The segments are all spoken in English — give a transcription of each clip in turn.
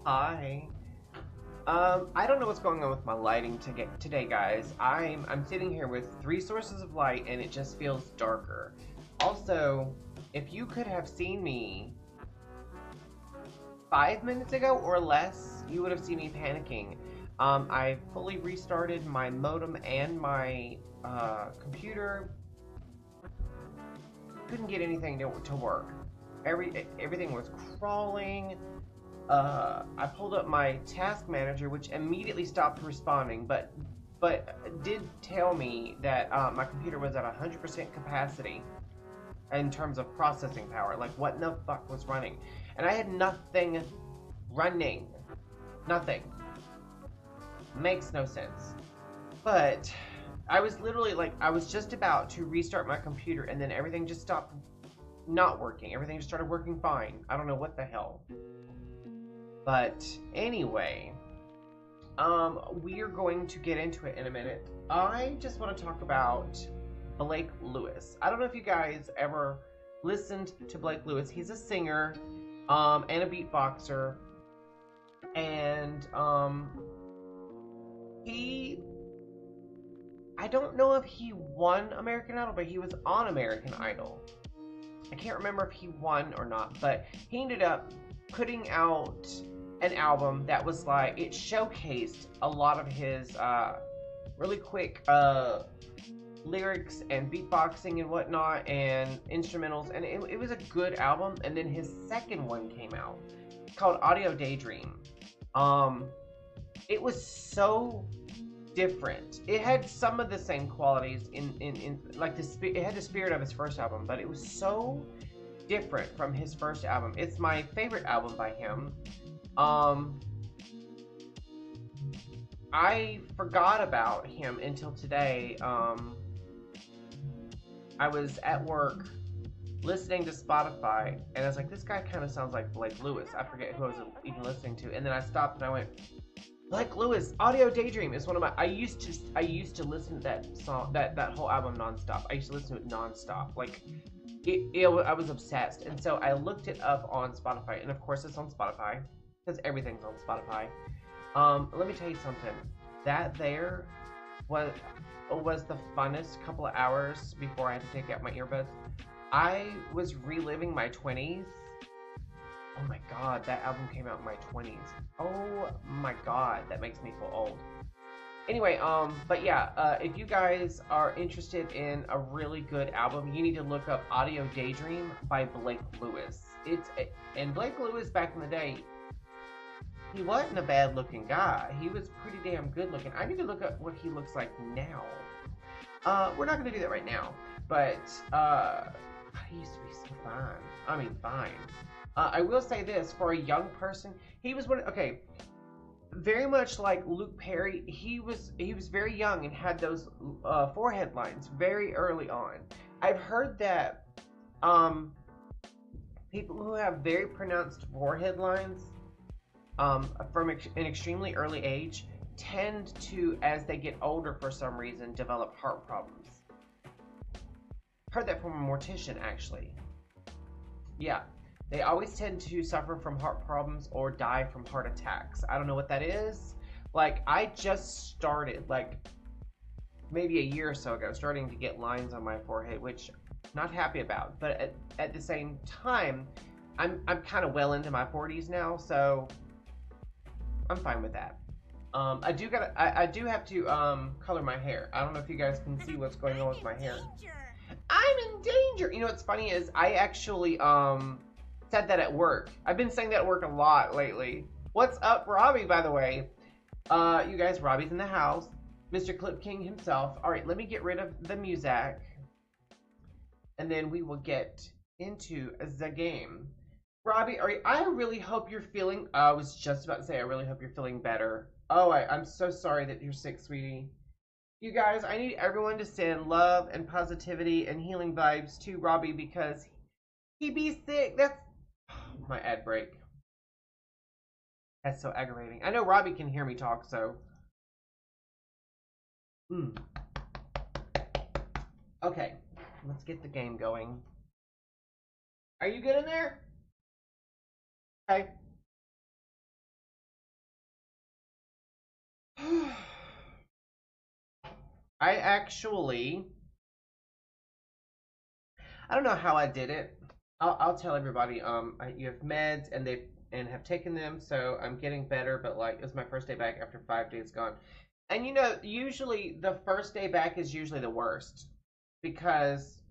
Hi. I don't know what's going on with my lighting today, guys. I'm sitting here with three sources of light, and it just feels darker. Also, if you could have seen me 5 minutes ago or less, you would have seen me panicking. I fully restarted my modem and my computer. Couldn't get anything to work. Everything was crawling. I pulled up my task manager, which immediately stopped responding, but did tell me that my computer was at 100% capacity in terms of processing power. Like, what in the fuck was running? And I had nothing running. Nothing. Makes no sense. But I was literally like, I was just about to restart my computer, and then everything just stopped not working. Everything just started working fine. I don't know what the hell. But anyway, we are going to get into it in a minute. I just want to talk about Blake Lewis. I don't know if you guys ever listened to Blake Lewis. He's a singer, and a beatboxer, and I don't know if he won American Idol, but he was on American Idol. I can't remember if he won or not, but he ended up putting out an album that was like, it showcased a lot of his really quick lyrics and beatboxing and whatnot and instrumentals, and it was a good album. And then his second one came out called Audio Daydream. It was so different. It had some of the same qualities in like it had the spirit of his first album, but it was so different from his first album. It's my favorite album by him. I forgot about him until today. I was at work listening to Spotify, and I was like, this guy kind of sounds like Blake Lewis. I forget who I was even listening to, and then I stopped and I went, Blake Lewis, Audio Daydream is one of my. I used to listen to that song, that whole album nonstop. I used to listen to it nonstop. Like, I was obsessed, and so I looked it up on Spotify, and of course it's on Spotify because everything's on Spotify. Let me tell you something. That there was the funnest couple of hours before I had to take out my earbuds. I was reliving my 20s. Oh my god, that album came out in my 20s. Oh my god, that makes me feel old. Anyway, but yeah, if you guys are interested in a really good album, you need to look up Audio Daydream by Blake Lewis. And Blake Lewis back in the day, he wasn't a bad looking guy. He was pretty damn good looking. I need to look up what he looks like now. We're not gonna do that right now, but he used to be so fine. I mean, fine. I will say this, for a young person, he was okay, very much like Luke Perry. He was very young and had those forehead lines very early on. I've heard that people who have very pronounced forehead lines from an extremely early age tend to, as they get older for some reason, develop heart problems. Heard that from a mortician, actually. Yeah. They always tend to suffer from heart problems or die from heart attacks. I don't know what that is. Like, I just started, like, maybe a year or so ago, starting to get lines on my forehead, which I'm not happy about. But at the same time, I'm kind of well into my 40s now, so I'm fine with that. I do have to color my hair. I don't know if you guys can see what's going on with my hair. I'm in danger. You know what's funny is I actually said that at work. I've been saying that at work a lot lately. What's up, Robbie, by the way? You guys, Robbie's in the house. Mr. Clip King himself. All right, let me get rid of the music, and then we will get into the game. Robbie, I really hope you're feeling, I was just about to say, I really hope you're feeling better. Oh, I'm so sorry that you're sick, sweetie. You guys, I need everyone to send love and positivity and healing vibes to Robbie because he be sick. That's my ad break. That's so aggravating. I know Robbie can hear me talk, so. Okay, let's get the game going. Are you good in there? Okay. I actually, I don't know how I did it. I'll tell everybody. You have meds and and have taken them, so I'm getting better. But like, it's my first day back after 5 days gone. And you know, usually the first day back is usually the worst because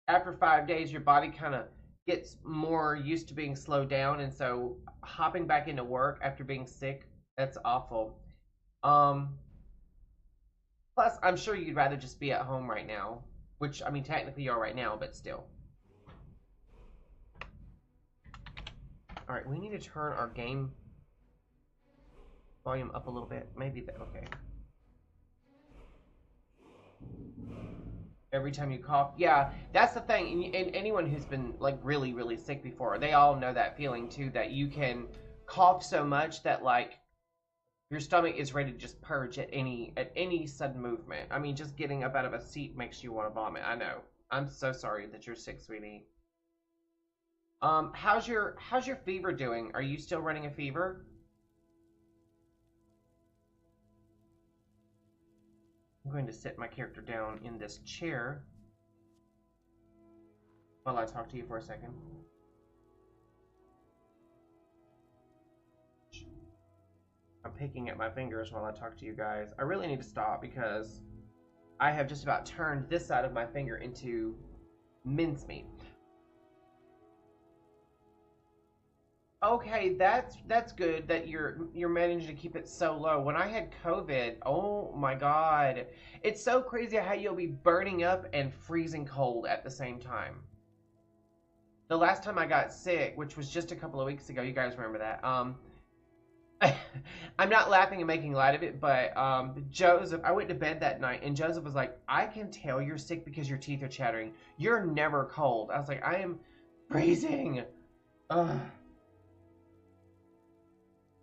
after 5 days, your body kind of gets more used to being slowed down, and so hopping back into work after being sick, that's awful. Um, Plus, I'm sure you'd rather just be at home right now, which I mean, technically you are right now, but still. All right, we need to turn our game volume up a little bit. Maybe that okay. Every time you cough, yeah, that's the thing. And anyone who's been like really, really sick before, they all know that feeling too. That you can cough so much that like your stomach is ready to just purge at any sudden movement. I mean, just getting up out of a seat makes you want to vomit. I know. I'm so sorry that you're sick, sweetie. How's your fever doing? Are you still running a fever? I'm going to sit my character down in this chair while I talk to you for a second. I'm picking at my fingers while I talk to you guys. I really need to stop because I have just about turned this side of my finger into mincemeat. Okay, that's good that you're managing to keep it so low. When I had COVID, oh my God. It's so crazy how you'll be burning up and freezing cold at the same time. The last time I got sick, which was just a couple of weeks ago, you guys remember that. I'm not laughing and making light of it, but Joseph, I went to bed that night and Joseph was like, I can tell you're sick because your teeth are chattering. You're never cold. I was like, I am freezing. Ugh.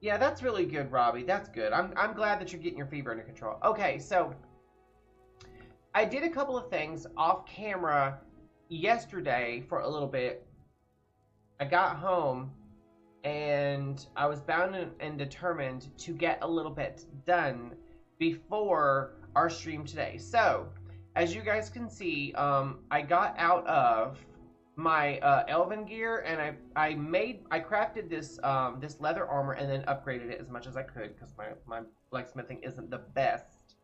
Yeah, that's really good, Robbie. That's good. I'm glad that you're getting your fever under control. Okay, so I did a couple of things off camera yesterday for a little bit. I got home and I was bound and determined to get a little bit done before our stream today. So, as you guys can see, I got out of my elven gear and I crafted this this leather armor and then upgraded it as much as I could because my blacksmithing isn't the best,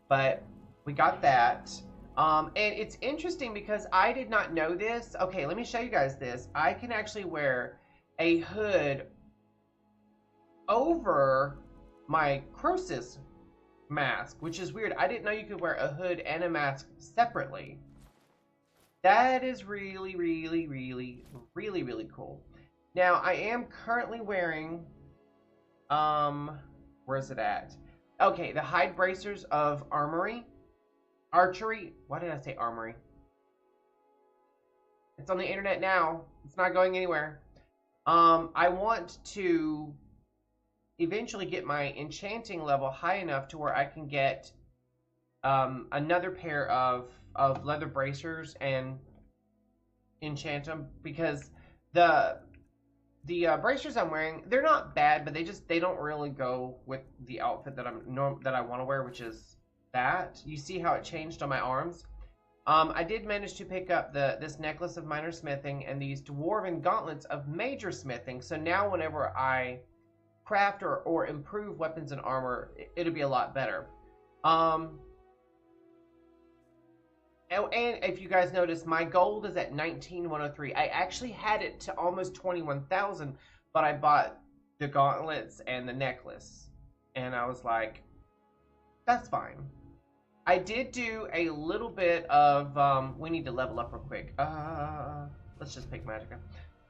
but we got that. And it's interesting because I did not know this. Okay, let me show you guys this. I can actually wear a hood over my Croesus mask, which is weird. I didn't know you could wear a hood and a mask separately. That is really, really, really, really, really cool. Now, I am currently wearing, where's it at? Okay, the hide bracers of archery. Why did I say armory? It's on the internet now. It's not going anywhere. I want to eventually get my enchanting level high enough to where I can get another pair of leather bracers and enchant them, because the bracers I'm wearing, they're not bad, but they don't really go with the outfit that I want to wear, which is that. You see how it changed on my arms? I did manage to pick up this necklace of minor smithing and these dwarven gauntlets of major smithing. So now whenever I craft or improve weapons and armor, it'll be a lot better. And if you guys notice, my gold is at 19,103. I actually had it to almost 21,000, but I bought the gauntlets and the necklace. And I was like, that's fine. I did do a little bit of, we need to level up real quick. Let's just pick Magicka.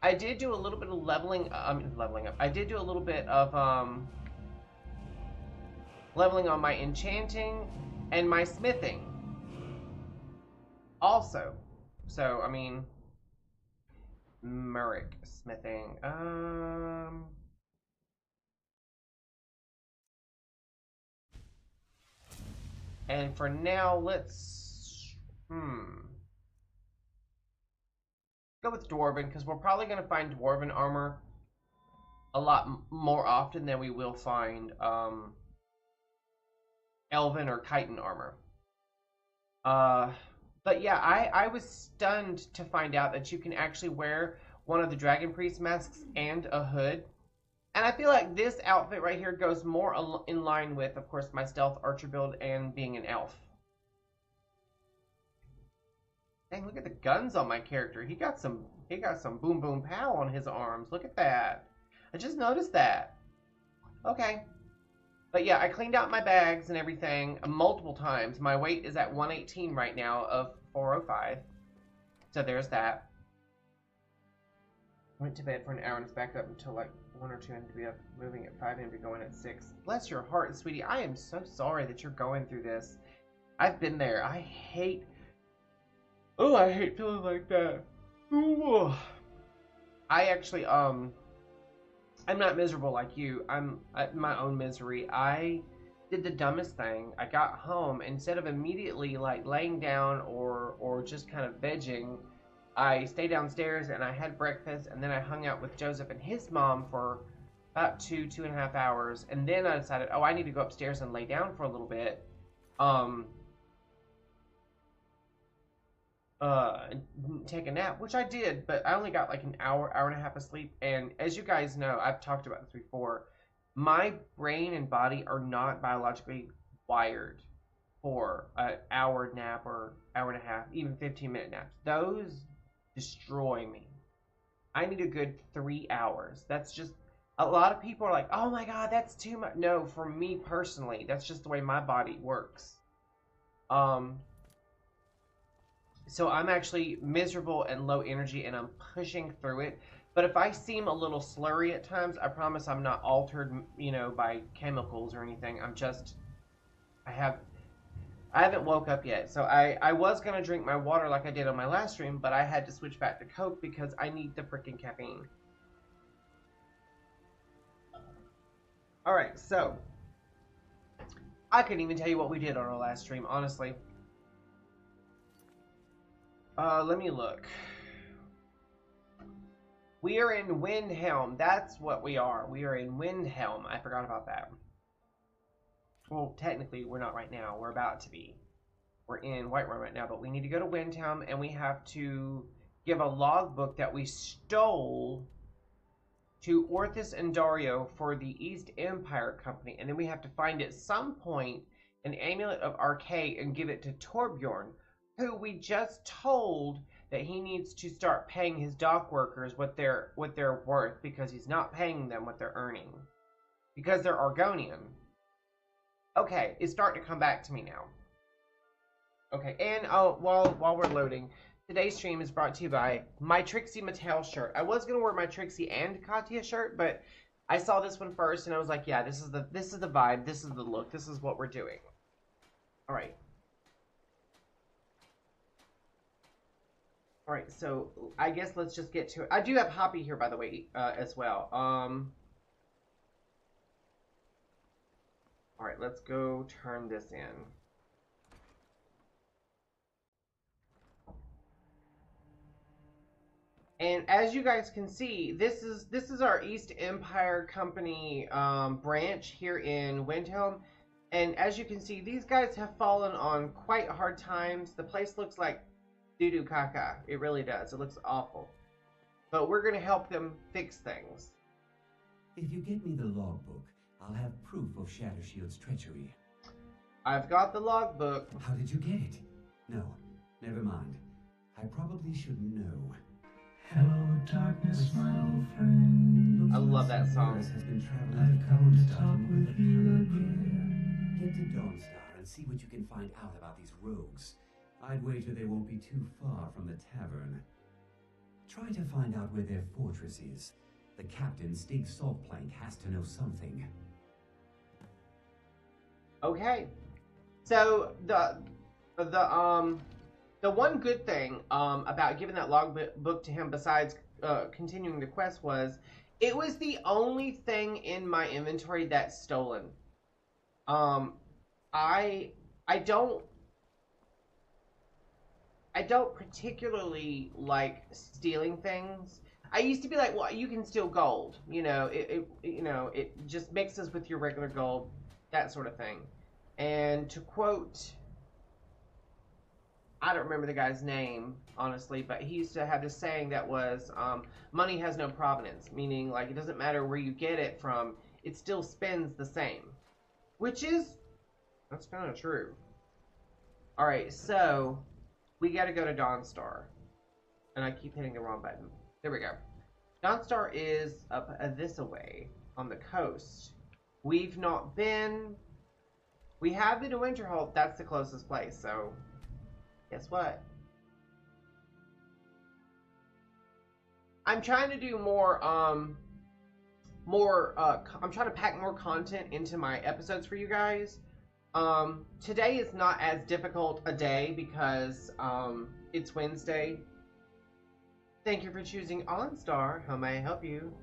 I did do a little bit of leveling up. I did do a little bit of, leveling on my enchanting and my smithing. Also, so, I mean, Merrick smithing, and for now, let's, go with Dwarven, because we're probably going to find Dwarven armor a lot more often than we will find, elven or chitin armor. Uh, but yeah, I was stunned to find out that you can actually wear one of the Dragon Priest masks and a hood. And I feel like this outfit right here goes more in line with, of course, my stealth archer build and being an elf. Dang, look at the guns on my character. He got some boom boom pow on his arms. Look at that. I just noticed that. Okay. But yeah, I cleaned out my bags and everything multiple times. My weight is at 118 right now of 405. So there's that. Went to bed for an hour and it's back up until like 1 or 2 and to be up moving at 5 and be going at 6. Bless your heart, sweetie. I am so sorry that you're going through this. I've been there. I hate feeling like that. Ooh. I actually, I'm not miserable like you. I'm my own misery. I did the dumbest thing. I got home, instead of immediately like laying down or just kind of vegging, I stayed downstairs and I had breakfast, and then I hung out with Joseph and his mom for about 2.5 hours, and then I decided, oh, I need to go upstairs and lay down for a little bit. Take a nap, which I did, but I only got like an hour and a half of sleep. And as you guys know, I've talked about this before, my brain and body are not biologically wired for an hour nap or hour and a half, even 15-minute naps. Those destroy me. I need a good 3 hours. That's just, a lot of people are like, oh my God, that's too much. No, for me personally, that's just the way my body works. So I'm actually miserable and low energy, and I'm pushing through it. But if I seem a little slurry at times, I promise I'm not altered, by chemicals or anything. I'm just, I haven't woke up yet. So I was going to drink my water like I did on my last stream, but I had to switch back to Coke because I need the freaking caffeine. Alright, so I couldn't even tell you what we did on our last stream, honestly. Let me look. We are in Windhelm. That's what we are. We are in Windhelm. I forgot about that. Well, technically, we're not right now. We're about to be. We're in Whiterun right now, but we need to go to Windhelm, and we have to give a logbook that we stole to Orthus and Dario for the East Empire Company, and then we have to find at some point an Amulet of Arcade and give it to Torbjorn, who we just told that he needs to start paying his dock workers what they're worth, because he's not paying them what they're earning, because they're Argonian. Okay, it's starting to come back to me now. Okay, and while we're loading, today's stream is brought to you by my Trixie Mattel shirt. I was gonna wear my Trixie and Katya shirt, but I saw this one first and I was like, yeah, this is the vibe, this is the look, this is what we're doing. All right. Alright, so I guess let's just get to it. I do have Hoppy here, by the way, as well. Alright, let's go turn this in. And as you guys can see, this is our East Empire Company branch here in Windhelm. And as you can see, these guys have fallen on quite hard times. The place looks like doo-doo caca. It really does. It looks awful. But we're going to help them fix things. If you get me the logbook, I'll have proof of Shattershield's treachery. I've got the logbook. How did you get it? No, never mind. I probably should know. Hello, darkness, my old friend. I love that song. Has been I've come to talk with you again. Get to Dawnstar and see what you can find out about these rogues. I'd wager they won't be too far from the tavern. Try to find out where their fortress is. The captain, Stig Saltplank, has to know something. Okay. So the one good thing about giving that logbook to him, besides continuing the quest, was it was the only thing in my inventory that's stolen. I don't particularly like stealing things. I used to be like, well, you can steal gold. It just mixes with your regular gold, that sort of thing. And to quote, I don't remember the guy's name, honestly, but he used to have this saying that was, money has no provenance, meaning, like, it doesn't matter where you get it from, it still spends the same. Which is, that's kind of true. Alright, so, we gotta go to Dawnstar. And I keep hitting the wrong button. There we go. Dawnstar is up this away, on the coast. We've not been... We have been to Winterhold, that's the closest place, so... Guess what? I'm trying to do more, I'm trying to pack more content into my episodes for you guys. Today is not as difficult a day because, it's Wednesday. Thank you for choosing OnStar. How may I help you?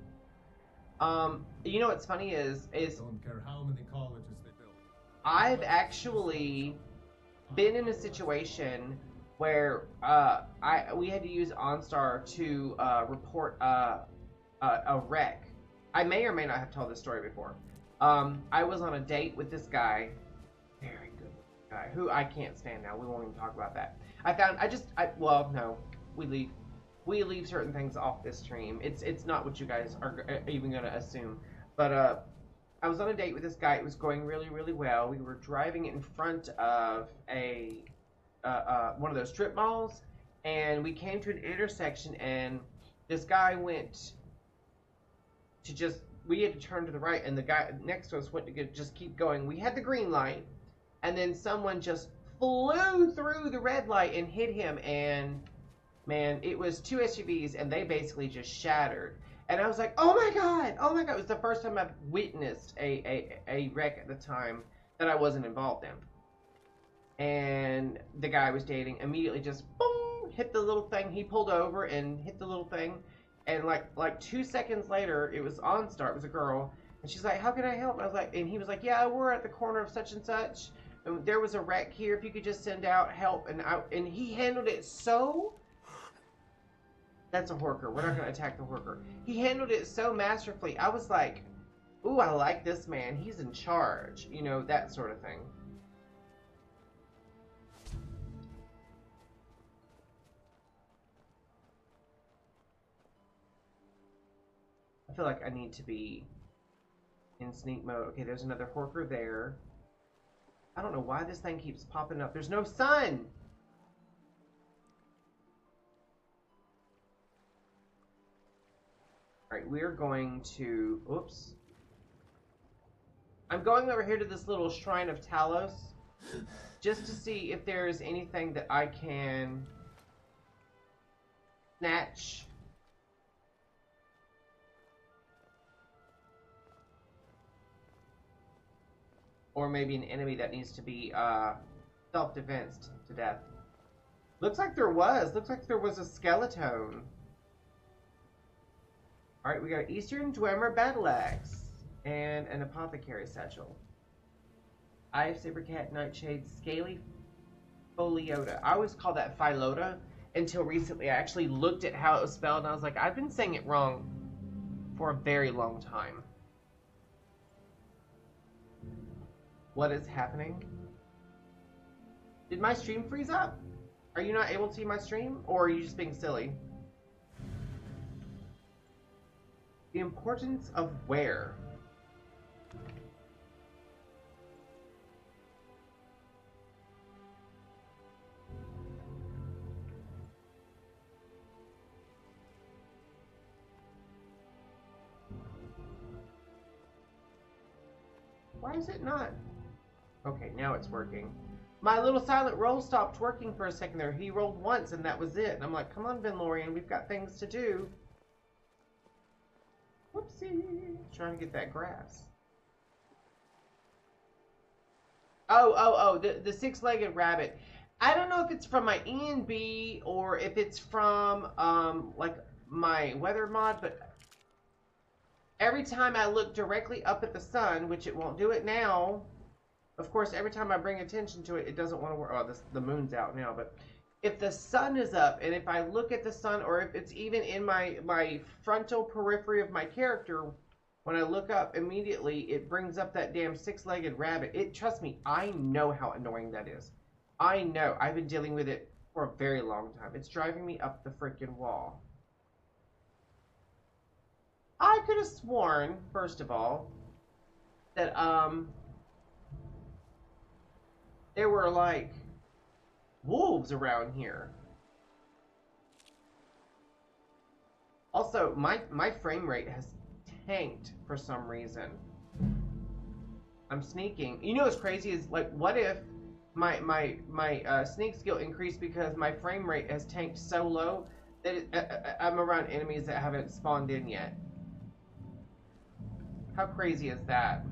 You know what's funny is Don't care how many colleges they build. I've actually been in a situation where we had to use OnStar to report a wreck. I may or may not have told this story before. I was on a date with this guy, very good guy, who I can't stand now. We won't even talk about that. Well, no, we leave certain things off this stream. It's not what you guys are even gonna assume, but I was on a date with this guy. It was going really, really well. We were driving in front of a one of those strip malls, and we came to an intersection, and this guy went to we had to turn to the right, and the guy next to us went to just keep going. We had the green light, and then someone just flew through the red light and hit him, and man, it was two SUVs, and they basically just shattered. And I was like, oh my god, oh my god. It was the first time I've witnessed a wreck at the time that I wasn't involved in. And the guy I was dating immediately just, boom, hit the little thing. He pulled over and hit the little thing. And like 2 seconds later, it was OnStar, it was a girl. And she's like, how can I help? And I was like, and he was like, yeah, we're at the corner of such and such. And there was a wreck here. If you could just send out help. And he handled it so... That's a horker. We're not going to attack the horker. He handled it so masterfully. I was like, ooh, I like this man. He's in charge. You know, that sort of thing. I feel like I need to be in sneak mode. Okay, there's another horker there. I don't know why this thing keeps popping up. There's no sun! Alright, we're going to... Oops. I'm going over here to this little Shrine of Talos just to see if there's anything that I can snatch. Or maybe an enemy that needs to be self-defensed to death. Looks like there was. Looks like there was a skeleton. Alright, we got Eastern Dwemer Battle Axe and an Apothecary Satchel. Eye of Sabercat, Nightshade, Scaly Foliota. I always call that Philota until recently. I actually looked at how it was spelled and I was like, I've been saying it wrong for a very long time. What is happening? Did my stream freeze up? Are you not able to see my stream? Or are you just being silly? The importance of where? Why is it not? Okay, now it's working. My little silent roll stopped working for a second there. He rolled once and that was it. And I'm like, come on, Venlorian, we've got things to do. Whoopsie. Trying to get that grass. Oh, the six-legged rabbit. I don't know if it's from my ENB or if it's from, like, my weather mod, but every time I look directly up at the sun, which it won't do it now, of course, every time I bring attention to it, it doesn't want to work. Oh, the moon's out now, but if the sun is up, and if I look at the sun, or if it's even in my frontal periphery of my character, When I look up immediately, it brings up that damn six-legged rabbit. Trust me, I know how annoying that is. I know. I've been dealing with it for a very long time. It's driving me up the freaking wall. I could have sworn, first of all, that there were like wolves around here. Also, my frame rate has tanked for some reason. I'm sneaking. You know what's crazy is, like, what if my sneak skill increased because my frame rate has tanked so low that I'm around enemies that haven't spawned in yet? How crazy is that?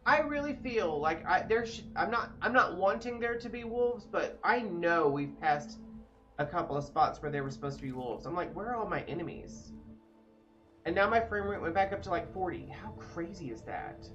I really feel like I'm not wanting there to be wolves, but I know we've passed a couple of spots where there were supposed to be wolves. I'm like, where are all my enemies? And now my frame rate went back up to like 40. How crazy is that?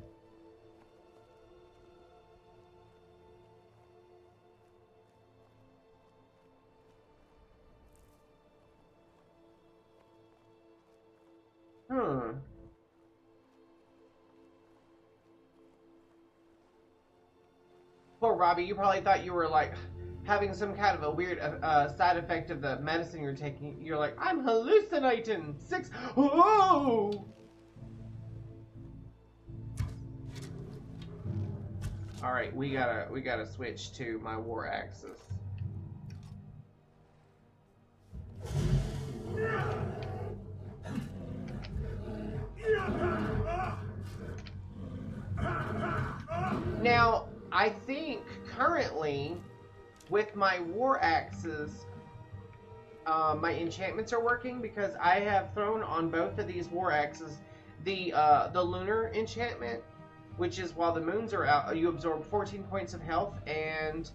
Poor Robbie, you probably thought you were like having some kind of a weird side effect of the medicine you're taking. You're like, I'm hallucinating. Whoa! All right, we gotta switch to my war axis. Now, I think currently with my war axes, my enchantments are working because I have thrown on both of these war axes the lunar enchantment, which is while the moons are out, you absorb 14 points of health, and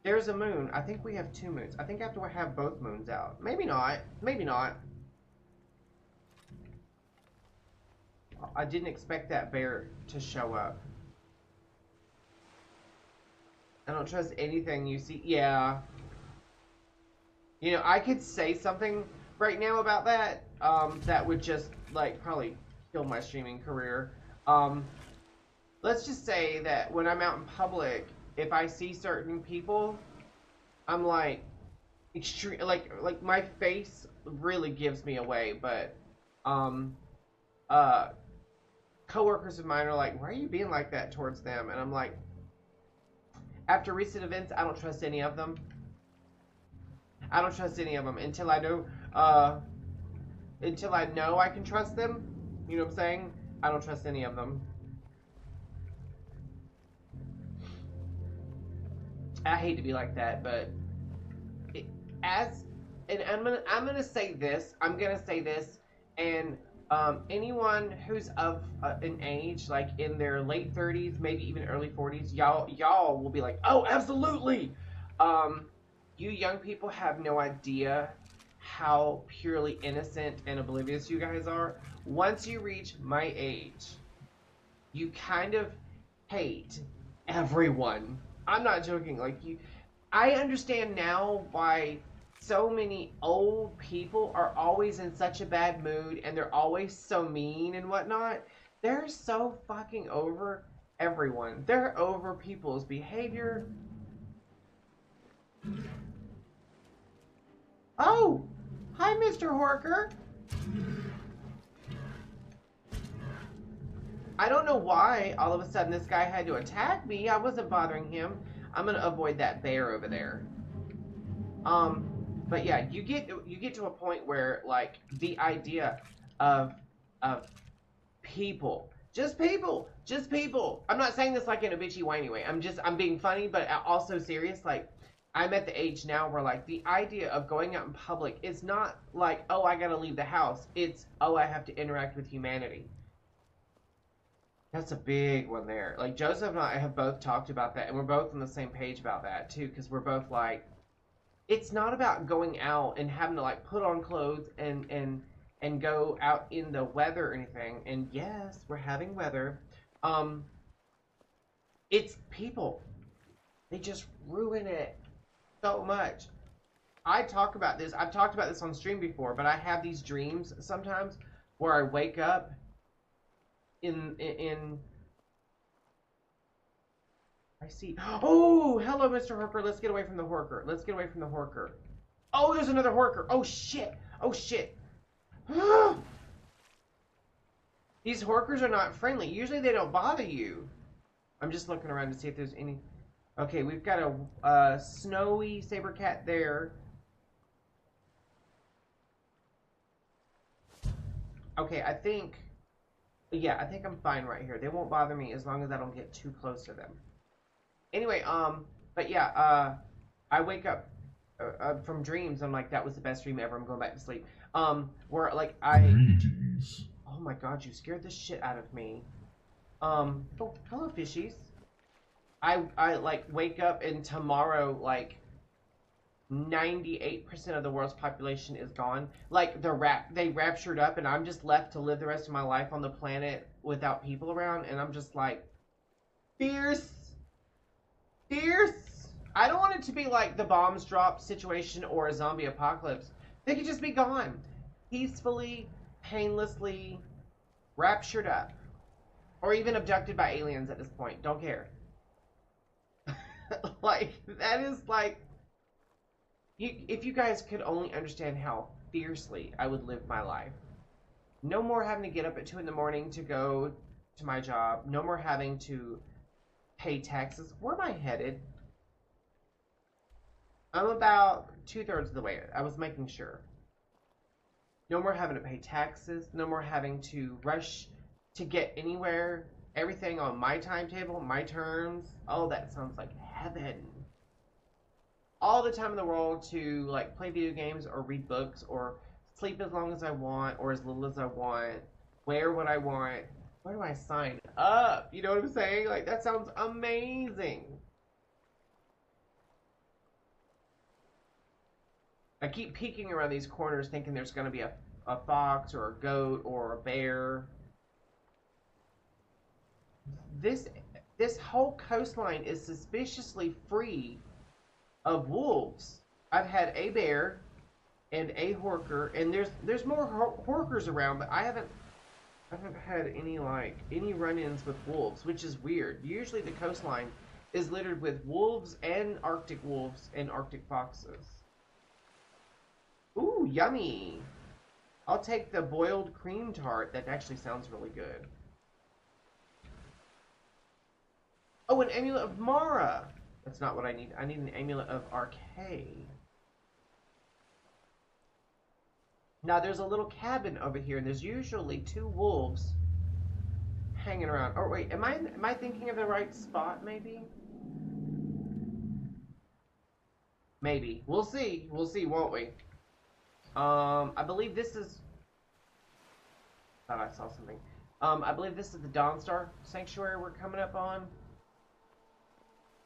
there's a moon. I think we have 2 moons. I think I have to have both moons out. Maybe not. Maybe not. I didn't expect that bear to show up. I don't trust anything you see. Yeah. You know, I could say something right now about that, that would just, like, probably kill my streaming career. Let's just say that when I'm out in public, if I see certain people, I'm like, extreme, like my face really gives me away, but, coworkers of mine are like, why are you being like that towards them? And I'm like, after recent events, I don't trust any of them. I don't trust any of them until I know I can trust them. You know what I'm saying? I don't trust any of them. I hate to be like that, but I'm gonna say this. I'm gonna say this, and anyone who's of an age, like in their late 30s, maybe even early 40s, y'all will be like, oh, absolutely. You young people have no idea how purely innocent and oblivious you guys are. Once you reach my age, you kind of hate everyone. I'm not joking. Like, I understand now why so many old people are always in such a bad mood and they're always so mean and whatnot. They're so fucking over everyone. They're over people's behavior. Oh, hi, Mr. Horker. I don't know why all of a sudden this guy had to attack me. I wasn't bothering him. I'm gonna avoid that bear over there. But yeah, you get to a point where, like, the idea of people, just people. I'm not saying this like in a bitchy whiny way. I'm being funny, but also serious. Like, I'm at the age now where, like, the idea of going out in public is not like, oh, I gotta leave the house. It's, oh, I have to interact with humanity. That's a big one there. Like, Joseph and I have both talked about that, and we're both on the same page about that, too, because we're both like, it's not about going out and having to, like, put on clothes and and go out in the weather or anything. And yes, we're having weather. It's people. They just ruin it so much. I've talked about this on stream before, but I have these dreams sometimes where I wake up in I see. Oh, hello, Mr. Horker. Let's get away from the Horker. Let's get away from the Horker. Oh, there's another Horker. Oh, shit. Oh, shit. These Horkers are not friendly. Usually they don't bother you. I'm just looking around to see if there's any... Okay, we've got a snowy saber cat there. Okay, I think... Yeah, I think I'm fine right here. They won't bother me as long as I don't get too close to them. Anyway, but yeah, I wake up from dreams. I'm like, that was the best dream ever. I'm going back to sleep. Where like Greetings. Oh my god, you scared the shit out of me. Oh, hello, fishies. I like wake up and tomorrow like 98% of the world's population is gone. Like they raptured up and I'm just left to live the rest of my life on the planet without people around, and I'm just like fierce. I don't want it to be like the bombs drop situation or a zombie apocalypse. They could just be gone. Peacefully, painlessly, raptured up. Or even abducted by aliens at this point. Don't care. Like, that is like... if you guys could only understand how fiercely I would live my life. No more having to get up at 2 in the morning to go to my job. No more having to pay taxes. Where am I headed? I'm about 2/3 of the way. I was making sure. No more having to pay taxes. No more having to rush to get anywhere. Everything on my timetable, my terms. Oh, that sounds like heaven. All the time in the world to like play video games or read books or sleep as long as I want or as little as I want. Wear what I want. Where do I sign up? You know what I'm saying? Like, that sounds amazing. I keep peeking around these corners thinking there's going to be a fox or a goat or a bear. This whole coastline is suspiciously free of wolves. I've had a bear and a horker, and there's more horkers around, but I haven't had any run-ins with wolves, which is weird. Usually the coastline is littered with wolves and Arctic foxes. Ooh, yummy. I'll take the boiled cream tart. That actually sounds really good. Oh, an amulet of Mara. That's not what I need. I need an amulet of Arcade. Now, there's a little cabin over here, and there's usually 2 wolves hanging around. Oh, wait, am I thinking of the right spot, maybe? Maybe. We'll see. We'll see, won't we? I believe this is... Thought I saw something. I believe this is the Dawnstar Sanctuary we're coming up on.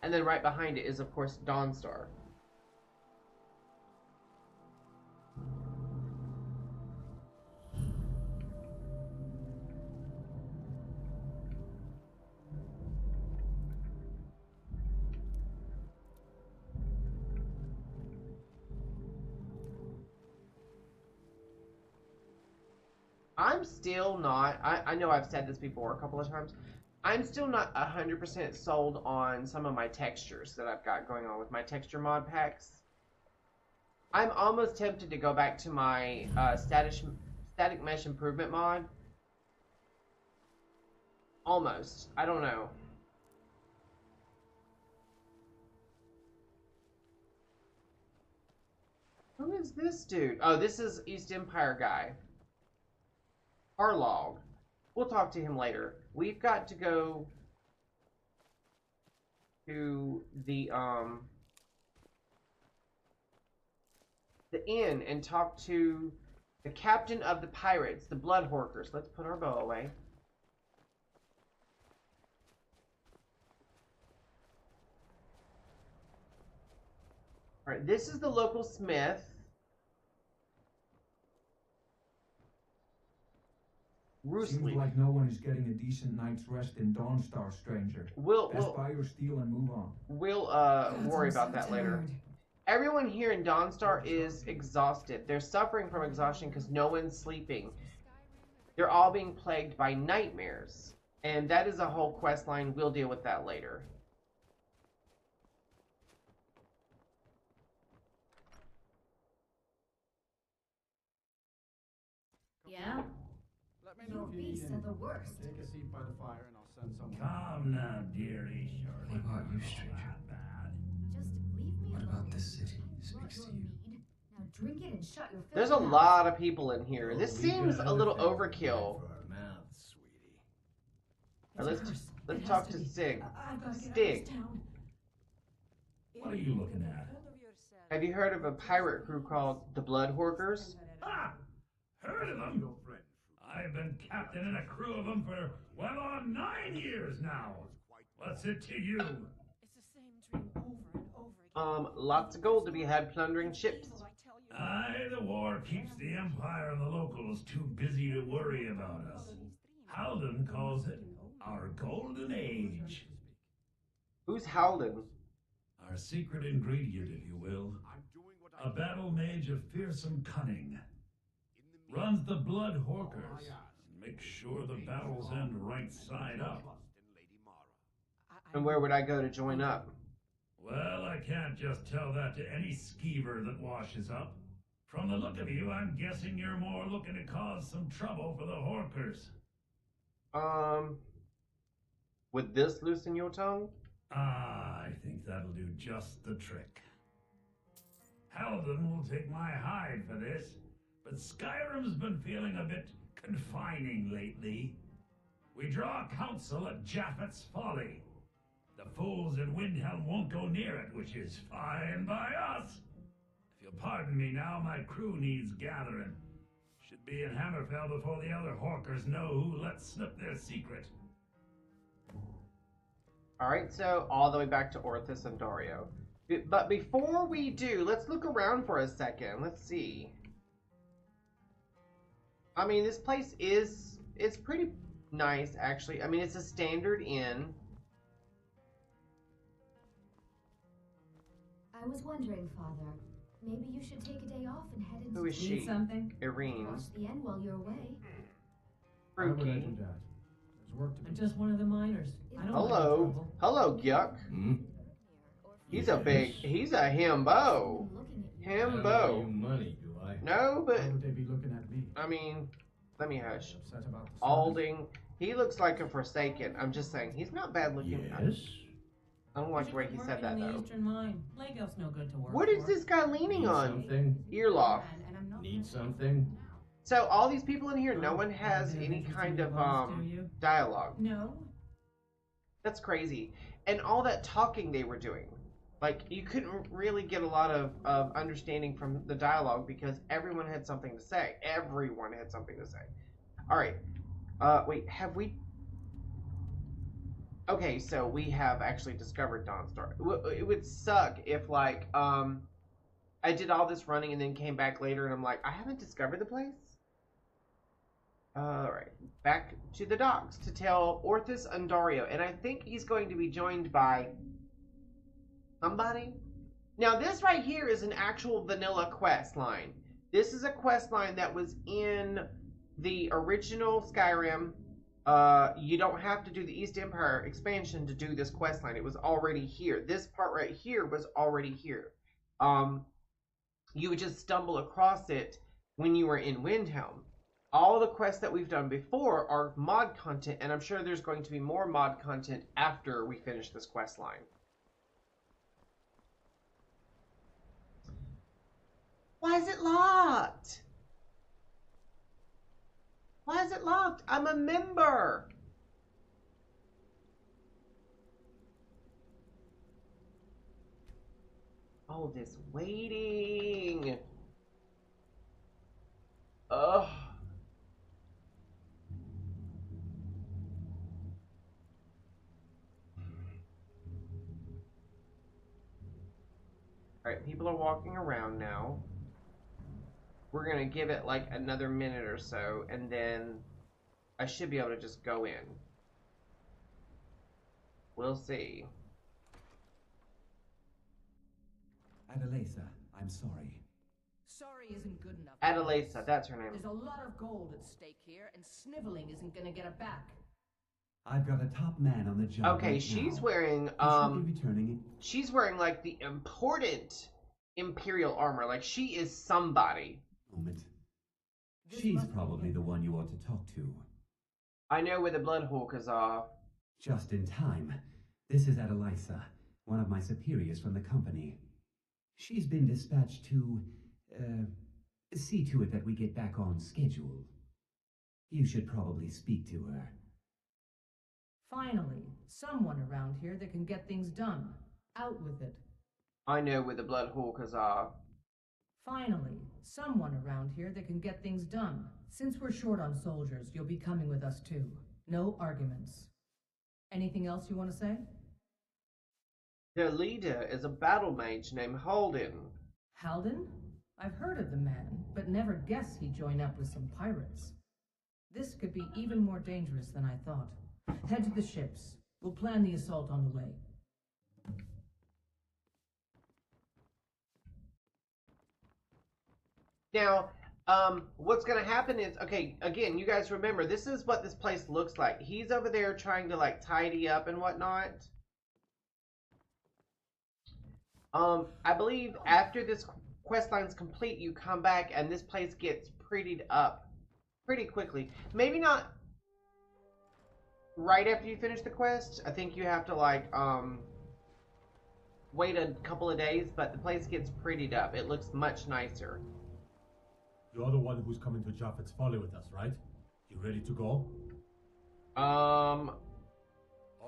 And then right behind it is, of course, Dawnstar. I'm still not, I know I've said this before a couple of times, I'm still not 100% sold on some of my textures that I've got going on with my texture mod packs. I'm almost tempted to go back to my static mesh improvement mod. Almost. I don't know. Who is this dude? Oh, this is East Empire guy. Harlog. We'll talk to him later. We've got to go to the inn and talk to the captain of the pirates, the Blood Horkers. Let's put our bow away. Alright, this is the local smith. Seems like no one is getting a decent night's rest in Dawnstar, stranger. Best buy your steel and move on. We'll worry about that later. Everyone here in Dawnstar is exhausted. They're suffering from exhaustion because no one's sleeping. They're all being plagued by nightmares. And that is a whole quest line. We'll deal with that later. Yeah? Let me know You if you need beasts are anything. the worst. Take a seat by the fire and I'll send someone. Calm now, dearie. What about you, stranger? Just leave me What alone. about this city What speaks to you'll you? need. Now drink it and shut your There's a filthy mouth. lot of people in here. This seems a little overkill. Alright, let's talk to Sig. Stig, What are you looking at? have you heard of a pirate crew called the Blood Horkers? Ah! Heard of them? I've been captain in a crew of them for well on 9 years now. What's it to you? It's the same dream over and over again. Lots of gold to be had plundering ships. Aye, the war keeps the Empire and the locals too busy to worry about us. Halden calls it our golden age. Who's Howden? Our secret ingredient, if you will. A battle mage of fearsome cunning. Runs the Blood Horkers. And makes sure the battles end right side up. And where would I go to join up? Well, I can't just tell that to any skeever that washes up. From the look of you, I'm guessing you're more looking to cause some trouble for the Horkers. Would this loosen your tongue? Ah, I think that'll do just the trick. Halden will take my hide for this, but Skyrim's been feeling a bit confining lately. We draw counsel at Japhet's Folly. The fools in Windhelm won't go near it, which is fine by us. If you'll pardon me now, my crew needs gathering. Should be in Hammerfell before the other Horkers know who let slip their secret. Alright, so all the way back to Orthus and Dario. But before we do, let's look around for a second. Let's see. I mean, this place it's pretty nice, actually. I mean, it's a standard inn. I was wondering, Father, maybe you should take a day off and head into Who is she? Need something? Irene. Watch the end while you're away. Why would I Fruitcake. do that? There's work to I'm do. just one of the miners. I don't Hello. Hello, Yuck. Hmm? He's a himbo. Looking at you. Himbo. money, do I? No, but, Why would they be looking at me? I mean, let me hush. Upset about the service? Alding. He looks like a Forsaken. I'm just saying, he's not bad looking. Yes? I don't like the way he said that, in the though. Eastern Mine. Lego's no good to work What is for. this guy leaning Need on? something? Earloff. And I'm not Need something? So, all these people in here, no one Have has they any interested kind you of, both, do you? dialogue. No. That's crazy. And all that talking they were doing. Like, you couldn't really get a lot of understanding from the dialogue because everyone had something to say. Everyone had something to say. Alright. Wait, have we... Okay, so we have actually discovered Dawnstar. It would suck if, like, I did all this running and then came back later and I'm like, I haven't discovered the place? Alright, back to the docks to tell Orthus and Dario. And I think he's going to be joined by somebody. Now, this right here is an actual vanilla quest line. This is a quest line that was in the original Skyrim. You don't have to do the East Empire expansion to do this quest line. It was already here. This part right here was already here. You would just stumble across it when you were in Windhelm. All the quests that we've done before are mod content, and I'm sure there's going to be more mod content after we finish this quest line. Why is it locked? Why is it locked? I'm a member. All this waiting. Ugh. Alright, people are walking around now. We're gonna give it like another minute or so, and then I should be able to just go in. We'll see. Adelaisa, I'm sorry. Sorry isn't good enough. Adelaisa, that's her name. There's a lot of gold at stake here, and sniveling isn't gonna get it back. I've got a top man on the job. Okay, right she's now. wearing He should be returning. she's wearing like the important Imperial armor. Like she is somebody. Moment. She's probably the one you ought to talk to. I know where the Bloodhawkers are. Just in time. This is Adelaisa, one of my superiors from the company. She's been dispatched to, see to it that we get back on schedule. You should probably speak to her. Finally, someone around here that can get things done. Out with it. I know where the Bloodhawkers are. Finally, someone around here that can get things done. Since we're short on soldiers, you'll be coming with us too. No arguments. Anything else you want to say? Their leader is a battle mage named Holden. Halden? I've heard of the man, but never guessed he'd join up with some pirates. This could be even more dangerous than I thought. Head to the ships. We'll plan the assault on the way. Now, what's going to happen is, okay, again, you guys remember, this is what this place looks like. He's over there trying to, like, tidy up and whatnot. I believe after this quest line's complete, you come back and this place gets prettied up pretty quickly. Maybe not right after you finish the quest. I think you have to, like, wait a couple of days, but the place gets prettied up. It looks much nicer. You're the one who's coming to Japheth's Folly with us, right? You ready to go? All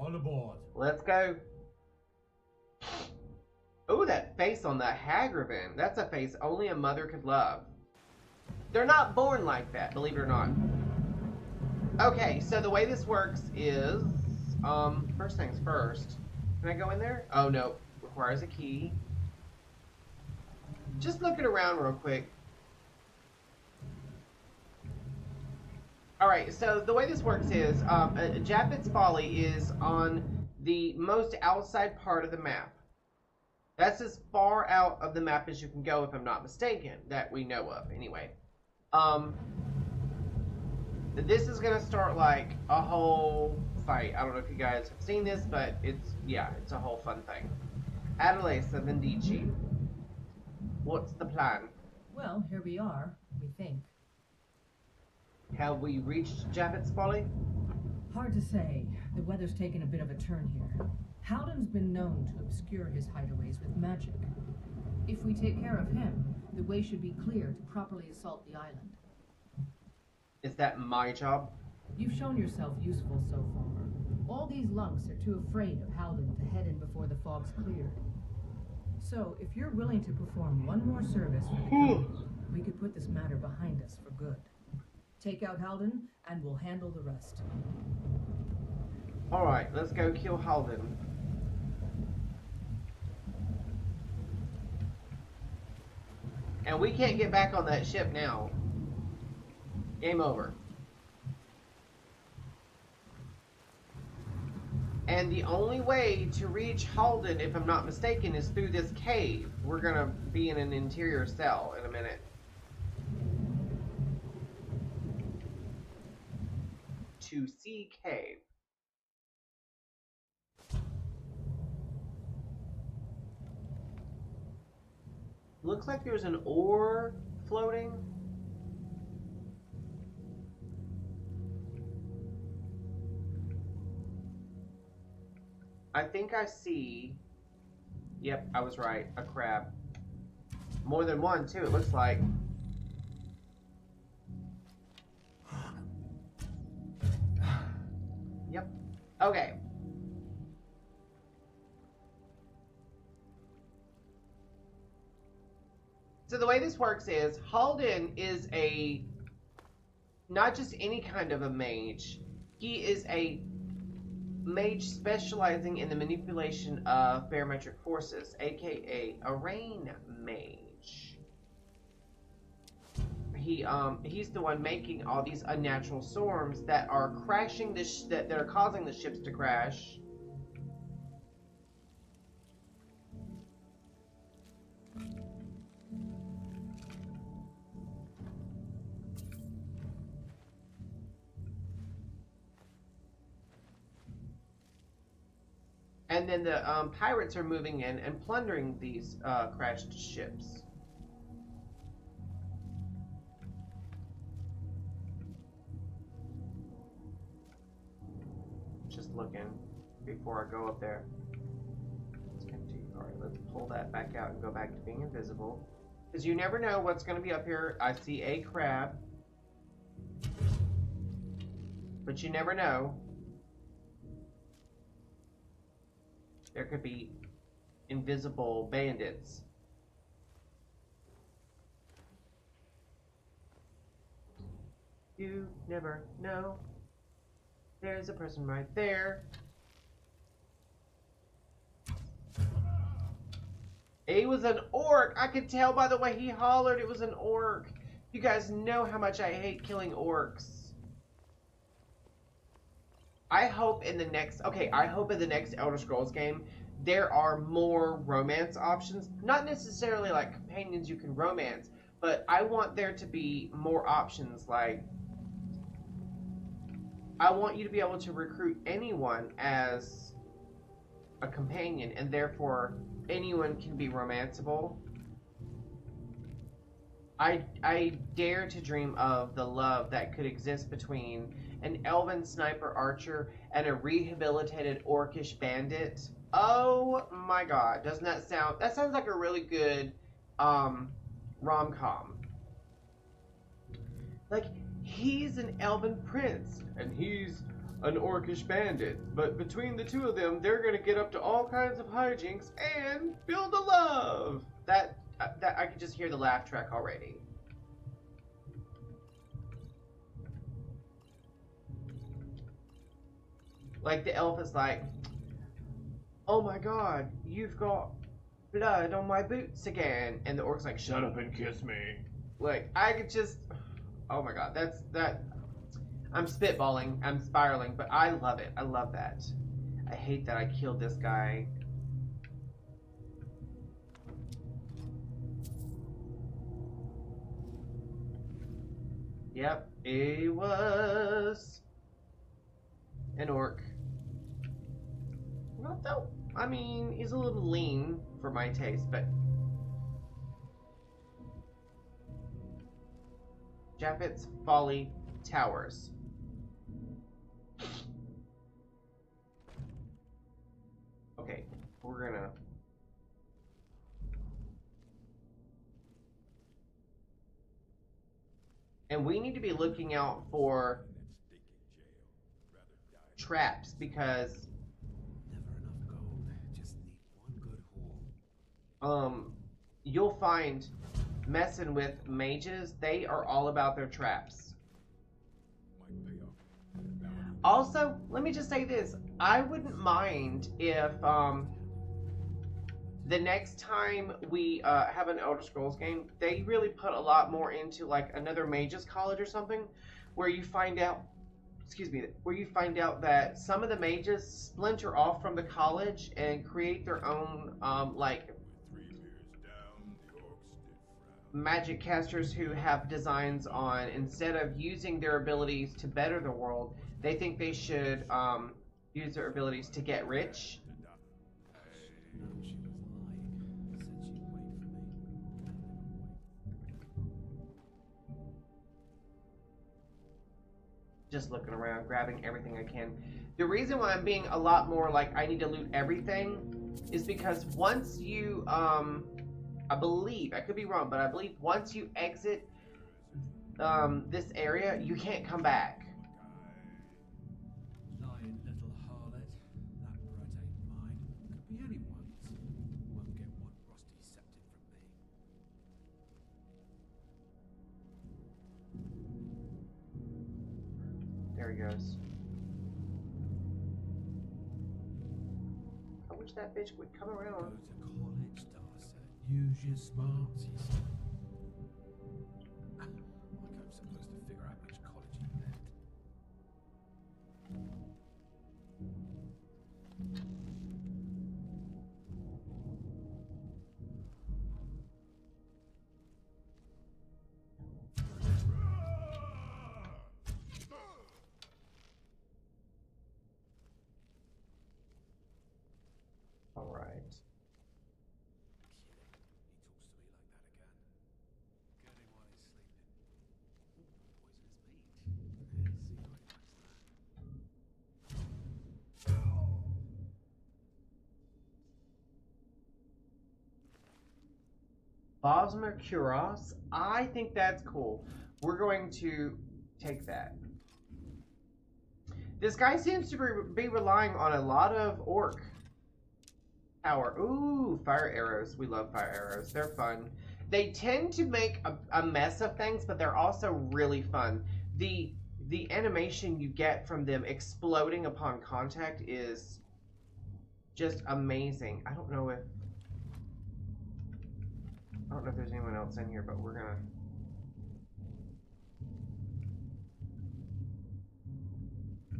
aboard. Let's go. Oh, that face on the Hagraven. That's a face only a mother could love. They're not born like that, believe it or not. Okay, so the way this works is, first things first. Can I go in there? Oh, no. Requires a key. Just looking around real quick. Alright, so the way this works is, Japheth's Folly is on the most outside part of the map. That's as far out of the map as you can go, if I'm not mistaken, that we know of, anyway. This is going to start, like, a whole fight. I don't know if you guys have seen this, but it's a whole fun thing. Adelaisa Vendici, what's the plan? Well, here we are, we think. Have we reached Japheth's Folly? Hard to say. The weather's taken a bit of a turn here. Halden's been known to obscure his hideaways with magic. If we take care of him, the way should be clear to properly assault the island. Is that my job? You've shown yourself useful so far. All these lunks are too afraid of Halden to head in before the fog's cleared. So, if you're willing to perform one more service for the company, we could put this matter behind us for good. Take out Halden, and we'll handle the rest. Alright, let's go kill Halden. And we can't get back on that ship now. Game over. And the only way to reach Halden, if I'm not mistaken, is through this cave. We're gonna be in an interior cell in a minute. To see cave. Looks like there's an ore floating. I think I see... Yep, I was right. A crab. More than one, too, it looks like. Yep. Okay. So the way this works is, Halden is a... not just any kind of a mage. He is a mage specializing in the manipulation of barometric forces, aka a rain mage. he's the one making all these unnatural storms that are crashing that are causing the ships to crash. And then the pirates are moving in and plundering these crashed ships. Just looking before I go up there. Alright, let's pull that back out and go back to being invisible. Because you never know what's going to be up here. I see a crab. But you never know. There could be invisible bandits. You never know. There's a person right there. It was an orc. I could tell by the way he hollered it was an orc. You guys know how much I hate killing orcs. I hope in the next Elder Scrolls game there are more romance options. Not necessarily like companions you can romance, but I want there to be more options. Like, I want you to be able to recruit anyone as a companion, and therefore anyone can be romanceable. I dare to dream of the love that could exist between an elven sniper archer and a rehabilitated orcish bandit. Oh my god, doesn't that sounds like a really good rom-com. Like, he's an elven prince and he's an orcish bandit, but between the two of them they're gonna get up to all kinds of hijinks and build a love. That I can just hear the laugh track already. Like, the elf is like, oh my god, you've got blood on my boots again. And the orc's like, shut up and kiss me. Like, I could just, oh my god, I'm spitballing, I'm spiraling, but I love it. I love that. I hate that I killed this guy. Yep, it was an orc. Not though. I mean, he's a little lean for my taste, but Japhet's Folly Towers. Okay, we're gonna and we need to be looking out for traps because Never enough gold. Just need one good haul. You'll find messing with mages, they are all about their traps. Also, let me just say this. I wouldn't mind if the next time we have an Elder Scrolls game, they really put a lot more into like another mages college or something, where you find out, where you find out that some of the mages splinter off from the college and create their own like magic casters who have designs on, instead of using their abilities to better the world, they think they should use their abilities to get rich. She was lying. Said she'd wait for me. Just looking around, grabbing everything I can. The reason why I'm being a lot more like I need to loot everything is because once you, I believe, I could be wrong, but I believe once you exit this area, you can't come back. Lying little harlot. That brat ain't mine. Could be anyone's. Won't get one rusty septic from me. There he goes. I wish that bitch would come Go around. to college, Darcy. Use your smarties. Bosmer Kuros. I think that's cool. We're going to take that. This guy seems to be relying on a lot of orc power. Ooh, fire arrows. We love fire arrows. They're fun. They tend to make a mess of things, but they're also really fun. The animation you get from them exploding upon contact is just amazing. I don't know if there's anyone else in here, but we're gonna...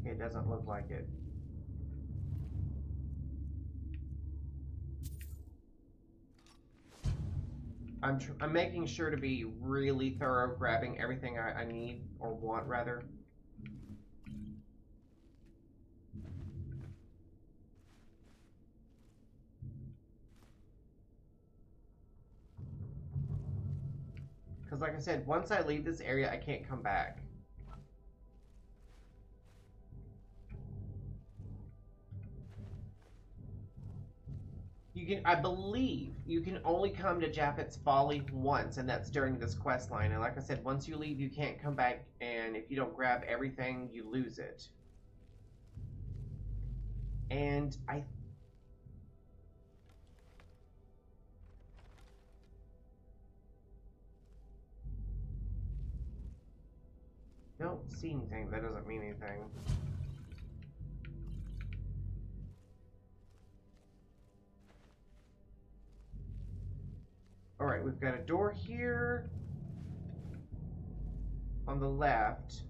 It doesn't look like it. I'm making sure to be really thorough, grabbing everything I need, or want, rather. Because like I said, once I leave this area, I can't come back. I believe you can only come to Japhet's Folly once, and that's during this quest line. And like I said, once you leave, you can't come back, and if you don't grab everything, you lose it. And I don't see anything. That doesn't mean anything. Alright, we've got a door here on the left.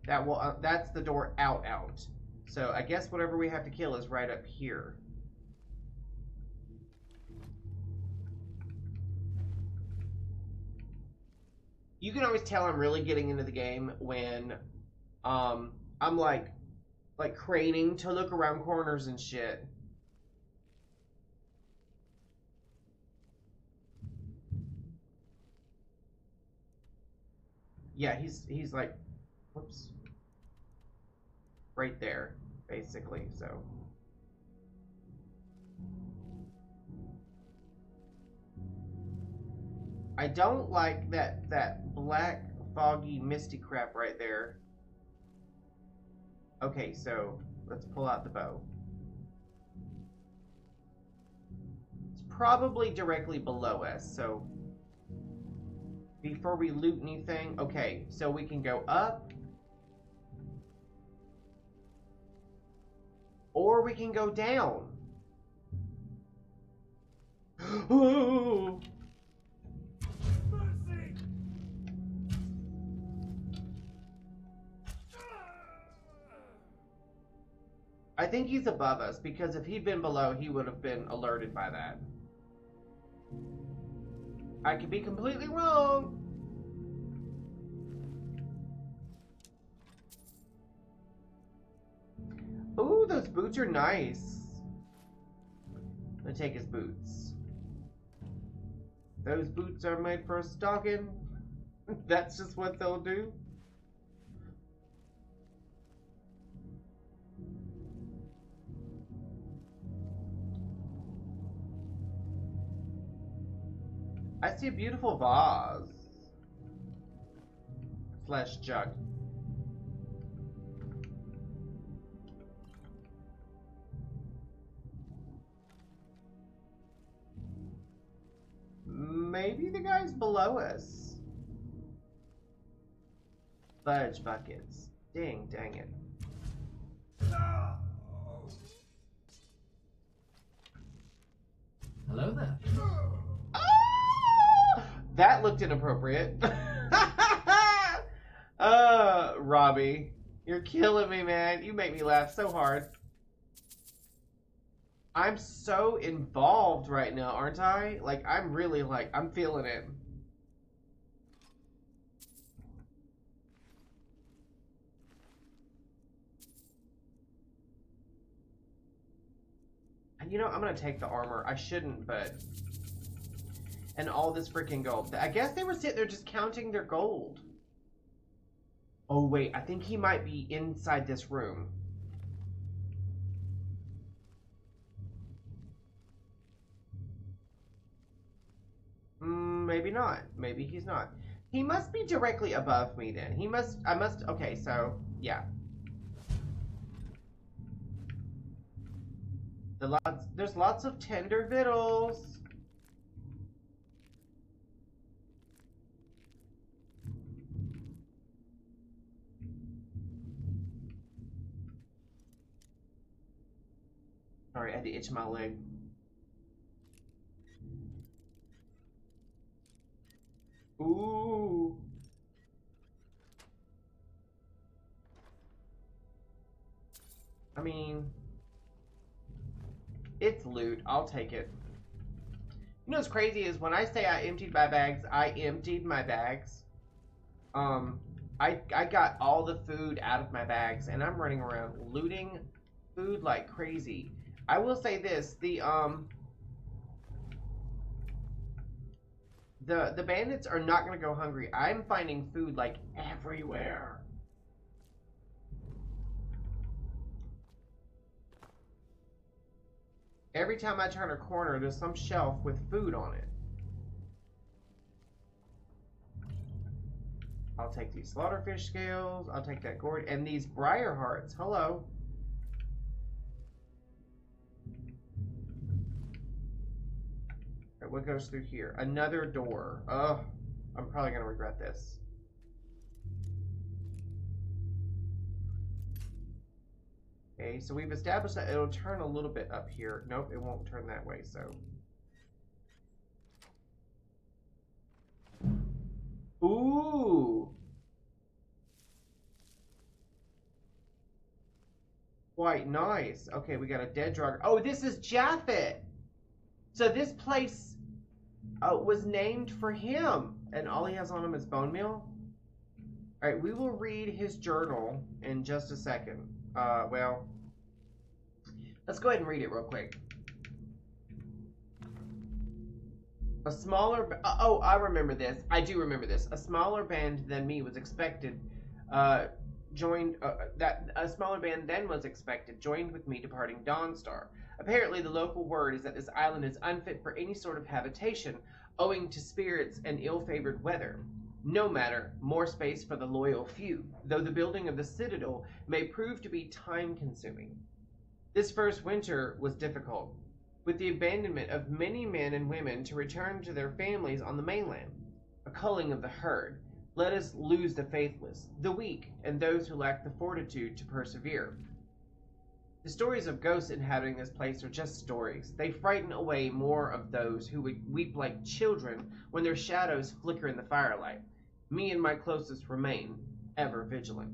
That's the door out. So I guess whatever we have to kill is right up here. You can always tell I'm really getting into the game when I'm like craning to look around corners and shit. Yeah, he's like, whoops, right there, basically, so. I don't like that black, foggy, misty crap right there. Okay, so let's pull out the bow. It's probably directly below us, so before we loot anything, okay, so we can go up, or we can go down. Ooh. I think he's above us, because if he'd been below, he would have been alerted by that. I could be completely wrong. Ooh, those boots are nice. I'm gonna take his boots. Those boots are made for a stocking. That's just what they'll do. I see a beautiful vase. Slash jug. Maybe the guy's below us. Fudge buckets. Dang it. Hello there. That looked inappropriate. Robbie, you're killing me, man. You make me laugh so hard. I'm so involved right now, aren't I? Like, I'm really, like, I'm feeling it. And you know, I'm gonna take the armor. I shouldn't, but... And all this freaking gold. I guess they were sitting there just counting their gold. Oh, wait. I think he might be inside this room. Maybe not. Maybe he's not. He must be directly above me then. Okay, so, yeah. There's lots of tender victuals. Sorry, I had to itch my leg. Ooh. I mean, it's loot. I'll take it. You know what's crazy is when I say I emptied my bags, I emptied my bags. I got all the food out of my bags, and I'm running around looting food like crazy. I will say this, the bandits are not going to go hungry. I'm finding food like everywhere. Every time I turn a corner, there's some shelf with food on it. I'll take these slaughterfish scales. I'll take that gourd. And these briar hearts. Hello. What goes through here? Another door. Ugh. I'm probably going to regret this. Okay, so we've established that it'll turn a little bit up here. Nope, it won't turn that way, so. Ooh. Quite nice. Okay, we got a dead dragon. Oh, this is Japhet. So this place was named for him, and all he has on him is bone meal. All right, we will read his journal in just a second. Well, let's go ahead and read it real quick. A smaller, oh, I remember this. I do remember this. A smaller band than me was expected. Joined with me departing Dawnstar. Apparently, the local word is that this island is unfit for any sort of habitation, owing to spirits and ill-favored weather. No matter, more space for the loyal few, though the building of the citadel may prove to be time-consuming. This first winter was difficult, with the abandonment of many men and women to return to their families on the mainland. A culling of the herd. Let us lose the faithless, the weak, and those who lack the fortitude to persevere. The stories of ghosts inhabiting this place are just stories. They frighten away more of those who would weep like children when their shadows flicker in the firelight. Me and my closest remain, ever vigilant.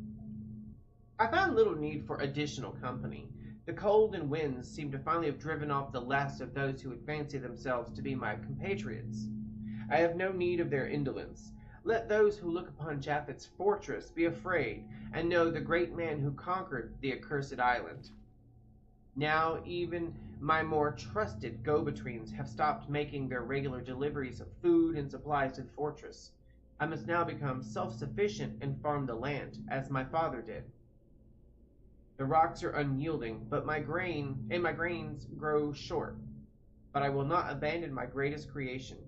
I found little need for additional company. The cold and winds seemed to finally have driven off the last of those who would fancy themselves to be my compatriots. I have no need of their indolence. Let those who look upon Japhet's fortress be afraid, and know the great man who conquered the accursed island. Now even my more trusted go-betweens have stopped making their regular deliveries of food and supplies to the fortress. I must now become self-sufficient and farm the land, as my father did. The rocks are unyielding, but my grains grow short. But I will not abandon my greatest creation.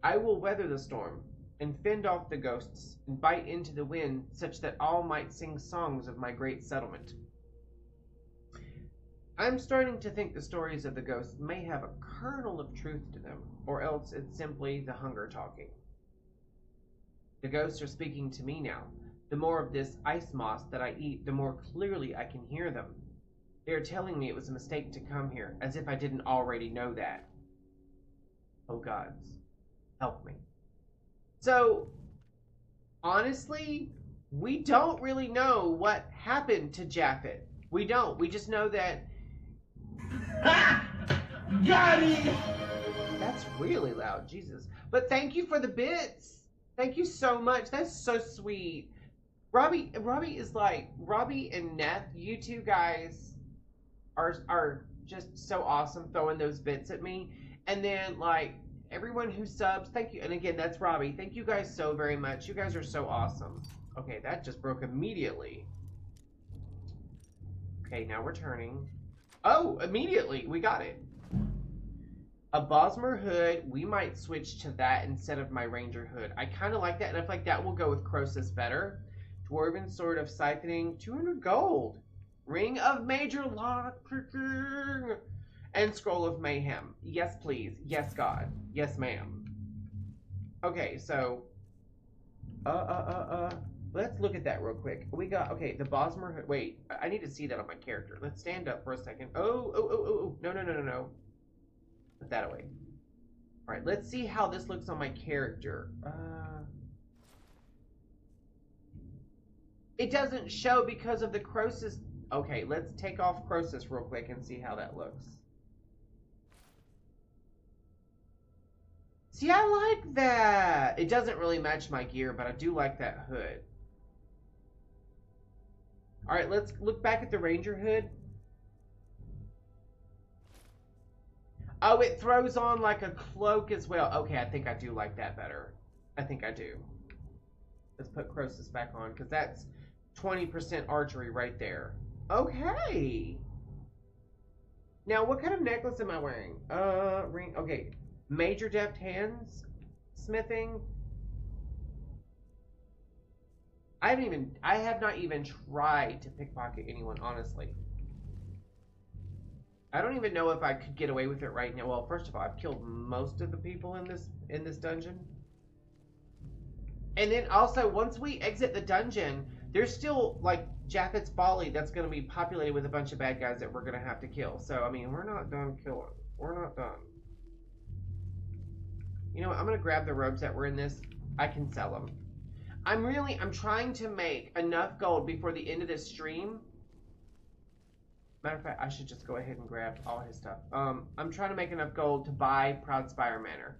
I will weather the storm, and fend off the ghosts, and bite into the wind, such that all might sing songs of my great settlement. I'm starting to think the stories of the ghosts may have a kernel of truth to them, or else it's simply the hunger talking. The ghosts are speaking to me now. The more of this ice moss that I eat, the more clearly I can hear them. They are telling me it was a mistake to come here, as if I didn't already know that. Oh gods, help me. So, honestly, we don't really know what happened to Japhet. We don't. We just know that... Got it! That's really loud, Jesus. But thank you for the bits. Thank you so much. That's so sweet. Robbie is like, Robbie and Neth, you two guys are just so awesome throwing those bits at me. And then, like, everyone who subs, thank you. And again, that's Robbie. Thank you guys so very much. You guys are so awesome. Okay, that just broke immediately. Okay, now we're turning. Oh, immediately. We got it. A Bosmer hood, we might switch to that instead of my Ranger hood. I kind of like that, and I feel like that will go with Croesus better. Dwarven Sword of Siphoning, 200 gold. Ring of Major Lockpicking. And Scroll of Mayhem. Yes, please. Yes, God. Yes, ma'am. Okay, so... Let's look at that real quick. We got, okay, the Bosmer hood. Wait, I need to see that on my character. Let's stand up for a second. Oh. No. Put that away. Alright, let's see how this looks on my character. It doesn't show because of the Croesus. Okay, let's take off Croesus real quick and see how that looks. See, I like that. It doesn't really match my gear, but I do like that hood. Alright, let's look back at the Ranger hood. Oh, it throws on like a cloak as well. Okay, I think I do like that better. I think I do. Let's put Croesus back on, because that's 20% archery right there. Okay. Now, what kind of necklace am I wearing? Ring. Okay. Major deft hands. Smithing. I have not even tried to pickpocket anyone, honestly. I don't even know if I could get away with it right now. Well, first of all, I've killed most of the people in this dungeon. And then also, once we exit the dungeon, there's still, like, Japheth's Folly that's going to be populated with a bunch of bad guys that we're going to have to kill. So, I mean, we're not done killing. We're not done. You know what? I'm going to grab the robes that were in this. I can sell them. I'm trying to make enough gold before the end of this stream. Matter of fact, I should just go ahead and grab all his stuff. I'm trying to make enough gold to buy Proudspire Manor.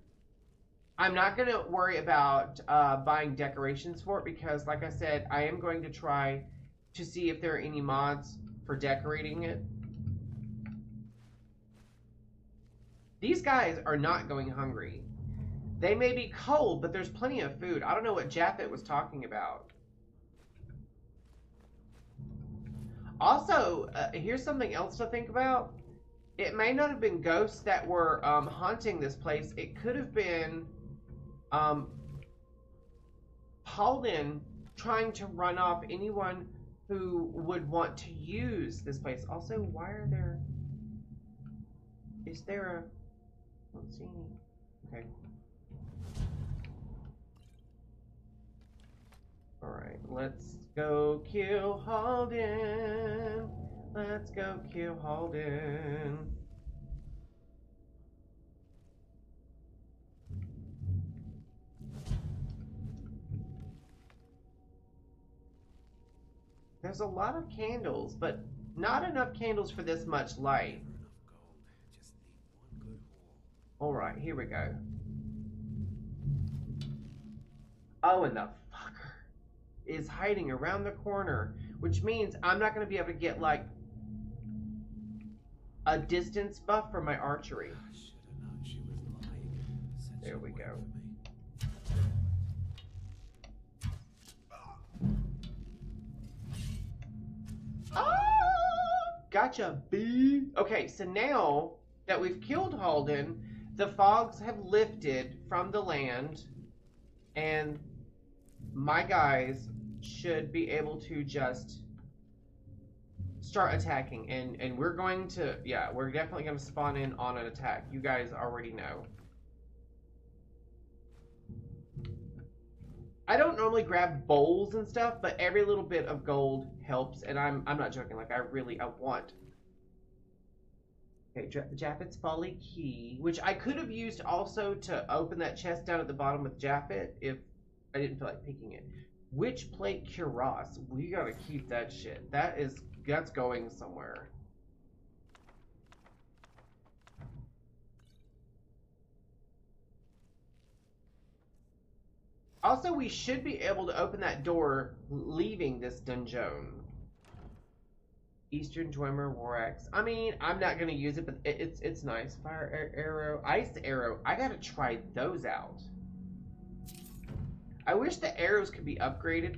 I'm not going to worry about buying decorations for it because, like I said, I am going to try to see if there are any mods for decorating it. These guys are not going hungry. They may be cold, but there's plenty of food. I don't know what Japhet was talking about. Also, here's something else to think about. It may not have been ghosts that were haunting this place. It could have been Halden trying to run off anyone who would want to use this place. Also, why are there... Is there a... I don't see any... Okay. Alright, let's go kill Halden. Let's go kill Halden. There's a lot of candles, but not enough candles for this much light. Alright, here we go. Oh, and the fucker is hiding around the corner, which means I'm not going to be able to get, like, a distance buff for my archery. There we go. Ah! Gotcha, B. Okay, so now that we've killed Halden, the fogs have lifted from the land, and my guys should be able to just start attacking, and we're going to, yeah, we're definitely going to spawn in on an attack. You guys already know. I don't normally grab bowls and stuff, but every little bit of gold helps, and I'm not joking. Like, I want. Okay, Japheth's Folly key, which I could have used also to open that chest down at the bottom with Japhet if I didn't feel like picking it. Witch Plate Cuirass. We gotta keep that shit. That's going somewhere. Also, we should be able to open that door leaving this dungeon. Eastern Dwemer War Axe. I mean, I'm not gonna use it, but it's nice. Fire Arrow, Ice Arrow. I gotta try those out. I wish the arrows could be upgraded.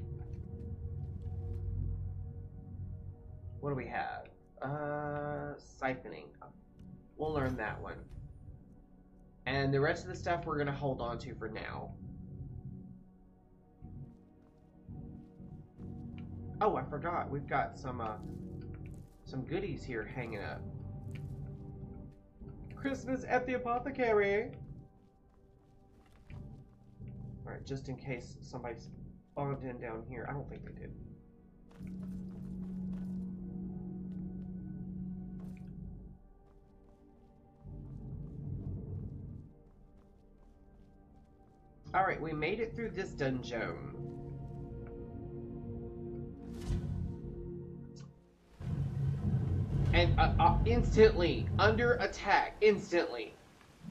What do we have? Siphoning. We'll learn that one. And the rest of the stuff we're gonna hold on to for now. Oh, I forgot. We've got some goodies here hanging up. Christmas at the apothecary. Alright, just in case somebody spawned in down here. I don't think they did. Alright, we made it through this dungeon. And instantly, under attack, instantly.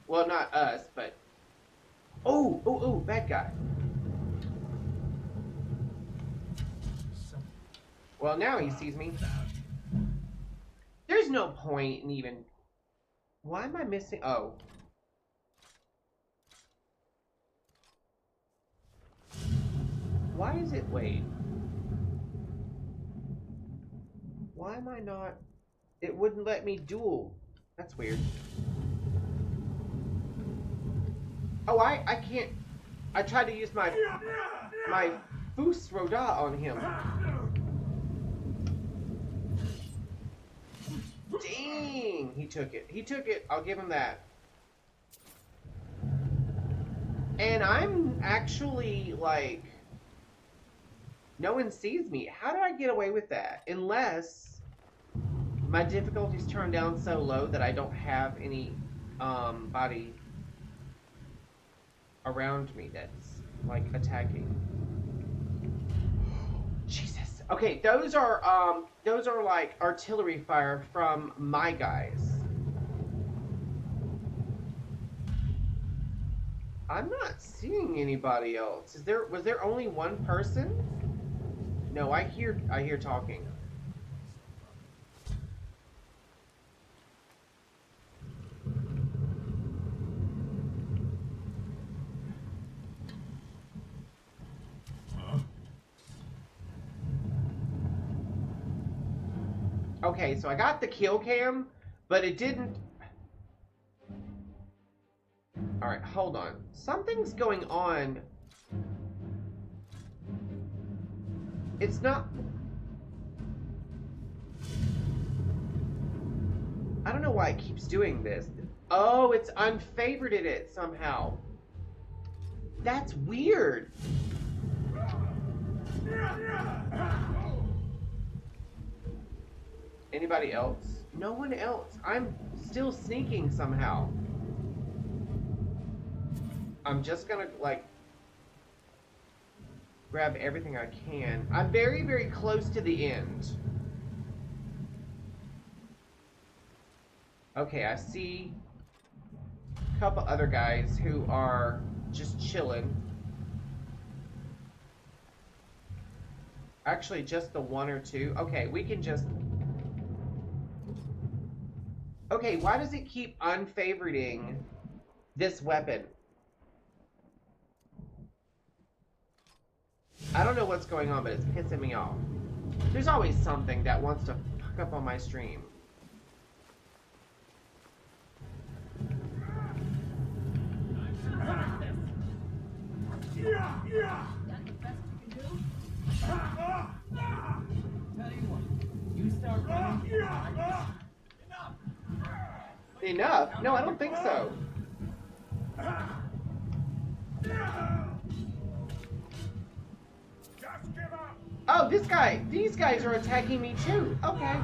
Well, not us, but... Oh, bad guy. Well, now he sees me. There's no point in even... Why am I missing... Oh. Why is it... Wait. Why am I not... It wouldn't let me duel. That's weird. Oh, I can't... I tried to use my Fus Roda on him. Dang! He took it. He took it. I'll give him that. And I'm actually, like... No one sees me. How did I get away with that? Unless... my difficulty's turned down so low that I don't have any body around me that's like attacking. Jesus. Okay, those are like artillery fire from my guys. I'm not seeing anybody else. Was there only one person? No, I hear talking. Okay, so I got the kill cam, but it didn't... Alright, hold on. Something's going on. It's not... I don't know why it keeps doing this. Oh, it's unfavorited it somehow. That's weird. Anybody else? No one else. I'm still sneaking somehow. I'm just gonna, like, grab everything I can. I'm very, very close to the end. Okay, I see a couple other guys who are just chilling. Actually, just the one or two. Okay, we can just... Okay, why does it keep unfavoriting this weapon? I don't know what's going on, but it's pissing me off. There's always something that wants to fuck up on my stream. Enough? No, I don't think so. Oh, this guy. These guys are attacking me too. Okay.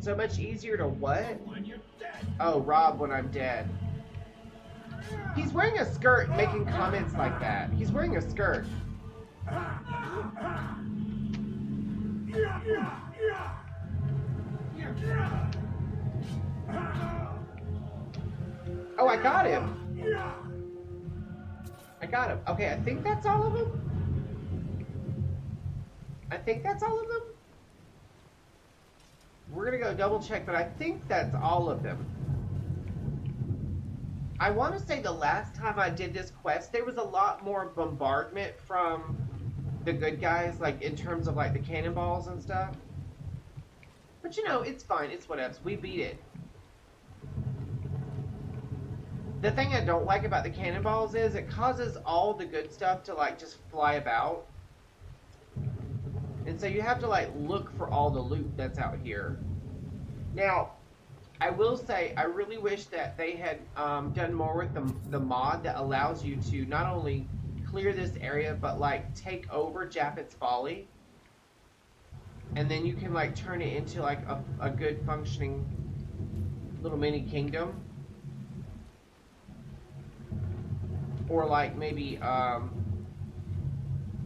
So much easier to what? Oh, rob when I'm dead. He's wearing a skirt making comments like that. He's wearing a skirt. Oh, I got him. I got him. Okay, I think that's all of them. I think that's all of them. We're gonna go double check, but I think that's all of them. I want to say the last time I did this quest, there was a lot more bombardment from the good guys, like in terms of like the cannonballs and stuff. But you know, it's fine. It's whatevs. We beat it. The thing I don't like about the cannonballs is it causes all the good stuff to like just fly about. And so you have to like look for all the loot that's out here. Now, I will say I really wish that they had done more with the mod that allows you to not only clear this area but like take over Japhet's Folly. And then you can like turn it into like a good functioning little mini kingdom. Or like maybe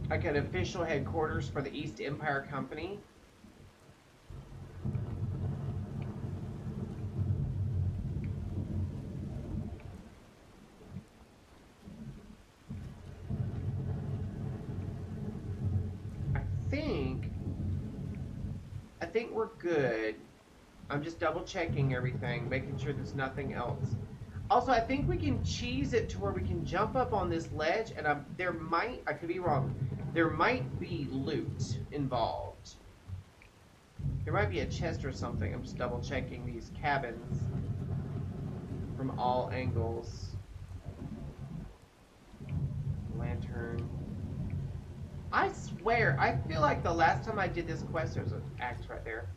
like an official headquarters for the East Empire Company. I think we're good. I'm just double checking everything, making sure there's nothing else. Also, I think we can cheese it to where we can jump up on this ledge, and I could be wrong, there might be loot involved. There might be a chest or something. I'm just double checking these cabins from all angles. Lantern. I swear, I feel like the last time I did this quest, there's an axe right there.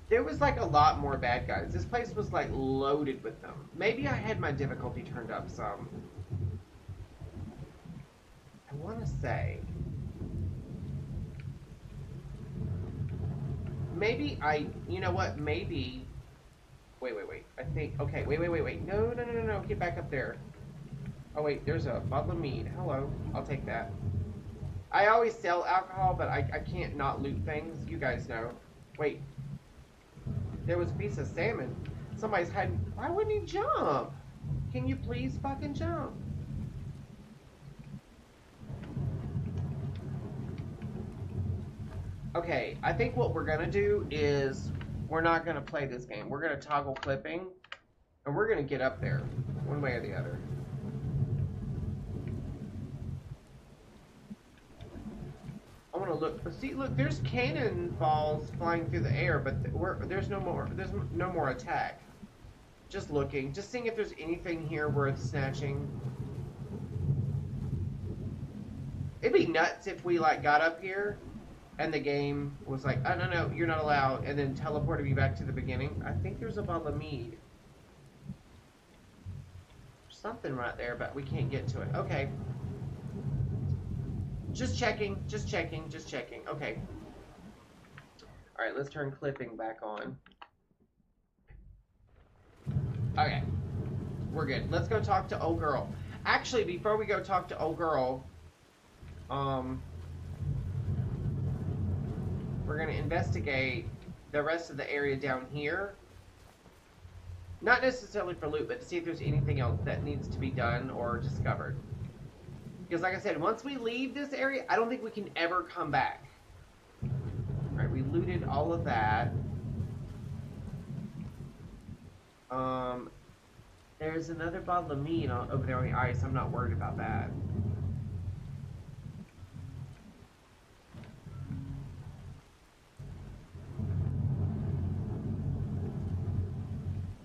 There was like a lot more bad guys. This place was like loaded with them. Maybe I had my difficulty turned up some. I want to say. Maybe you know what, maybe. Wait. I think, okay, wait. No. Get back up there. Oh wait, there's a bottle of mead. Hello, I'll take that. I always sell alcohol, but I can't not loot things. You guys know. Wait. There was a piece of salmon. Somebody's hiding. Why wouldn't he jump? Can you please fucking jump? Okay, I think what we're gonna do is we're not gonna play this game. We're gonna toggle clipping, and we're gonna get up there, one way or the other. I want to look. See, look, there's cannonballs flying through the air, but there's no more. There's no more attack. Just looking, just seeing if there's anything here worth snatching. It'd be nuts if we like got up here, and the game was like, "Oh no, you're not allowed," and then teleported me back to the beginning. I think there's a bottle of mead. There's something right there, but we can't get to it. Okay. Just checking. Okay. Alright, let's turn clipping back on. Okay. We're good. Let's go talk to old girl. Actually, before we go talk to old girl, we're gonna investigate the rest of the area down here. Not necessarily for loot, but to see if there's anything else that needs to be done or discovered. Because like I said, once we leave this area, I don't think we can ever come back. Alright, we looted all of that. There's another bottle of mead over there on the ice. I'm not worried about that.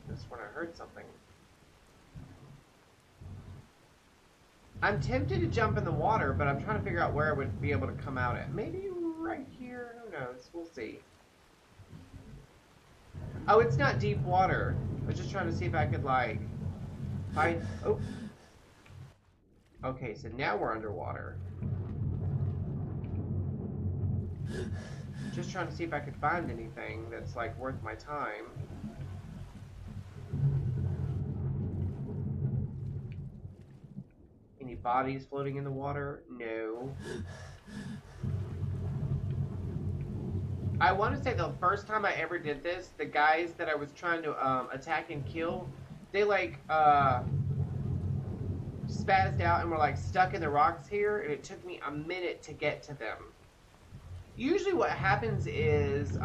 Just when I heard something. I'm tempted to jump in the water, but I'm trying to figure out where I would be able to come out at. Maybe right here? Who knows? We'll see. Oh, it's not deep water. I was just trying to see if I could, like, find... Oh. Okay, so now we're underwater. Just trying to see if I could find anything that's, like, worth my time. Any bodies floating in the water? No. I want to say the first time I ever did this, the guys that I was trying to attack and kill, they like spazzed out and were like stuck in the rocks here, and it took me a minute to get to them. Usually what happens is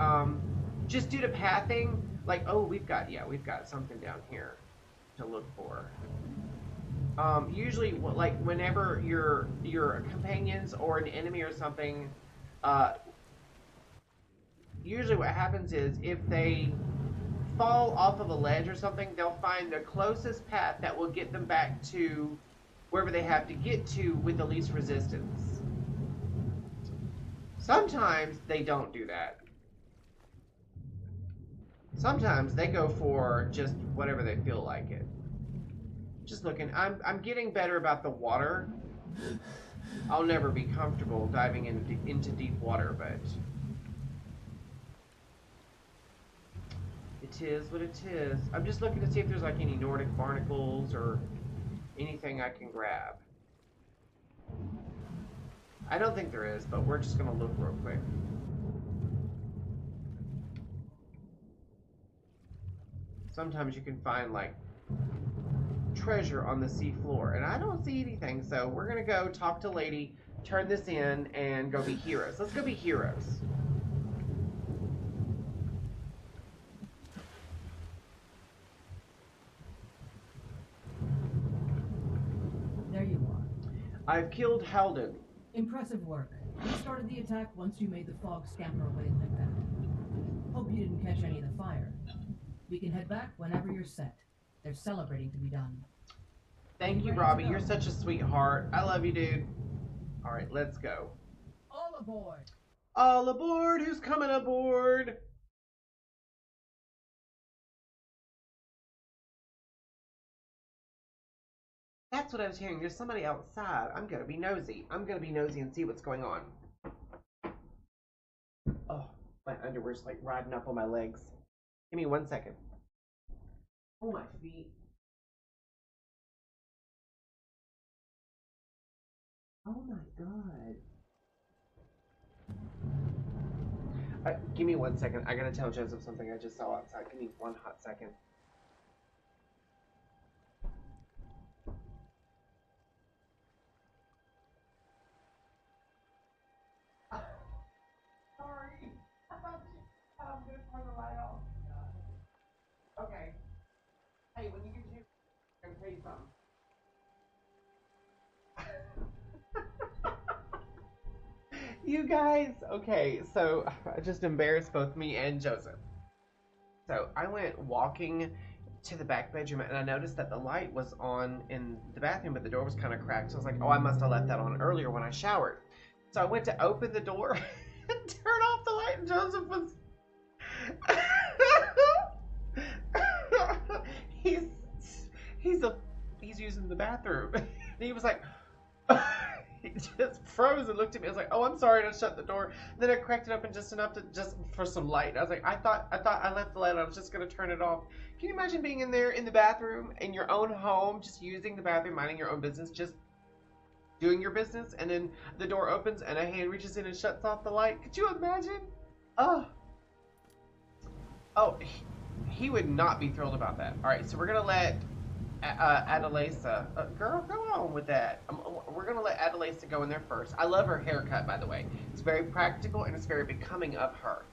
just due to pathing, like, oh, we've got something down here to look for. Usually, like whenever your companions or an enemy or something, usually what happens is if they fall off of a ledge or something, they'll find the closest path that will get them back to wherever they have to get to with the least resistance. Sometimes they don't do that. Sometimes they go for just whatever they feel like it. Just looking, I'm getting better about the water. I'll never be comfortable diving into deep water, but it is what it is. I'm just looking to see if there's like any Nordic barnacles or anything I can grab. I don't think there is, but we're just gonna look real quick. Sometimes you can find like treasure on the sea floor, and I don't see anything, so we're gonna go talk to Lady, turn this in, and go be heroes. Let's go be heroes. There you are. I've killed Halden. Impressive work. We started the attack once you made the fog scamper away like that. Hope you didn't catch any of the fire. We can head back whenever you're set. There's celebrating to be done. Thank you, Robbie. You're such a sweetheart. I love you, dude. All right, let's go. All aboard! All aboard! Who's coming aboard? That's what I was hearing. There's somebody outside. I'm gonna be nosy. I'm gonna be nosy and see what's going on. Oh, my underwear's like riding up on my legs. Give me 1 second. Oh, my feet. Oh my god. Give me 1 second. I gotta tell Joseph something I just saw outside. Give me one hot second. Sorry. I thought I'm gonna turn the light off. Okay. Hey, when you get to, I'm gonna tell you something. You guys, okay, so I just embarrassed both me and Joseph. So I went walking to the back bedroom and I noticed that the light was on in the bathroom, but the door was kind of cracked. So I was like, oh, I must have left that on earlier when I showered. So I went to open the door and turn off the light, and Joseph was he's using the bathroom. And he was like he just froze and looked at me. I was like, oh, I'm sorry, and I shut the door. Then I cracked it open just enough to for some light. I was like, I thought I left the light on. I was just gonna turn it off. Can you imagine being in there in the bathroom in your own home, just using the bathroom, minding your own business, just doing your business, and then the door opens and a hand reaches in and shuts off the light? Could you imagine? Oh, he would not be thrilled about that. All right, so we're gonna let Adelaisa, girl, go on with that. We're gonna let Adelaisa go in there first. I love her haircut, by the way. It's very practical and it's very becoming of her.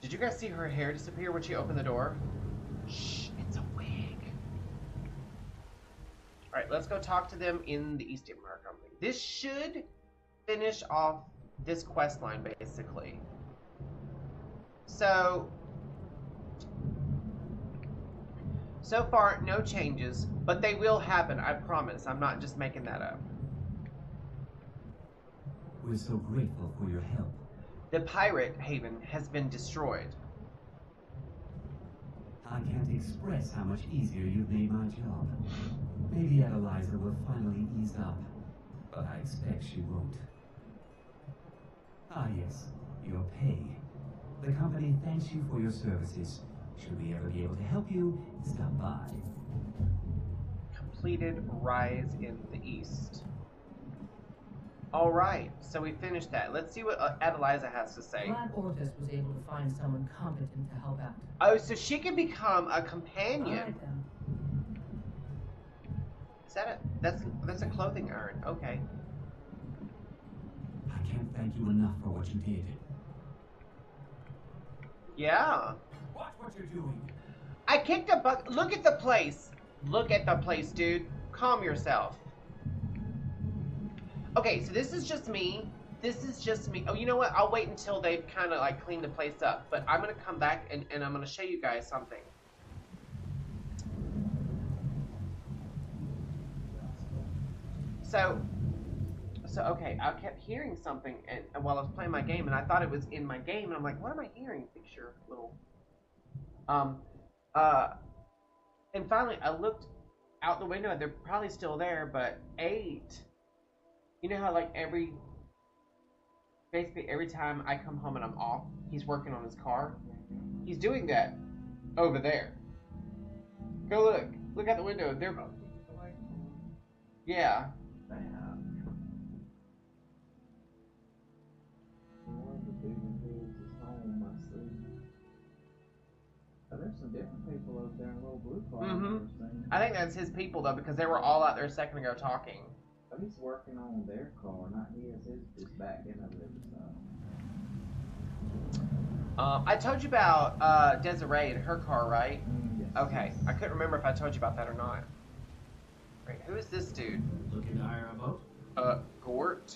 Did you guys see her hair disappear when she opened the door? Shh, it's a wig. All right, let's go talk to them in the East Empire Company. This should finish off this quest line, basically. So far, no changes, but they will happen, I promise. I'm not just making that up. We're so grateful for your help. The pirate haven has been destroyed. I can't express how much easier you've made my job. Maybe Adelaisa will finally ease up, but I expect she won't. Ah yes, your pay. The company thanks you for your services. Should we ever be able to help you, stop by. Completed Rise in the East. Alright, so we finished that. Let's see what Adelaisa has to say. Glad Orthus was able to find someone competent to help out. Oh, so she can become a companion. Alright then. Is that it? That's a clothing iron. Okay. I can't thank you enough for what you did. Yeah. Watch what you're doing. I kicked a bucket. Look at the place. Look at the place, dude. Calm yourself. Okay, so this is just me. This is just me. Oh, you know what? I'll wait until they've kind of like cleaned the place up. But I'm going to come back and I'm going to show you guys something. So okay, I kept hearing something and while I was playing my game, and I thought it was in my game, and I'm like, what am I hearing? Fix your little... And finally, I looked out the window, and they're probably still there, but 8... You know how, like, basically every time I come home and I'm off, he's working on his car? He's doing that over there. Go look. Look out the window. They're... Yeah. There's some different people over there in a little blue car. I think that's his people, though, because they were all out there a second ago talking. But he's working on their car, not his. His is back in over there. I told you about Desiree and her car, right? Yes. Okay. I couldn't remember if I told you about that or not. Wait, who is this dude? Looking to hire a boat? Gort?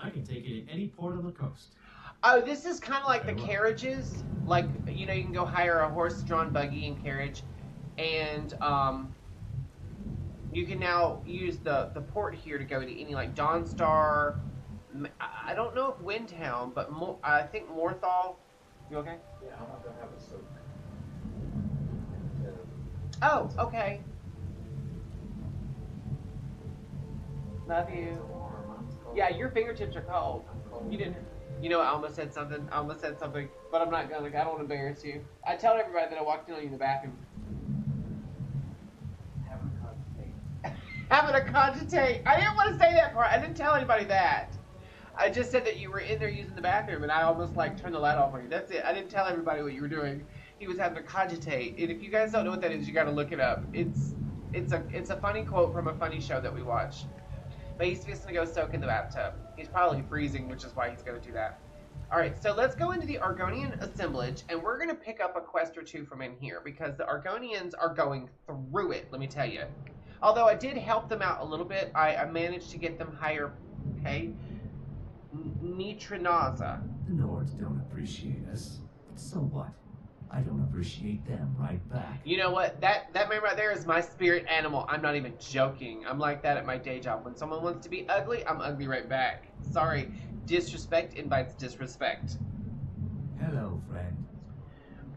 I can take it to any port on the coast. Oh, this is kind of like the carriages. Like, you know, you can go hire a horse-drawn buggy and carriage. And, you can now use the port here to go to any, like, Dawnstar. I don't know if Windtown, but I think Morthal. You okay? Yeah, I'm not going to have a soak. Oh, okay. Love you. Yeah, your fingertips are cold. You didn't... You know, I almost said something, but I'm not gonna. I don't want to embarrass you. I tell everybody that I walked in on you in the bathroom. Having a cogitate. I didn't want to say that part. I didn't tell anybody that. I just said that you were in there using the bathroom, and I almost like turned the light off on you. That's it. I didn't tell everybody what you were doing. He was having a cogitate, and if you guys don't know what that is, you got to look it up. It's a funny quote from a funny show that we watch. But he's fixing to go soak in the bathtub. He's probably freezing, which is why he's going to do that. Alright, so let's go into the Argonian assemblage, and we're going to pick up a quest or two from in here, because the Argonians are going through it, let me tell you. Although I did help them out a little bit, I managed to get them higher pay. Nitrinaza. The Nords don't appreciate us, but so what? I don't appreciate them right back. You know what? That man right there is my spirit animal. I'm not even joking. I'm like that at my day job. When someone wants to be ugly, I'm ugly right back. Sorry. Disrespect invites disrespect. Hello, friend.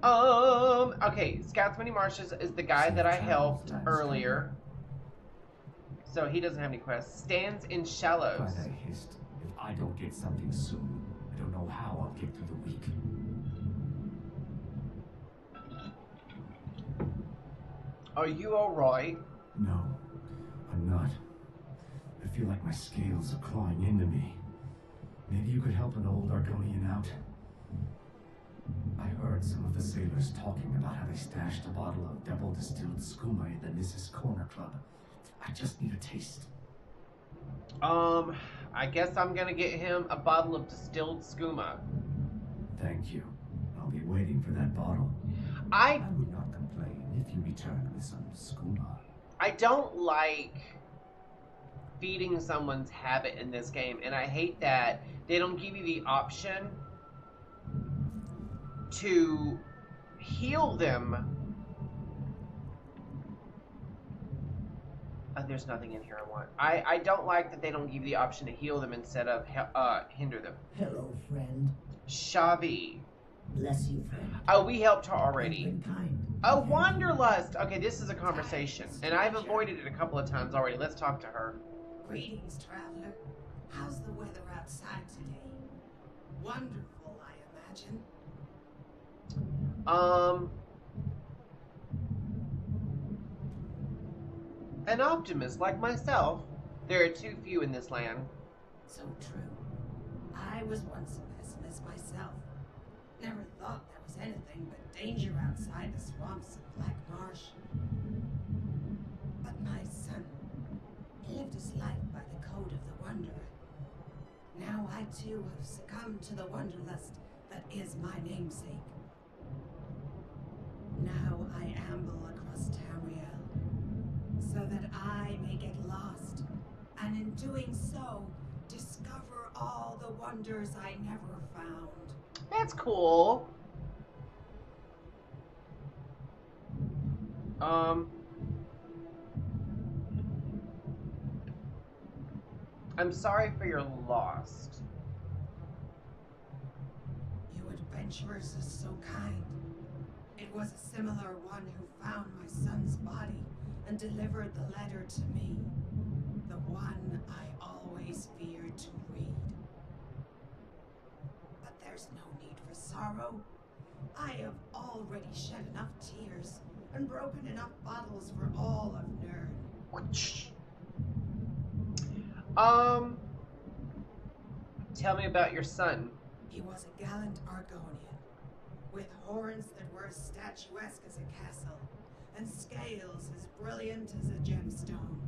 Okay. Scouts Many Marshes is the guy that I helped earlier. So he doesn't have any quests. Stands in Shallows. By that hist, if I don't get something soon, I don't know how I'll get through the week. Are you alright? No, I'm not. I feel like my scales are clawing into me. Maybe you could help an old Argonian out. I heard some of the sailors talking about how they stashed a bottle of double-distilled skooma at the Mrs. Corner Club. I just need a taste. I guess I'm gonna get him a bottle of distilled skooma. Thank you. I'll be waiting for that bottle. I would not complain if you returned with some skooma. I don't like feeding someone's habit in this game, and I hate that they don't give you the option to heal them. There's nothing in here I want. I don't like that they don't give you the option to heal them instead of hinder them. Hello, friend. Shavi. Bless you, friend. Oh, we helped her already. Kind. Oh, Wanderlust. Okay, this is a conversation, and I've avoided it a couple of times already. Let's talk to her. Greetings, traveler. How's the weather outside today? Wonderful, I imagine. An optimist like myself. There are too few in this land. So true. I was once a pessimist myself. Never thought there was anything but danger outside the swamps of Black Marsh. But my son lived his life by the code of the Wanderer. Now I too have succumbed to the wanderlust that is my namesake. Now I amble across Tamriel, and in doing so, discover all the wonders I never found. That's cool. I'm sorry for your loss. You adventurers are so kind. It was a similar one who found my son's body and delivered the letter to me. The one I always feared to read. But there's no need for sorrow. I have already shed enough tears and broken enough bottles for all of Nern. Tell me about your son. He was a gallant Argonian, with horns that were as statuesque as a castle, and scales as brilliant as a gemstone.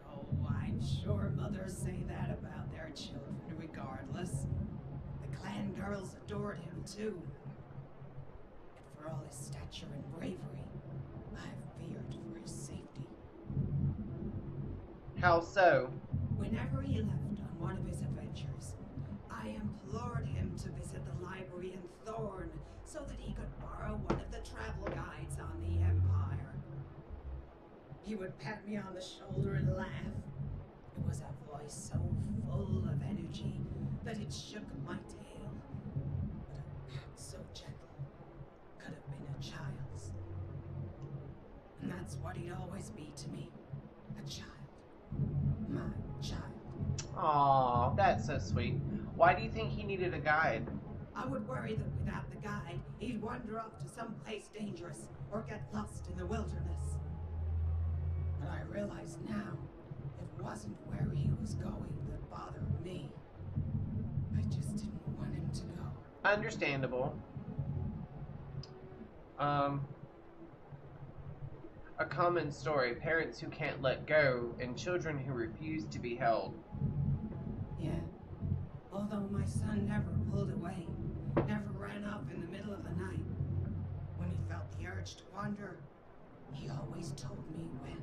Oh, I'm sure mothers say that about their children regardless. The clan girls adored him too. But for all his stature and bravery, I feared for his safety. How so? Whenever he left on one of his adventures, I implored him to visit the library in Thorn so that he could borrow one of the travel guides on the Empire. He would pat me on the shoulder and laugh. It was a voice so full of energy that it shook my tail. But a pat so gentle could have been a child's. And that's what he'd always be to me. A child. My child. Aw, that's so sweet. Why do you think he needed a guide? I would worry that without the guide, he'd wander off to some place dangerous or get lost in the wilderness. But I realize now, it wasn't where he was going that bothered me. I just didn't want him to go. Understandable. A common story, parents who can't let go and children who refuse to be held. Yeah. Although my son never pulled away, never ran off in the middle of the night. When he felt the urge to wander, he always told me when.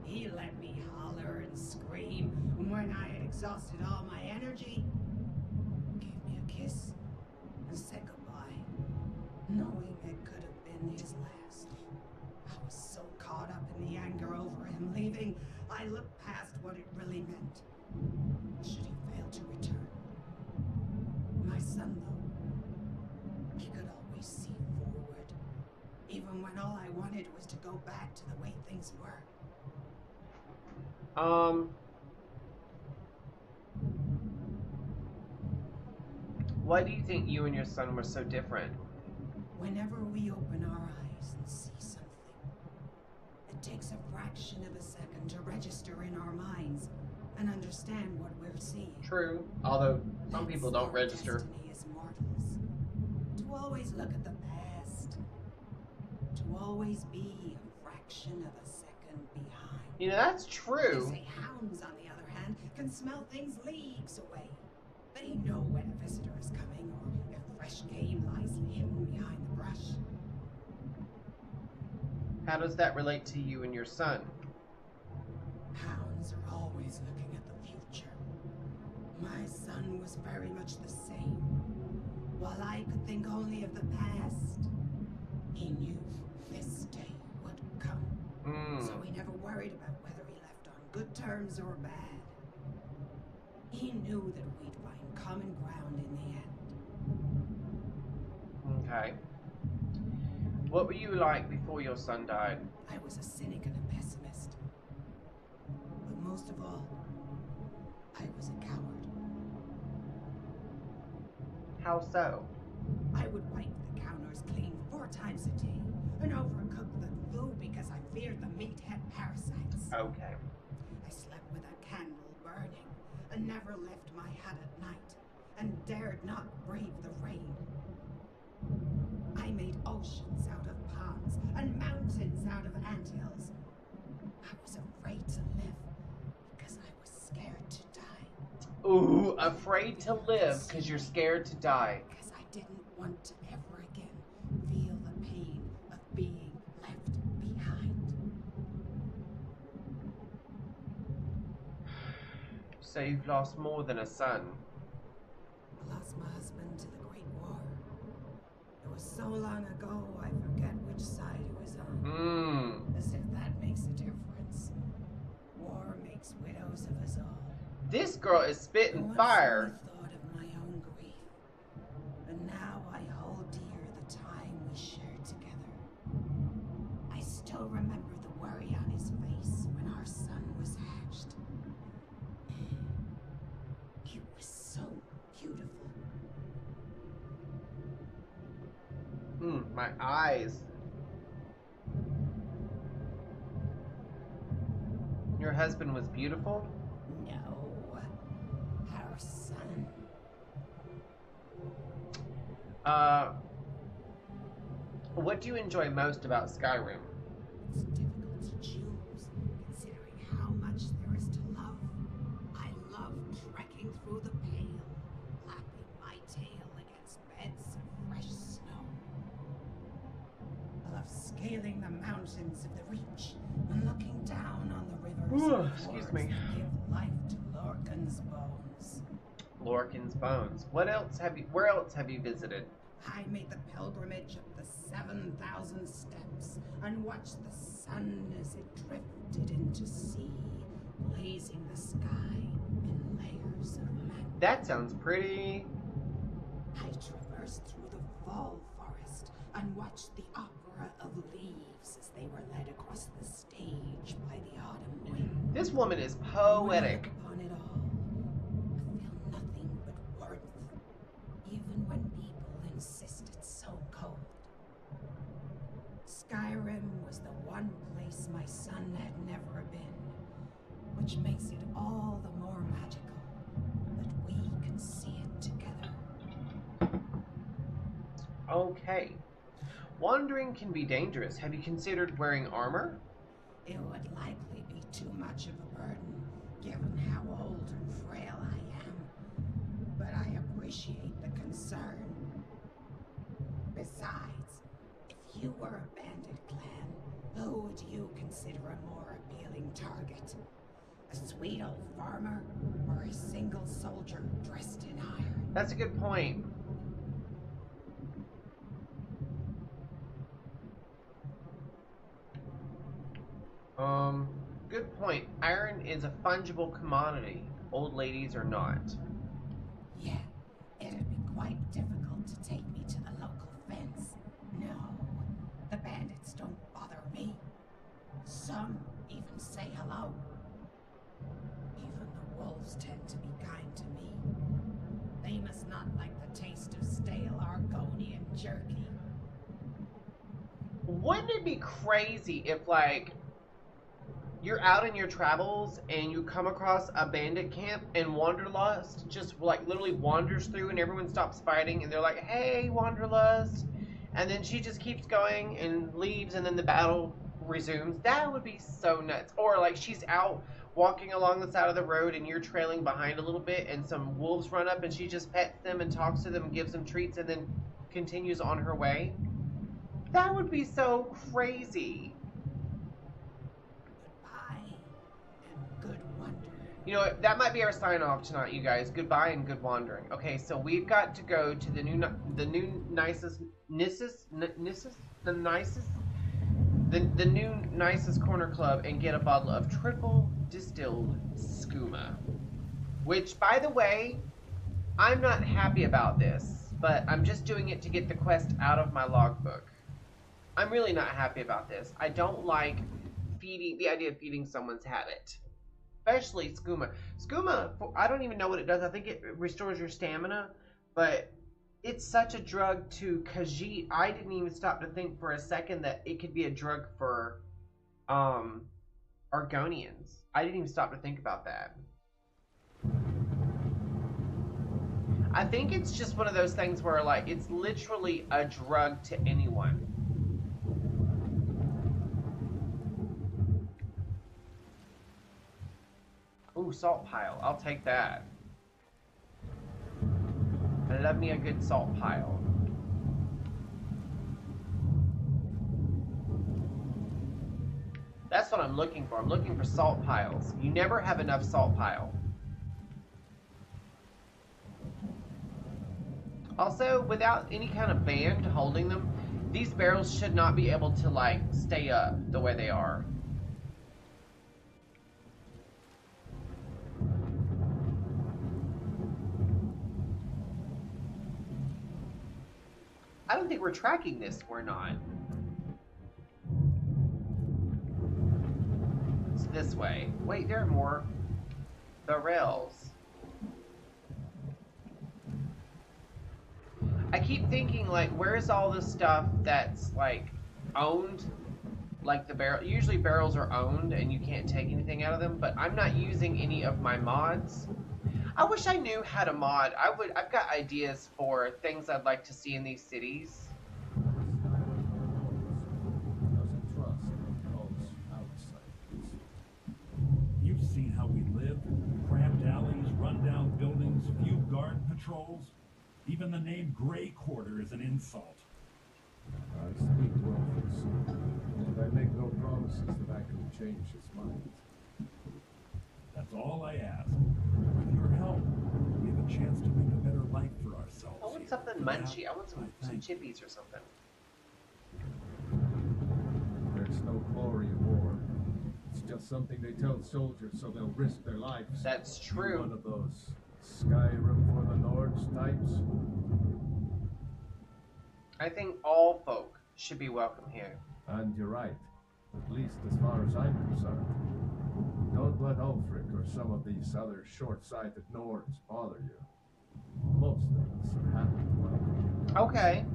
He let me holler and scream, and when I had exhausted all my energy, gave me a kiss and said goodbye, knowing it could have been his last. I was so caught up in the anger over him leaving, I looked past what it really meant. Should he fail to return? My son, though, he could always see forward, even when all I wanted was to go back to the way things were. Why do you think you and your son were so different? Whenever we open our eyes and see something, it takes a fraction of a second to register in our minds and understand what we're seeing. True, although some people don't register. Destiny as mortals, to always look at the past, to always be a fraction of a second behind. You know, that's true. They say hounds, on the other hand, can smell things leagues away. They know when a visitor is coming or if fresh game lies hidden behind the brush. How does that relate to you and your son? Hounds are always looking at the future. My son was very much the same. While I could think only of the past, he knew this day would come. So he never worried about whether he left on good terms or bad. He knew that we'd find common ground in the end. Okay. What were you like before your son died? I was a cynic and a pessimist. But most of all, I was a coward. How so? I would wipe the counters clean 4 times a day and overcook the food because I feared the meat had parasites. Okay. I slept with a candle burning and never left my hut at night and dared not brave the rain. I made oceans out of ponds and mountains out of anthills. I was afraid to live because I was scared to die. Ooh, afraid to live because you're scared to die. Because I didn't want to ever again feel the pain of being left behind. So you've lost more than a son. I lost my husband to the Great War. It was so long ago, I forget which side it was on. As if that makes a difference. War makes widows of us all. This girl is spitting fire. I thought of my own grief. And now I hold dear the time we shared together. I still remember the worry on his face when our son was hatched. It was so beautiful. My eyes. Your husband was beautiful? No. Our son. What do you enjoy most about Skyrim? It's difficult to choose, considering how much there is to love. I love trekking through the Pale, lapping my tail against beds of fresh snow. I love scaling the mountains of the Reach and looking down on the rivers Excuse me. that give life to Lorcan's bones. Lorcan's bones. Where else have you visited? I made the pilgrimage up the 7,000 steps and watched the sun as it drifted into sea, blazing the sky in layers of magma. That sounds pretty. I traversed through the fall forest and watched the opera of leaves as they were led across the stage by the autumn wind. This woman is poetic. Upon it all, I feel nothing but warmth, even when people insist it's so cold. Skyrim was the one place my son had never been, which makes it all the more magical that we can see it together. Okay. Wandering can be dangerous. Have you considered wearing armor? It would likely be too much of a burden, given how old and frail I am. But I appreciate the concern. Besides, if you were a bandit clan, who would you consider a more appealing target? A sweet old farmer, or a single soldier dressed in iron? That's a good point. Good point. Iron is a fungible commodity. Old ladies are not. Yeah, it'd be quite difficult to take me to the local fence. No, the bandits don't bother me. Some even say hello. Even the wolves tend to be kind to me. They must not like the taste of stale Argonian jerky. Wouldn't it be crazy if, like, you're out in your travels and you come across a bandit camp and Wanderlust just, like, literally wanders through and everyone stops fighting and they're like, hey, Wanderlust. And then she just keeps going and leaves and then the battle resumes. That would be so nuts. Or, like, she's out walking along the side of the road and you're trailing behind a little bit and some wolves run up and she just pets them and talks to them and gives them treats and then continues on her way. That would be so crazy. Good wandering. You know what? That might be our sign off tonight, you guys. Goodbye and good wandering. Okay, so we've got to go to the new nicest corner club and get a bottle of triple distilled skooma. Which, by the way, I'm not happy about this, but I'm just doing it to get the quest out of my logbook. I'm really not happy about this. I don't like the idea of feeding someone's habit. Especially skooma. Skooma, I don't even know what it does. I think it restores your stamina, but it's such a drug to Khajiit. I didn't even stop to think for a second that it could be a drug for Argonians. I didn't even stop to think about that. I think it's just one of those things where, like, it's literally a drug to anyone. Ooh, salt pile. I'll take that. I love me a good salt pile. That's what I'm looking for. I'm looking for salt piles. You never have enough salt pile. Also, without any kind of band holding them, these barrels should not be able to, like, stay up the way they are. I don't think we're tracking this. We're not. It's this way. Wait, there are more barrels. I keep thinking, like, where's all this stuff that's, like, owned? Like, the barrel... Usually barrels are owned and you can't take anything out of them, but I'm not using any of my mods. I wish I knew how to mod. I've got ideas for things I'd like to see in these cities. You've seen how we live. Cramped alleys, rundown buildings, few guard patrols. Even the name Grey Quarter is an insult. I speak well for the city, but I make no promises that I can change his mind. That's all I ask. With your help, we have a chance to make a better life for ourselves. I want something munchy. I want some chippies or something. There's no glory in war. It's just something they tell soldiers so they'll risk their lives. That's true. You're one of those Skyrim for the Nords types. I think all folk should be welcome here. And you're right, at least as far as I'm concerned. Don't let Ulfric or some of these other short-sighted Nords bother you. Most of us are happy to welcome you. Okay.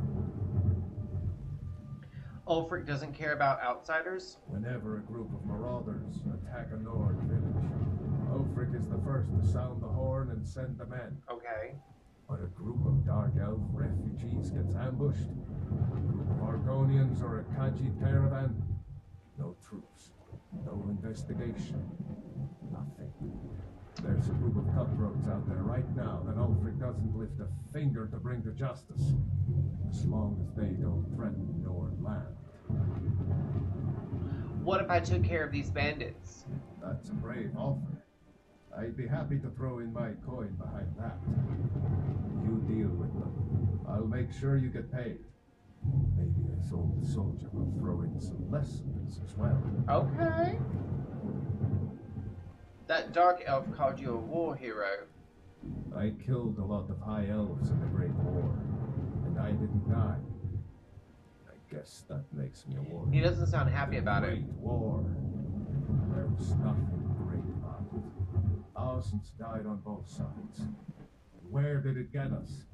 Ulfric doesn't care about outsiders? Whenever a group of marauders attack a Nord village, Ulfric is the first to sound the horn and send the men. Okay. But a group of Dark Elf refugees gets ambushed, a group of Argonians or a Khajiit caravan, no troops, no investigation, nothing. There's a group of cutthroats out there right now that Ulfric doesn't lift a finger to bring to justice, as long as they don't threaten Nord land. What if I took care of these bandits? That's a brave offer. I'd be happy to throw in my coin behind that. You deal with them. I'll make sure you get paid. Maybe this old soldier will throw in some lessons as well. Okay. That dark elf called you a war hero. I killed a lot of high elves in the Great War, and I didn't die. I guess that makes me a war hero. He doesn't sound happy about it. Great War. There was nothing great about it. Thousands died on both sides. And where did it get us?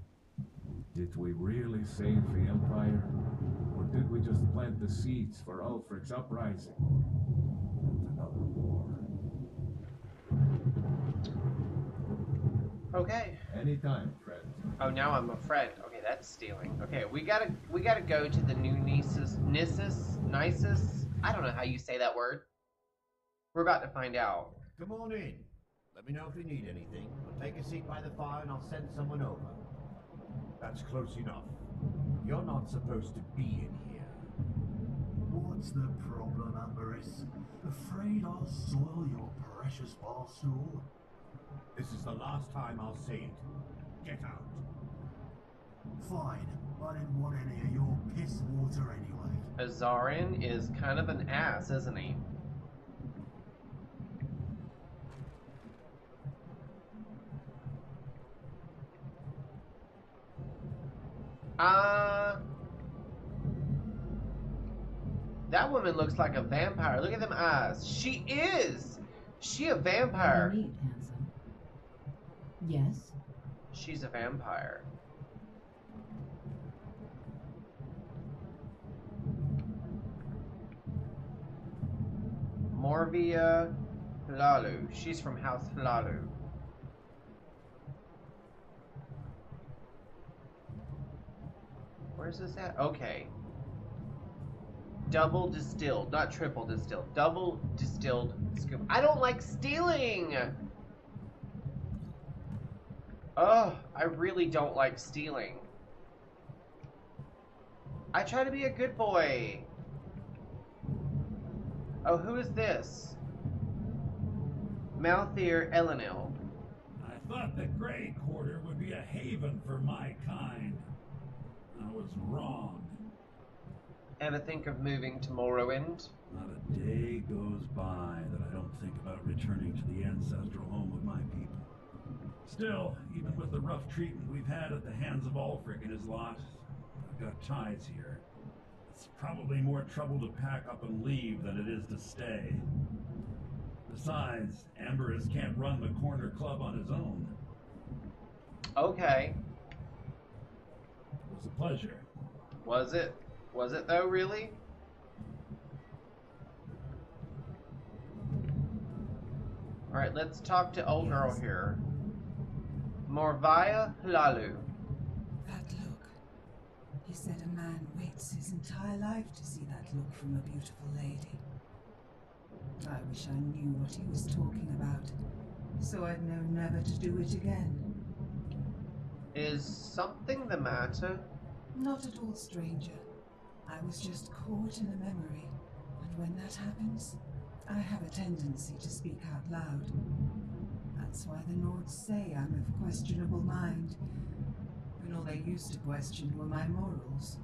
Did we really save the Empire? Or did we just plant the seeds for Ulfric's uprising? And another war. Okay. Anytime, friend. Oh, now I'm a friend. Okay, that's stealing. Okay, we gotta go to the new Nisus. I don't know how you say that word. We're about to find out. Come on in. Let me know if you need anything. I'll take a seat by the fire and I'll send someone over. That's close enough. You're not supposed to be in here. What's the problem, Amberys? Afraid I'll soil your precious bar stool? This is the last time I'll say it. Get out. Fine. I didn't want any of your piss water anyway. Azarin is kind of an ass, isn't he? That woman looks like a vampire. Look at them eyes. She is! She a vampire. What do you need, handsome? Yes? She's a vampire. Morvia Hlalu. She's from House Hlalu. Where's this at? Okay. Double distilled, not triple distilled. Double distilled scoop. I don't like stealing! Oh, I really don't like stealing. I try to be a good boy. Oh, who is this? Malthier Elenil. I thought the Grey Quarter would be a haven for my kind. I was wrong. Ever think of moving to Morrowind? Not a day goes by that I don't think about returning to the ancestral home of my people. Still, even with the rough treatment we've had at the hands of Ulfric and his lot, I've got ties here. It's probably more trouble to pack up and leave than it is to stay. Besides, Amberus can't run the corner club on his own. Okay. It was a pleasure. Was it? Was it though, really? Alright, let's talk to old girl here. Morvaya Hlalu. That look. He said a man waits his entire life to see that look from a beautiful lady. I wish I knew what he was talking about, so I'd know never to do it again. Is something the matter? Not at all, stranger. I was just caught in a memory, and when that happens, I have a tendency to speak out loud. That's why the Nords say I'm of questionable mind, when all they used to question were my morals.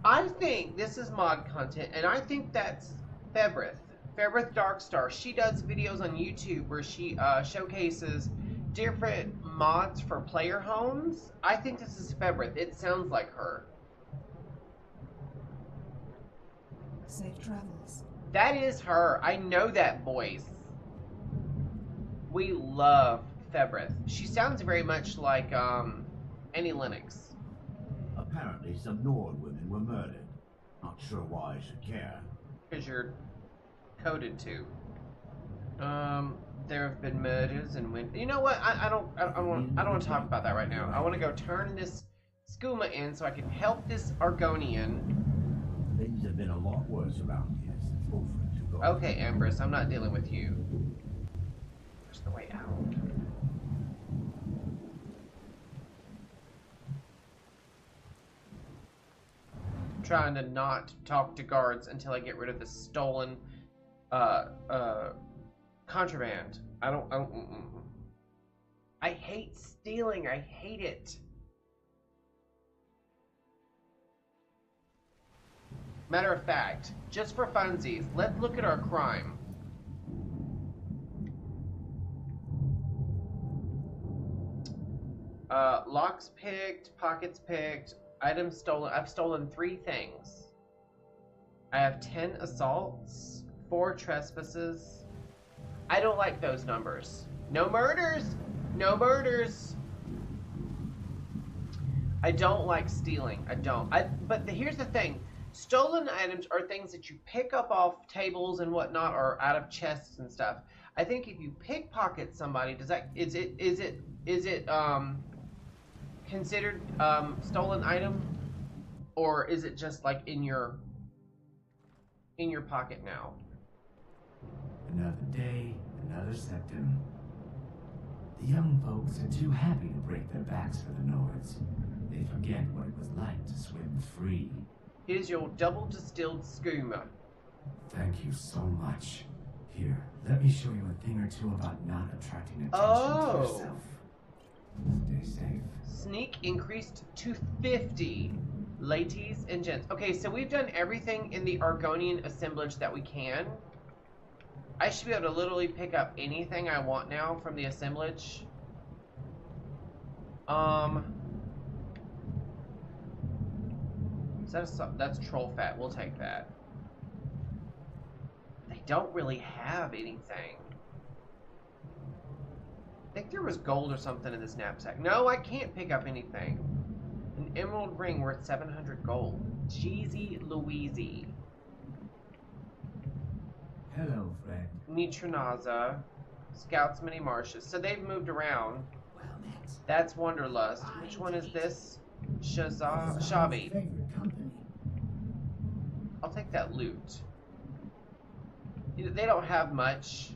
I think this is mod content, and I think that's Febrith. Febrith Darkstar. She does videos on YouTube where she showcases different mods for player homes. I think this is Febrith. It sounds like her. Safe travels. That is her. I know that voice. We love Febrith. She sounds very much like Annie Lennox. Apparently some Nord women were murdered. Not sure why I should care. Because you're coded to. There have been murders and you know what? I don't want to talk about that right now. I want to go turn this skooma in so I can help this Argonian. Things have been a lot worse around here since Ulfric took over. Okay, Ambrose, I'm not dealing with you. Where's the way out? I'm trying to not talk to guards until I get rid of the stolen contraband. I hate stealing. I hate it. Matter of fact, just for funsies, let's look at our crime. Locks picked, pockets picked, items stolen. I've stolen 3 things. I have 10 assaults, 4 trespasses. I don't like those numbers. No murders! No murders! I don't like stealing. I don't. But here's the thing. Stolen items are things that you pick up off tables and whatnot, or out of chests and stuff. I think if you pickpocket somebody, is it considered stolen item, or is it just like in your pocket now? Another day, another septum. The young folks are too happy to break their backs for the Nords. They forget what it was like to swim free. Here's your double distilled skooma. Thank you so much. Here, let me show you a thing or two about not attracting attention to yourself. Stay safe. Sneak increased to 50. Ladies and gents. Okay, so we've done everything in the Argonian assemblage that we can. I should be able to literally pick up anything I want now from the assemblage. That's troll fat. We'll take that. They don't really have anything. I think there was gold or something in this knapsack. No, I can't pick up anything. An emerald ring worth 700 gold. Jeezy Louise. Hello, friend. Nitronaza. Scouts Mini Marshes. So they've moved around. That's Wanderlust. Which one is this? Shabi. I'll take that loot. They don't have much.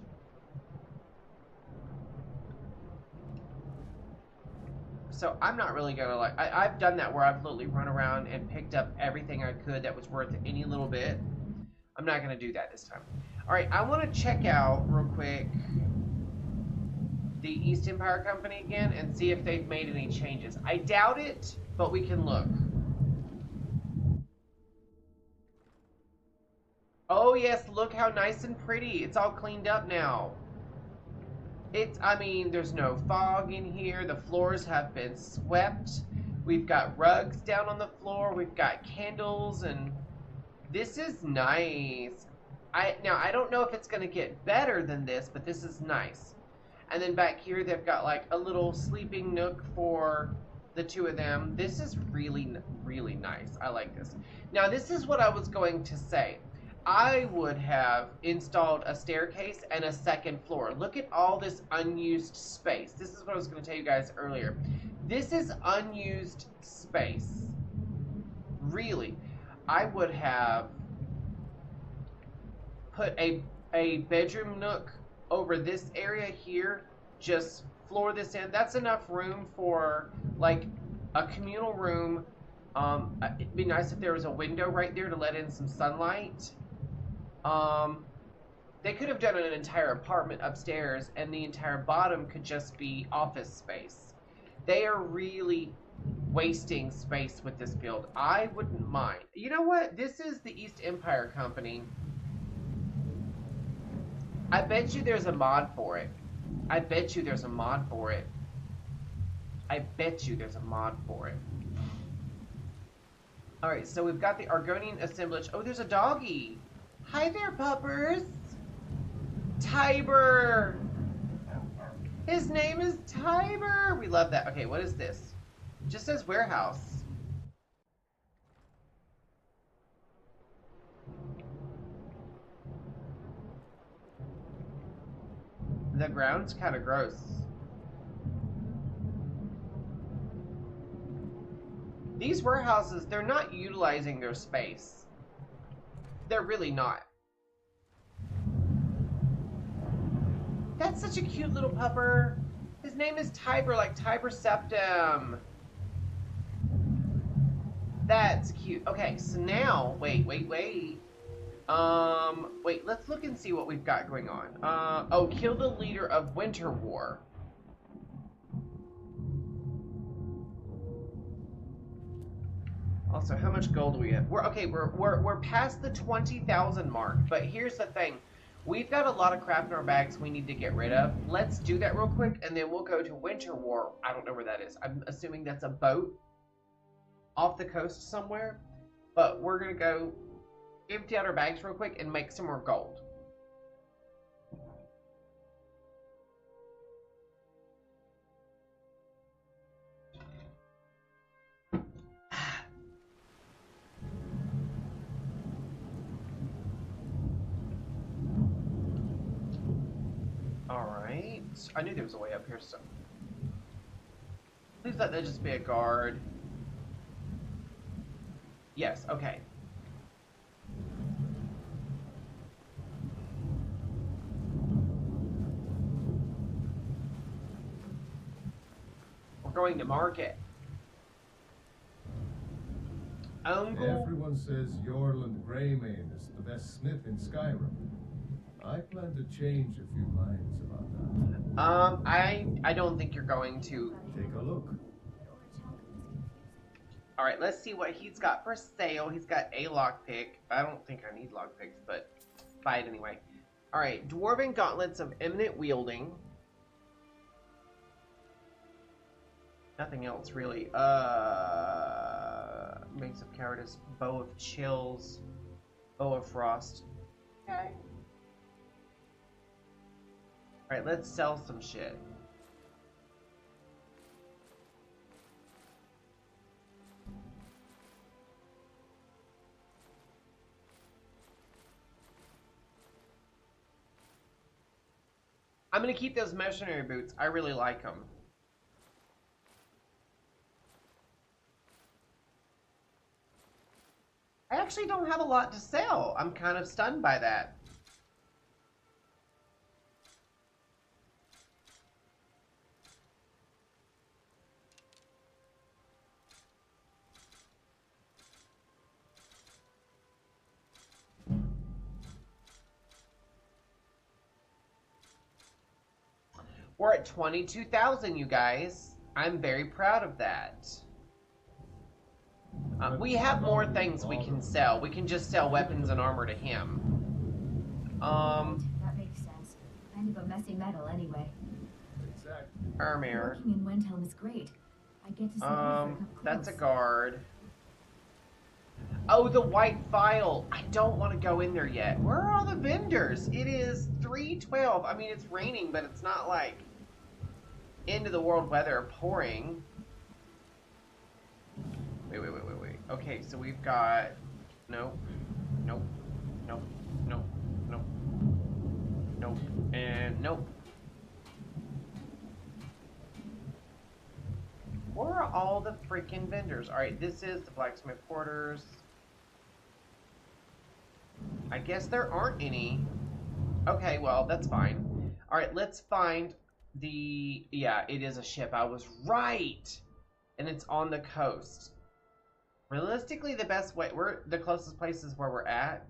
So I'm not really gonna like. I've done that where I've literally run around and picked up everything I could that was worth any little bit. I'm not gonna do that this time. All right, I want to check out real quick. the East Empire Company again and see if they've made any changes. I doubt it, but we can look. Oh yes, look how nice and pretty. It's all cleaned up now. I mean, there's no fog in here. The floors have been swept. We've got rugs down on the floor. We've got candles, and this is nice. Now, I don't know if it's going to get better than this, but this is nice. And then back here, they've got like a little sleeping nook for the two of them. This is really, really nice. I like this. Now, this is what I was going to say. I would have installed a staircase and a second floor. Look at all this unused space. This is what I was going to tell you guys earlier. This is unused space. Really. I would have put a bedroom nook over this area here. Just floor this in. That's enough room for like a communal room. It'd be nice if there was a window right there to let in some sunlight. They could have done an entire apartment upstairs and the entire bottom could just be office space. They are really wasting space with this build. I wouldn't mind. You know what? This is the East Empire Company. I bet you there's a mod for it. I bet you there's a mod for it. I bet you there's a mod for it. Alright, so we've got the Argonian assemblage. Oh, there's a doggy. Hi there, puppers. Tiber. His name is Tiber. We love that. Okay, what is this? It just says warehouse. The ground's kind of gross. These warehouses, they're not utilizing their space. They're really not. That's such a cute little pupper. His name is Tiber, like Tiber Septim. That's cute. Okay, so now, wait. Wait, let's look and see what we've got going on. Oh, kill the leader of Winter War. Also, how much gold do we have? We're past the 20,000 mark, but here's the thing. We've got a lot of crap in our bags we need to get rid of. Let's do that real quick, and then we'll go to Winter War. I don't know where that is. I'm assuming that's a boat off the coast somewhere. But we're going to go empty out our bags real quick and make some more gold. Alright. I knew there was a way up here, so. Please let that just be a guard. Yes, okay. We're going to market. Uncle? Everyone says Yorland Greymane is the best smith in Skyrim. I plan to change a few minds about that. I don't think you're going to. Take a look. Alright, let's see what he's got for sale. He's got a lockpick. I don't think I need lockpicks, but buy it anyway. Alright, Dwarven Gauntlets of Eminent Wielding. Nothing else, really. Mace of Cowardice, Bow of Chills, Bow of Frost. Okay. Alright, let's sell some shit. I'm gonna keep those mercenary boots. I really like them. I actually don't have a lot to sell. I'm kind of stunned by that. We're at 22,000, you guys. I'm very proud of that. We have more things we can sell. We can just sell weapons and armor to him. That makes sense. Kind of a messy metal anyway. Exactly. Armor. Working in Windhelm is great. I get to sit here for a cup That's a close. guard. Oh, the white file. I don't want to go in there yet. Where are all the vendors? It is 3:12. I mean, it's raining, but it's not like end of the world weather pouring. Wait. Okay, so we've got... Nope. And nope. Where are all the freaking vendors? Alright, this is the blacksmith quarters. I guess there aren't any. Okay, well, that's fine. Alright, let's find the... Yeah, it is a ship. I was right! And it's on the coast. Realistically, the best way... We're the closest places where we're at.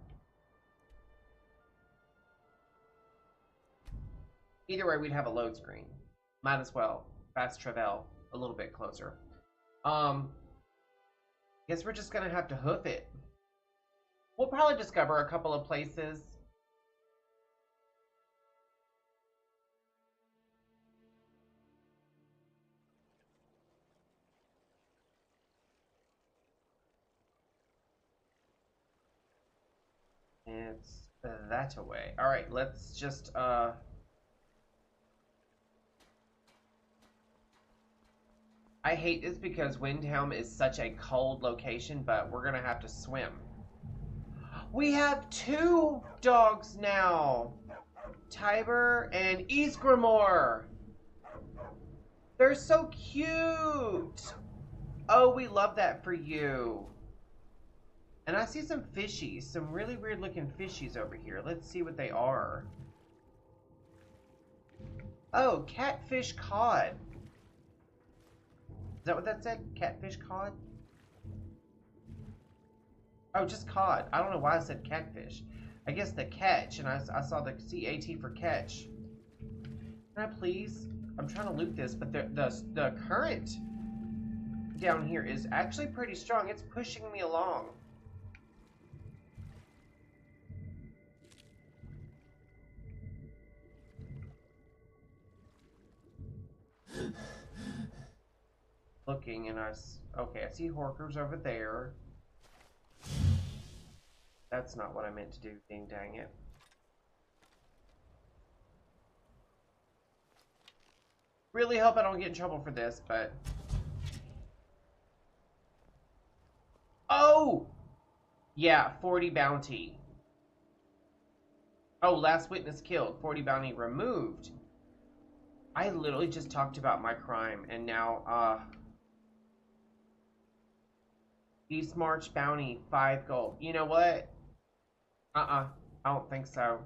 Either way, we'd have a load screen. Might as well. Fast travel. A little bit closer. Guess we're just gonna have to hoof it. We'll probably discover a couple of places. It's that away. Alright, let's just I hate this because Windhelm is such a cold location, but we're gonna have to swim. We have 2 dogs now! Tiber and Ysgramor! They're so cute! Oh, we love that for you. And I see some fishies, some really weird looking fishies over here. Let's see what they are. Oh, catfish cod. Is that what that said? Catfish cod? Oh, just cod. I don't know why I said catfish. I guess the catch, and I saw the CAT for catch. Can I please? I'm trying to loot this, but the current down here is actually pretty strong. It's pushing me along. Looking and okay, I see Horkers over there. That's not what I meant to do, dang it. Really hope I don't get in trouble for this, but... Oh! Yeah, 40 bounty. Oh, last witness killed, 40 bounty removed. I literally just talked about my crime, and now, East March bounty, 5 gold. You know what? I don't think so.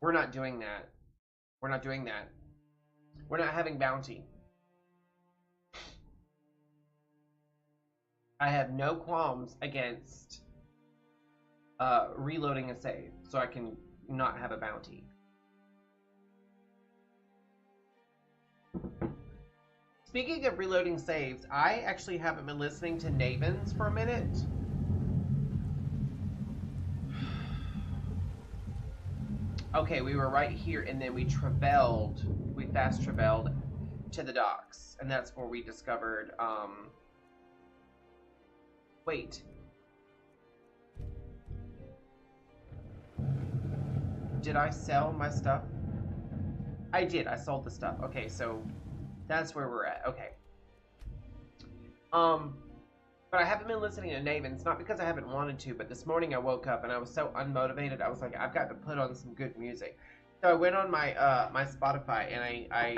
We're not doing that. We're not doing that. We're not having bounty. I have no qualms against reloading a save, so I can not have a bounty. Speaking of reloading saves, I actually haven't been listening to Navens for a minute. Okay, we were right here, and then we fast traveled to the docks, and that's where we discovered, wait. Did I sell my stuff? I did, I sold the stuff. Okay, so that's where we're at. Okay. But I haven't been listening to Navens, not because I haven't wanted to, but this morning I woke up and I was so unmotivated. I was like, I've got to put on some good music. So I went on my my Spotify and I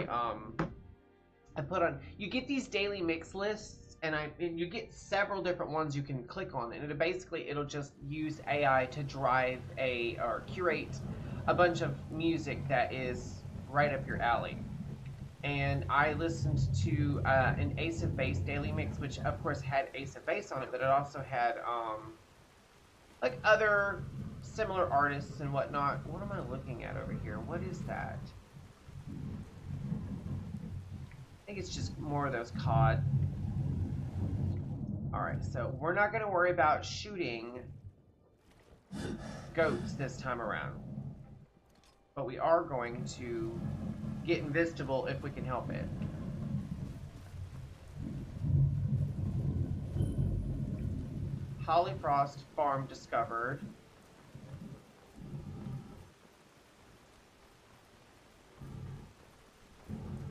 put on. You get these daily mix lists, and you get several different ones you can click on, and it'll just use AI to drive or curate a bunch of music that is right up your alley. And I listened to an Ace of Base daily mix, which of course had Ace of Base on it, but it also had like other similar artists and whatnot. What am I looking at over here? What is that? I think it's just more of those cod. Alright, so we're not going to worry about shooting goats this time around. But we are going to get invisible if we can help it. Hollyfrost farm discovered.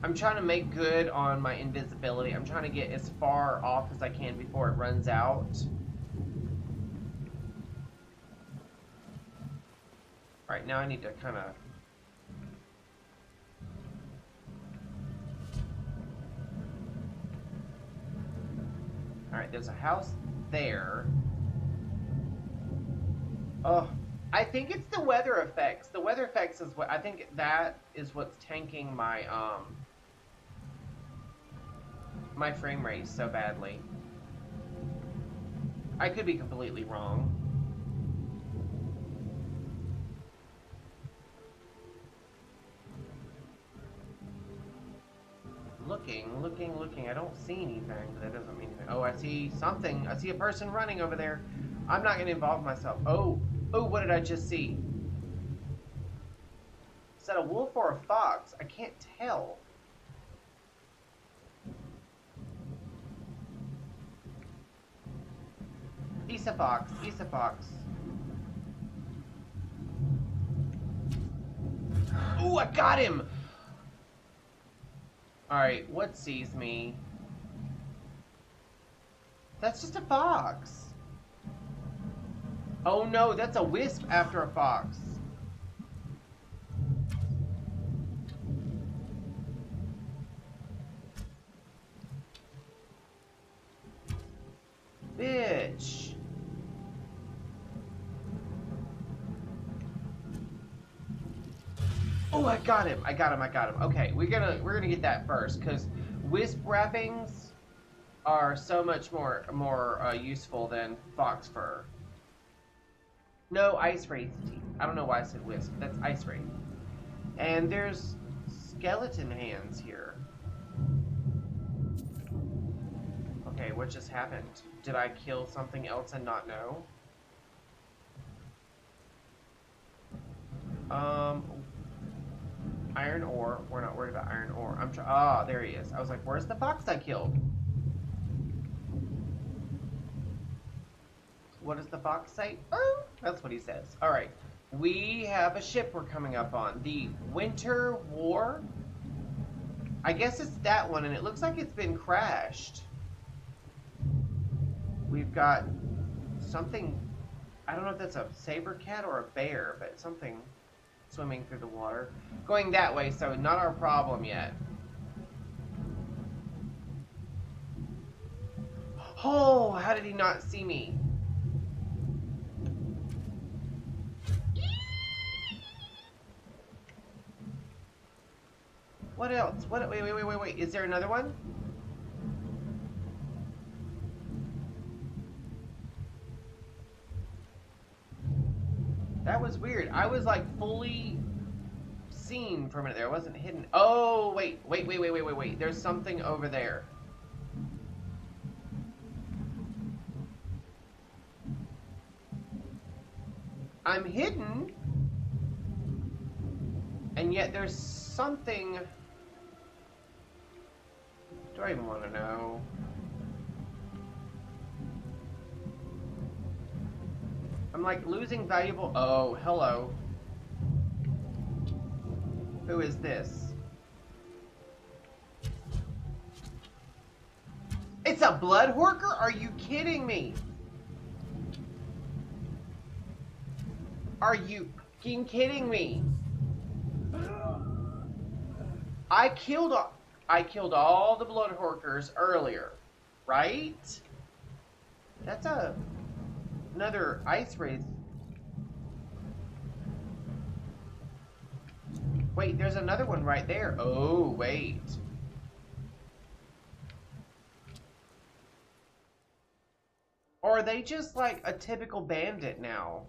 I'm trying to make good on my invisibility. I'm trying to get as far off as I can before it runs out. Alright, now I need to kind of... Alright, there's a house there. Oh, I think it's the weather effects. The weather effects is what... I think that is what's tanking my, my frame rate so badly. I could be completely wrong. Looking. I don't see anything, but that doesn't mean anything. Oh, I see something. I see a person running over there. I'm not going to involve myself. Oh, what did I just see? Is that a wolf or a fox? I can't tell. He's a fox. Oh, I got him! Alright, what sees me? That's just a fox. Oh no, that's a wisp after a fox. Bitch. Oh, I got him. Okay, we're gonna get that first, because wisp wrappings are so much more useful than fox fur. No, ice wraith teeth. I don't know why I said wisp. That's ice wraith. And there's skeleton hands here. Okay, what just happened? Did I kill something else and not know? Iron ore. We're not worried about iron ore. Ah, there he is. I was like, where's the fox I killed? What does the fox say? Oh, that's what he says. Alright. We have a ship we're coming up on. The Winter War. I guess it's that one, and it looks like it's been crashed. We've got something... I don't know if that's a saber cat or a bear, but something swimming through the water. Going that way, so not our problem yet. Oh, how did he not see me? What else? What? Wait. Is there another one? That was weird. I was like fully seen for a minute there. I wasn't hidden. Oh, wait. There's something over there. I'm hidden. And yet there's something... Do I even want to know? I'm like losing valuable... Oh, hello. Who is this? It's a blood horker? Are you kidding me? Are you fucking kidding me? I killed all the blood horkers earlier, right? That's another ice wraith. Wait, there's another one right there. Oh, wait. Or are they just like a typical bandit now?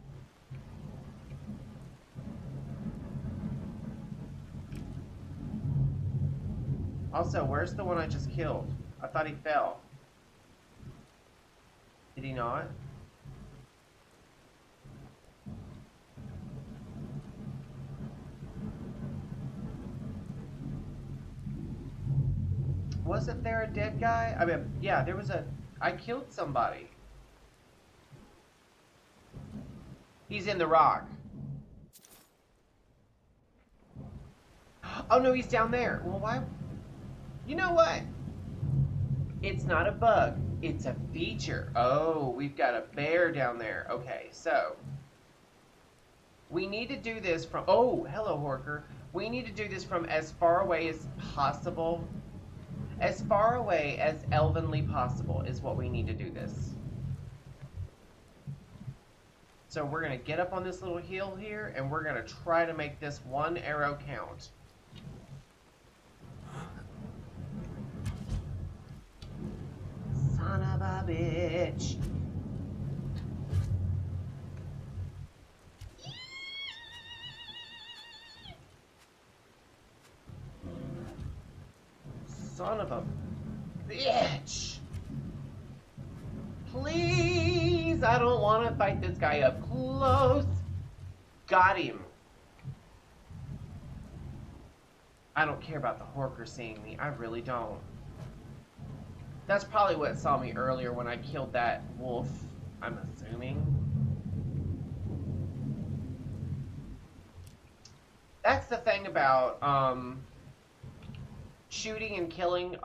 Also, where's the one I just killed? I thought he fell. Did he not? Wasn't there a dead guy? I mean, yeah, there was a... I killed somebody. He's in the rock. Oh, no, he's down there. Well, why... You know what? It's not a bug. It's a feature. Oh, we've got a bear down there. Okay, so... We need to do this from... Oh, hello, Horker. We need to do this from as far away as possible. As far away as elvenly possible is what we need to do this. So we're going to get up on this little hill here, and we're going to try to make this one arrow count. Son of a bitch. Son of a bitch. Please, I don't want to fight this guy up close. Got him. I don't care about the Horker seeing me. I really don't. That's probably what saw me earlier when I killed that wolf, I'm assuming. That's the thing about shooting and killing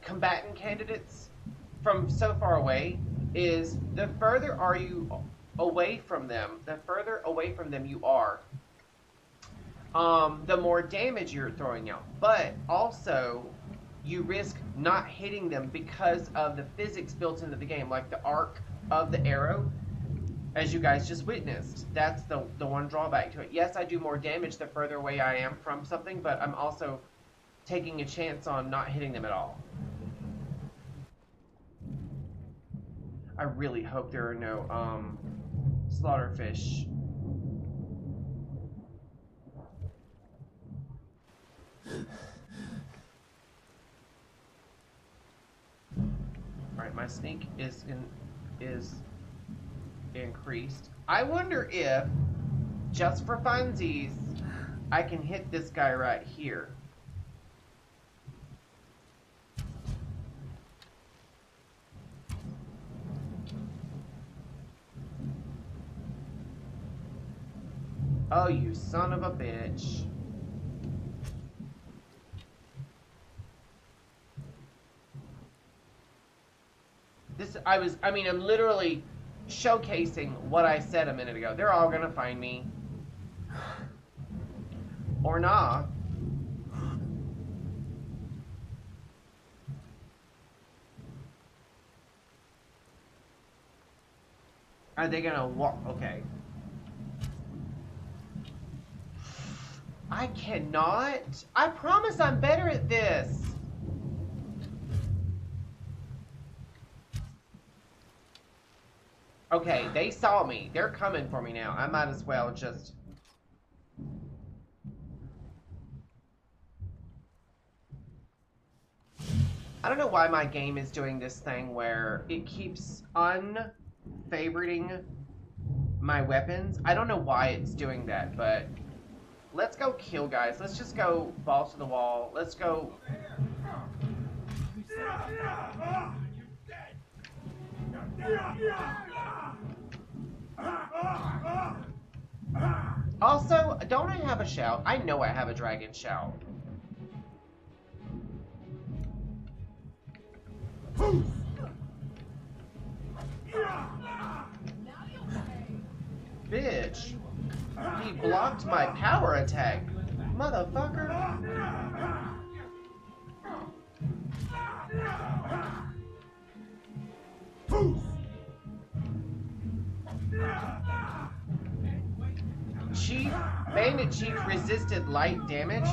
combatant candidates from so far away is the further are you away from them, the further away from them you are, the more damage you're throwing out. But also, you risk not hitting them because of the physics built into the game, like the arc of the arrow, as you guys just witnessed. That's the one drawback to it. Yes, I do more damage the further away I am from something, but I'm also taking a chance on not hitting them at all. I really hope there are no slaughterfish. Alright, my sneak is increased. I wonder if, just for funsies, I can hit this guy right here. Oh, you son of a bitch. I'm literally showcasing what I said a minute ago. They're all gonna find me. Or not. Are they gonna walk? Okay. I cannot. I promise I'm better at this. Okay, they saw me. They're coming for me now. I might as well just... I don't know why my game is doing this thing where it keeps unfavoriting my weapons. I don't know why it's doing that, but let's go kill guys. Let's just go balls to the wall. Let's go... Also, don't I have a shout? I know I have a dragon shout. Bitch. He blocked my power attack. Motherfucker. Bandit Chief resisted light damage?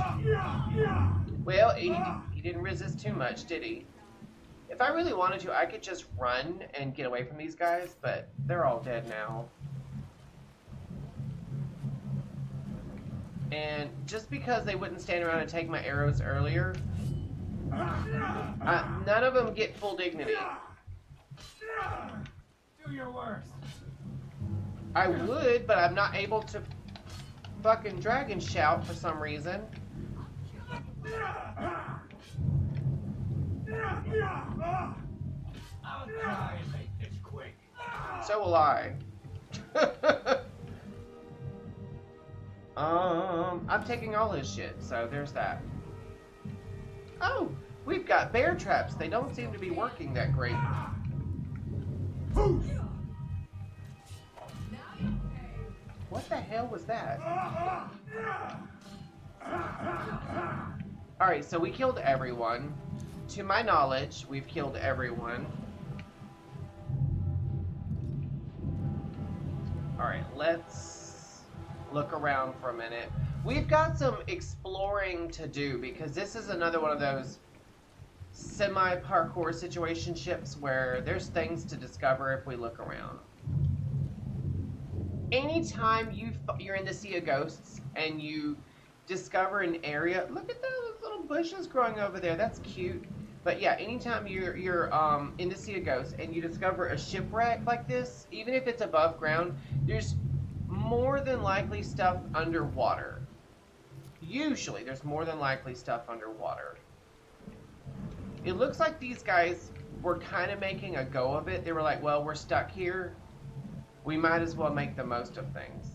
Well, he didn't resist too much, did he? If I really wanted to, I could just run and get away from these guys, but they're all dead now. And just because they wouldn't stand around and take my arrows earlier, none of them get full dignity. Do your worst. I would, but I'm not able to fucking dragon shout for some reason. I'll try and make this quick. So will I. I'm taking all his shit, so there's that. Oh, we've got bear traps. They don't seem to be working that great. What the hell was that? Alright, so we killed everyone. To my knowledge, we've killed everyone. Alright, let's look around for a minute. We've got some exploring to do because this is another one of those semi-parkour situationships where there's things to discover if we look around. Anytime you're in the Sea of Ghosts and you discover an area, look at those little bushes growing over there. That's cute. But yeah, anytime you're in the Sea of Ghosts and you discover a shipwreck like this, even if it's above ground, there's more than likely stuff underwater. Usually, there's more than likely stuff underwater. It looks like these guys were kind of making a go of it. They were like, well, we're stuck here. We might as well make the most of things.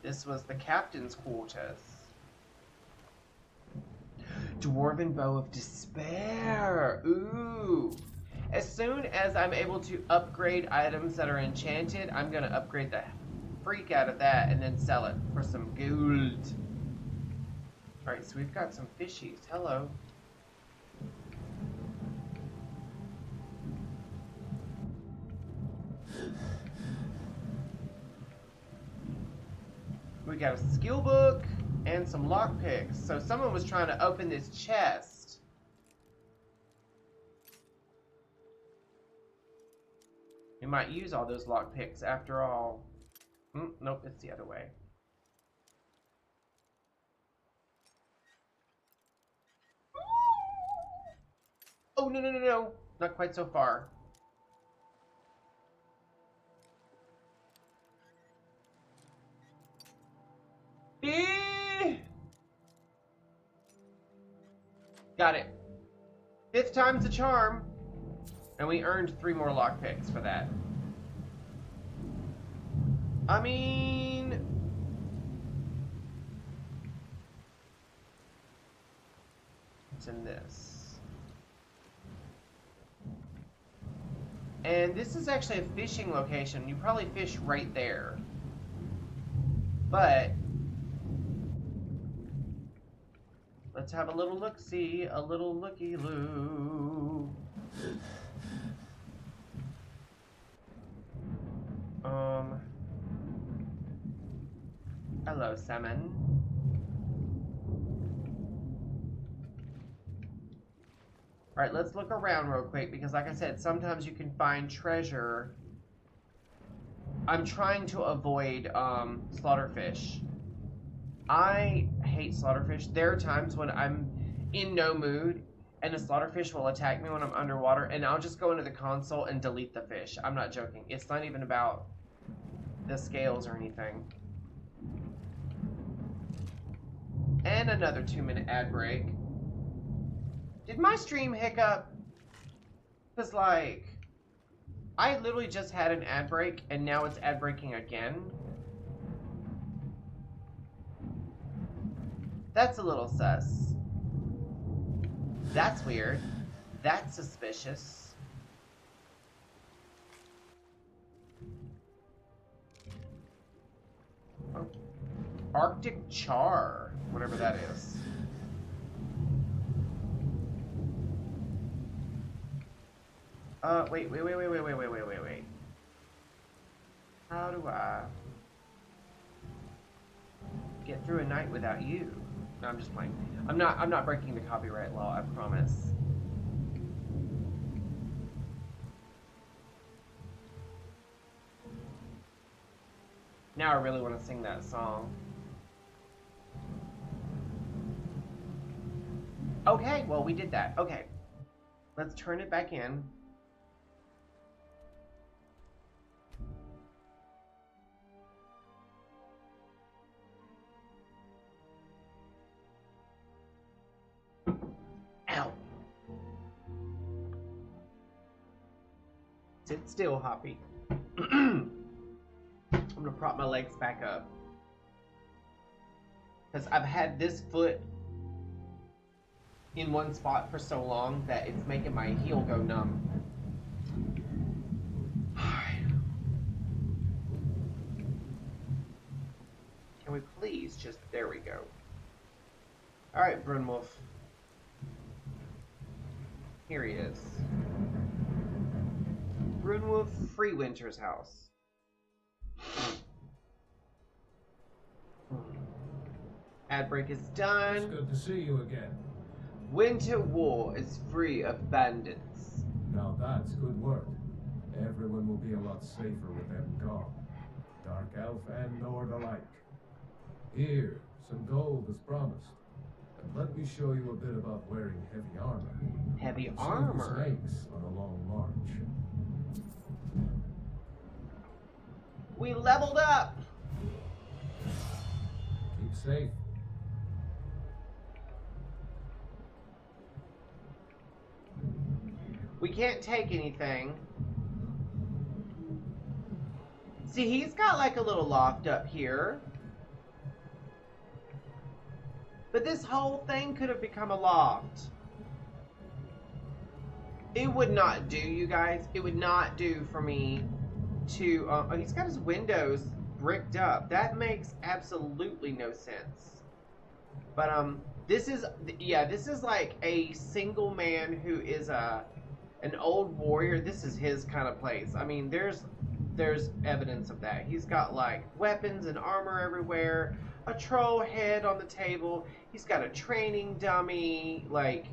This was the captain's quarters. Dwarven Bow of Despair. Ooh. As soon as I'm able to upgrade items that are enchanted, I'm going to upgrade the freak out of that and then sell it for some gold. Alright, so we've got some fishies. Hello. We got a skill book and some lockpicks. So someone was trying to open this chest. We might use all those lockpicks after all. Nope, it's the other way. Oh, no, no, no, no. Not quite so far. Got it. 5th time's the charm. And we earned 3 more lockpicks for that. I mean... what's in this? And this is actually a fishing location. You probably fish right there. But... let's have a little look-see, a little looky-loo. Hello, salmon. Alright, let's look around real quick, because like I said, sometimes you can find treasure. I'm trying to avoid, slaughterfish. I hate slaughterfish. There are times when I'm in no mood and a slaughterfish will attack me when I'm underwater and I'll just go into the console and delete the fish. I'm not joking. It's not even about the scales or anything. And another 2-minute ad break. Did my stream hiccup? Because, like, I literally just had an ad break and now it's ad breaking again. That's a little sus. That's weird. That's suspicious. Oh. Arctic char, whatever that is. Wait. How do I get through a night without you? No, I'm just playing. I'm not breaking the copyright law, I promise. Now I really want to sing that song. Okay, well, we did that. Okay. Let's turn it back in. Ow. Sit still, Hoppy. I'm gonna prop my legs back up. Because I've had this foot in one spot for so long that it's making my heel go numb. Can we please just... There we go. Alright, Brunwolf. Here he is. Brunwolf Freewinter's house. Ad break is done. It's good to see you again. Winter War is free of bandits. Now that's good work. Everyone will be a lot safer with them gone. Dark Elf and Nord alike. Here, some gold as promised. And let me show you a bit about wearing heavy armor. Heavy Save armor? snakes on a long march. We leveled up! Keep safe. We can't take anything. See, he's got like a little loft up here. But this whole thing could have become a loft. It would not do, you guys. It would not do for me to... oh, he's got his windows bricked up. That makes absolutely no sense. But, this is... yeah, this is like a single man who is an old warrior. This is his kind of place. I mean, there's evidence of that. He's got like weapons and armor everywhere, a troll head on the table. He's got a training dummy. Like,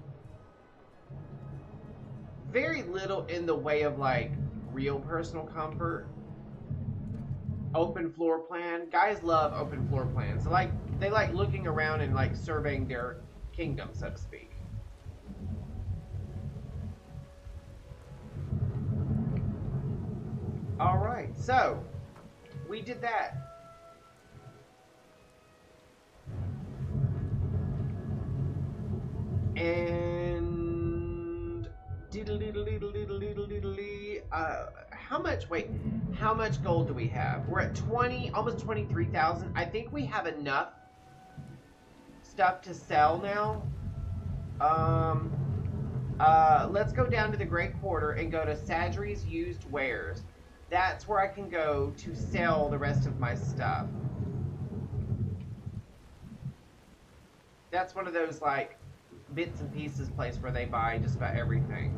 very little in the way of like real personal comfort. Open floor plan. Guys love open floor plans. They like looking around and like surveying their kingdom, so to speak. Alright, so we did that. And how much gold do we have? We're at 20, almost 23,000. I think we have enough stuff to sell now. Let's go down to the Great Quarter and go to Snazziest used wares. That's where I can go to sell the rest of my stuff. That's one of those, like, bits and pieces place where they buy just about everything.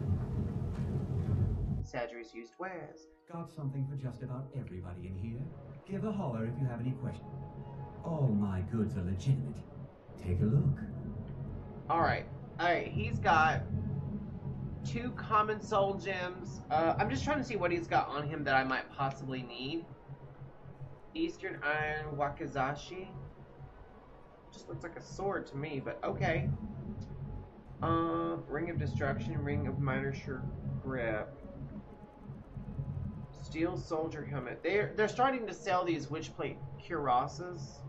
Snazziest used wares. Got something for just about everybody in here. Give a holler if you have any questions. All my goods are legitimate. Take a look. Alright, he's got 2 common soul gems. I'm just trying to see what he's got on him that I might possibly need. Eastern Iron Wakizashi. Just looks like a sword to me, but okay. Ring of Destruction, Ring of Minor Sure Grip. Steel Soldier Helmet. They're starting to sell these Witchplate cuirasses.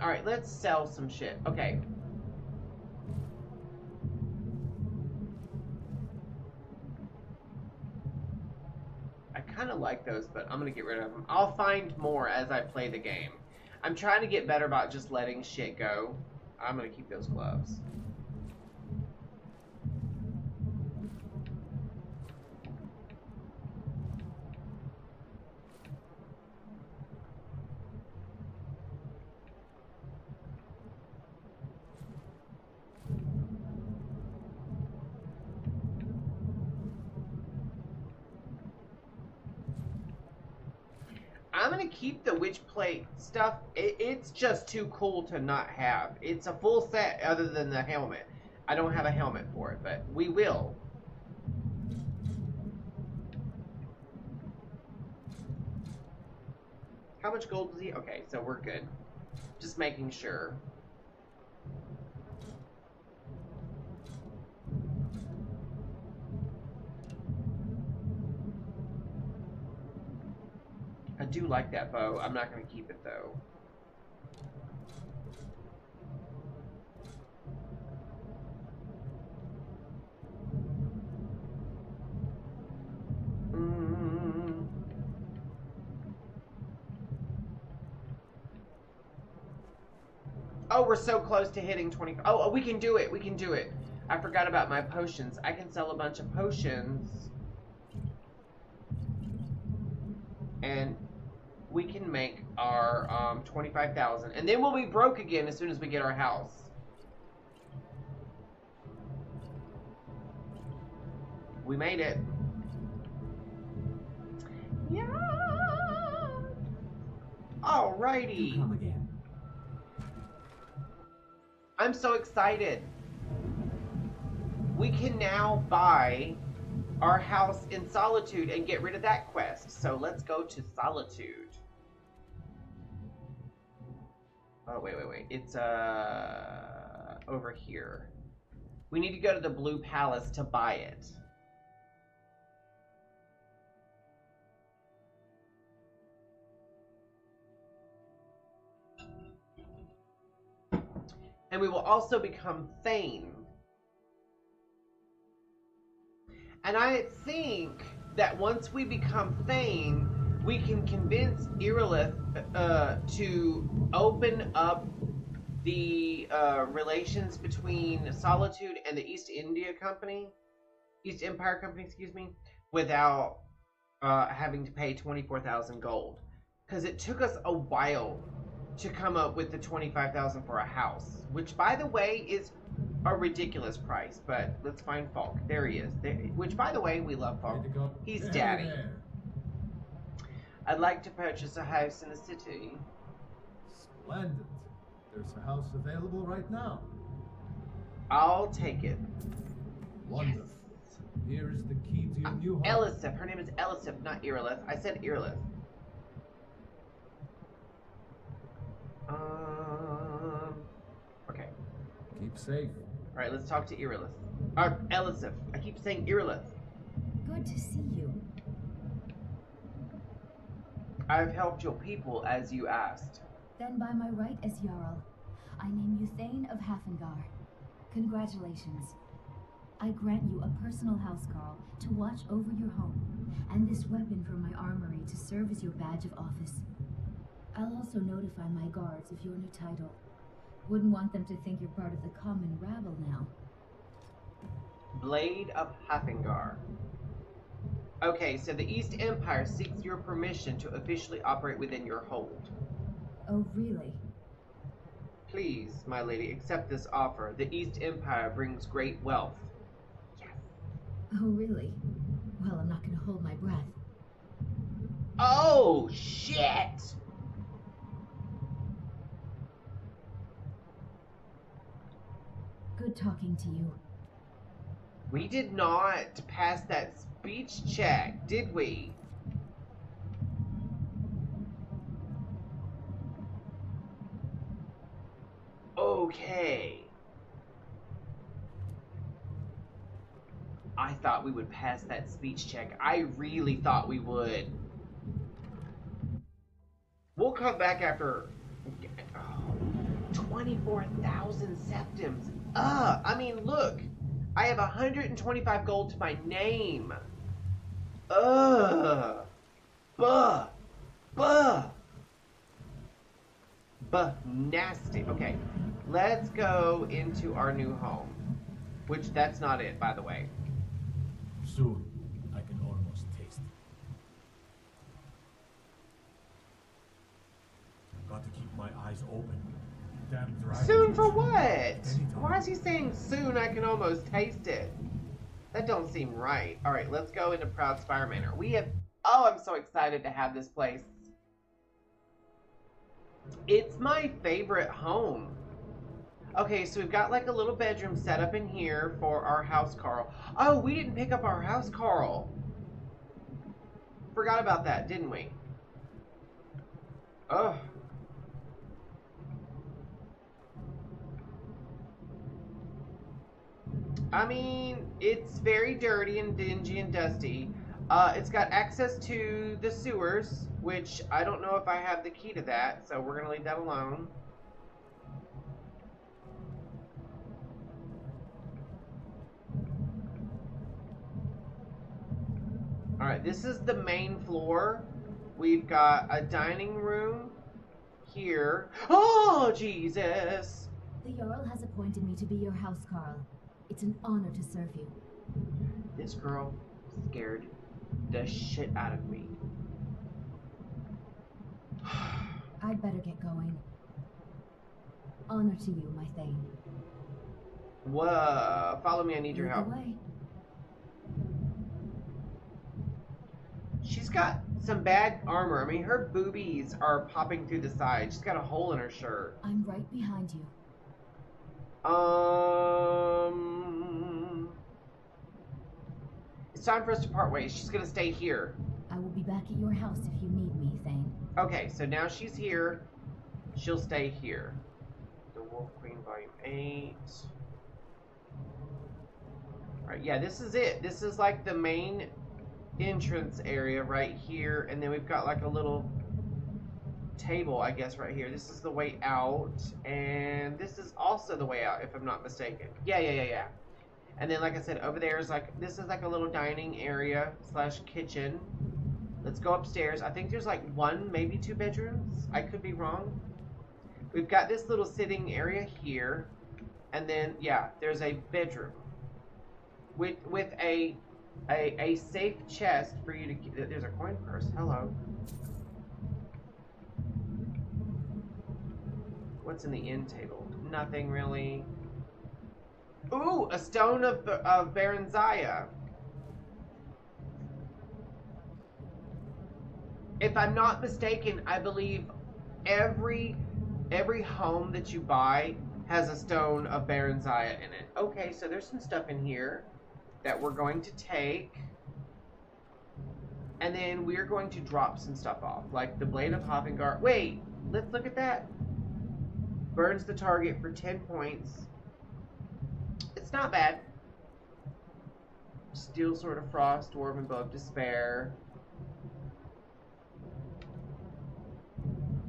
Alright, let's sell some shit. Okay. I kind of like those, but I'm going to get rid of them. I'll find more as I play the game. I'm trying to get better about just letting shit go. I'm going to keep those gloves. I'm going to keep the Witchplate stuff. It's just too cool to not have. It's a full set other than the helmet. I don't have a helmet for it, but we will. How much gold does he? Okay, so we're good. Just making sure. I do like that bow. I'm not going to keep it though. Oh, we're so close to hitting 20. Oh, we can do it. We can do it. I forgot about my potions. I can sell a bunch of potions. And we can make our 25,000. And then we'll be broke again as soon as we get our house. We made it. Yeah. Alrighty. Do come again. I'm so excited. We can now buy our house in Solitude and get rid of that quest. So let's go to Solitude. Oh, wait. It's over here. We need to go to the Blue Palace to buy it. And we will also become Thane. And I think that once we become Thane, we can convince Irilith to open up the relations between Solitude and the East Empire Company, excuse me, without having to pay 24,000 gold. Because it took us a while to come up with the 25,000 for a house, which, by the way, is a ridiculous price. But let's find Falk. There he is. Which, by the way, we love Falk. He's daddy. I'd like to purchase a house in the city. Splendid. There's a house available right now. I'll take it. Wonderful. Yes. Here is the key to your new home. Elisif. Her name is Elisif, not Irilith. I said Irilith. Okay. Keep safe. Alright, let's talk to Irilith. Elisif. I keep saying Irilith. Good to see you. I've helped your people as you asked. Then by my right as Jarl, I name you Thane of Hafengar. Congratulations. I grant you a personal housecarl to watch over your home, and this weapon from my armory to serve as your badge of office. I'll also notify my guards of your new title. Wouldn't want them to think you're part of the common rabble now. Blade of Hafengar. Okay, so the East Empire seeks your permission to officially operate within your hold. Oh, really? Please, my lady, accept this offer. The East Empire brings great wealth. Yes. Oh, really? Well, I'm not gonna hold my breath. Oh, shit! Good talking to you. We did not pass that speech check, did we? Okay. I thought we would pass that speech check. I really thought we would. We'll come back after... Oh, 24,000 septims. I mean, look. I have 125 gold to my name. Buh. Nasty. Okay. Let's go into our new home. Which, that's not it, by the way. Soon, I can almost taste it. I've got to keep my eyes open. Damn dragon. Soon for what? Why is he saying soon I can almost taste it? That don't seem right. Alright, let's go into Proud Spire Manor. We have... Oh, I'm so excited to have this place. It's my favorite home. Okay, so we've got like a little bedroom set up in here for our housecarl. Oh, we didn't pick up our housecarl. Forgot about that, didn't we? Ugh. I mean, it's very dirty and dingy and dusty. It's got access to the sewers, which I don't know if I have the key to that, so we're going to leave that alone. Alright, this is the main floor. We've got a dining room here. Oh, Jesus! The Jarl has appointed me to be your housecarl. It's an honor to serve you. This girl scared the shit out of me. I'd better get going. Honor to you, my Thane. Whoa, follow me, I need your help. Away. She's got some bad armor. I mean, her boobies are popping through the side. She's got a hole in her shirt. I'm right behind you. It's time for us to part ways. She's gonna stay here. I will be back at your house if you need me, Thane. Okay, so now she's here. She'll stay here. The Wolf Queen, Volume 8. Alright, yeah, this is it. This is like the main entrance area right here, and then we've got like a little table, I guess, right here. This is the way out, and this is also the way out, if I'm not mistaken. Yeah. And then, like I said, over there is like, this is like a little dining area slash kitchen. Let's go upstairs. I think there's like one, maybe two bedrooms. I could be wrong. We've got this little sitting area here, and then, yeah, there's a bedroom with a safe chest for you to keep. There's a coin purse. Hello. What's in the end table? Nothing really. Ooh, a stone of Baranzaya. If I'm not mistaken, I believe every home that you buy has a stone of Baranzaya in it. Okay, so there's some stuff in here that we're going to take, and then we're going to drop some stuff off, like the Blade of Hafengar. Wait, let's look at that. Burns the target for 10 points. It's not bad. Steel Sword of Frost, Dwarven Bow of Despair,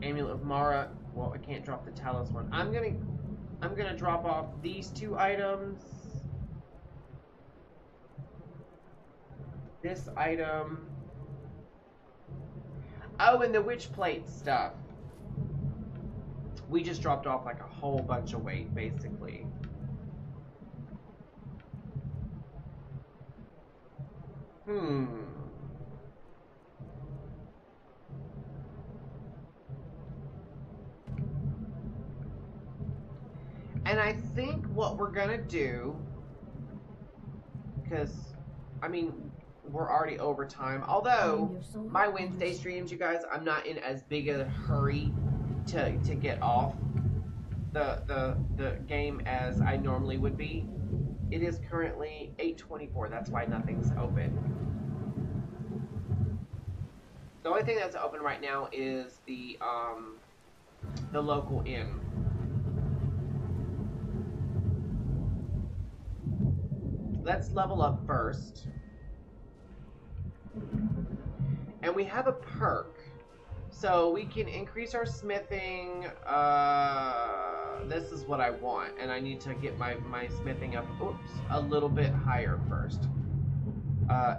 Amulet of Mara. Well, I can't drop the Talos one. I'm gonna drop off these two items. This item. Oh, and the Witch Plate stuff. We just dropped off like a whole bunch of weight, basically. And I think what we're gonna do, because, I mean, we're already over time. Although, my Wednesday streams, you guys, I'm not in as big a hurry to get off the game as I normally would be. It is currently 8:24. That's why nothing's open. The only thing that's open right now is the local inn. Let's level up first. And we have a perk. So we can increase our smithing. This is what I want. And I need to get my smithing up, a little bit higher first.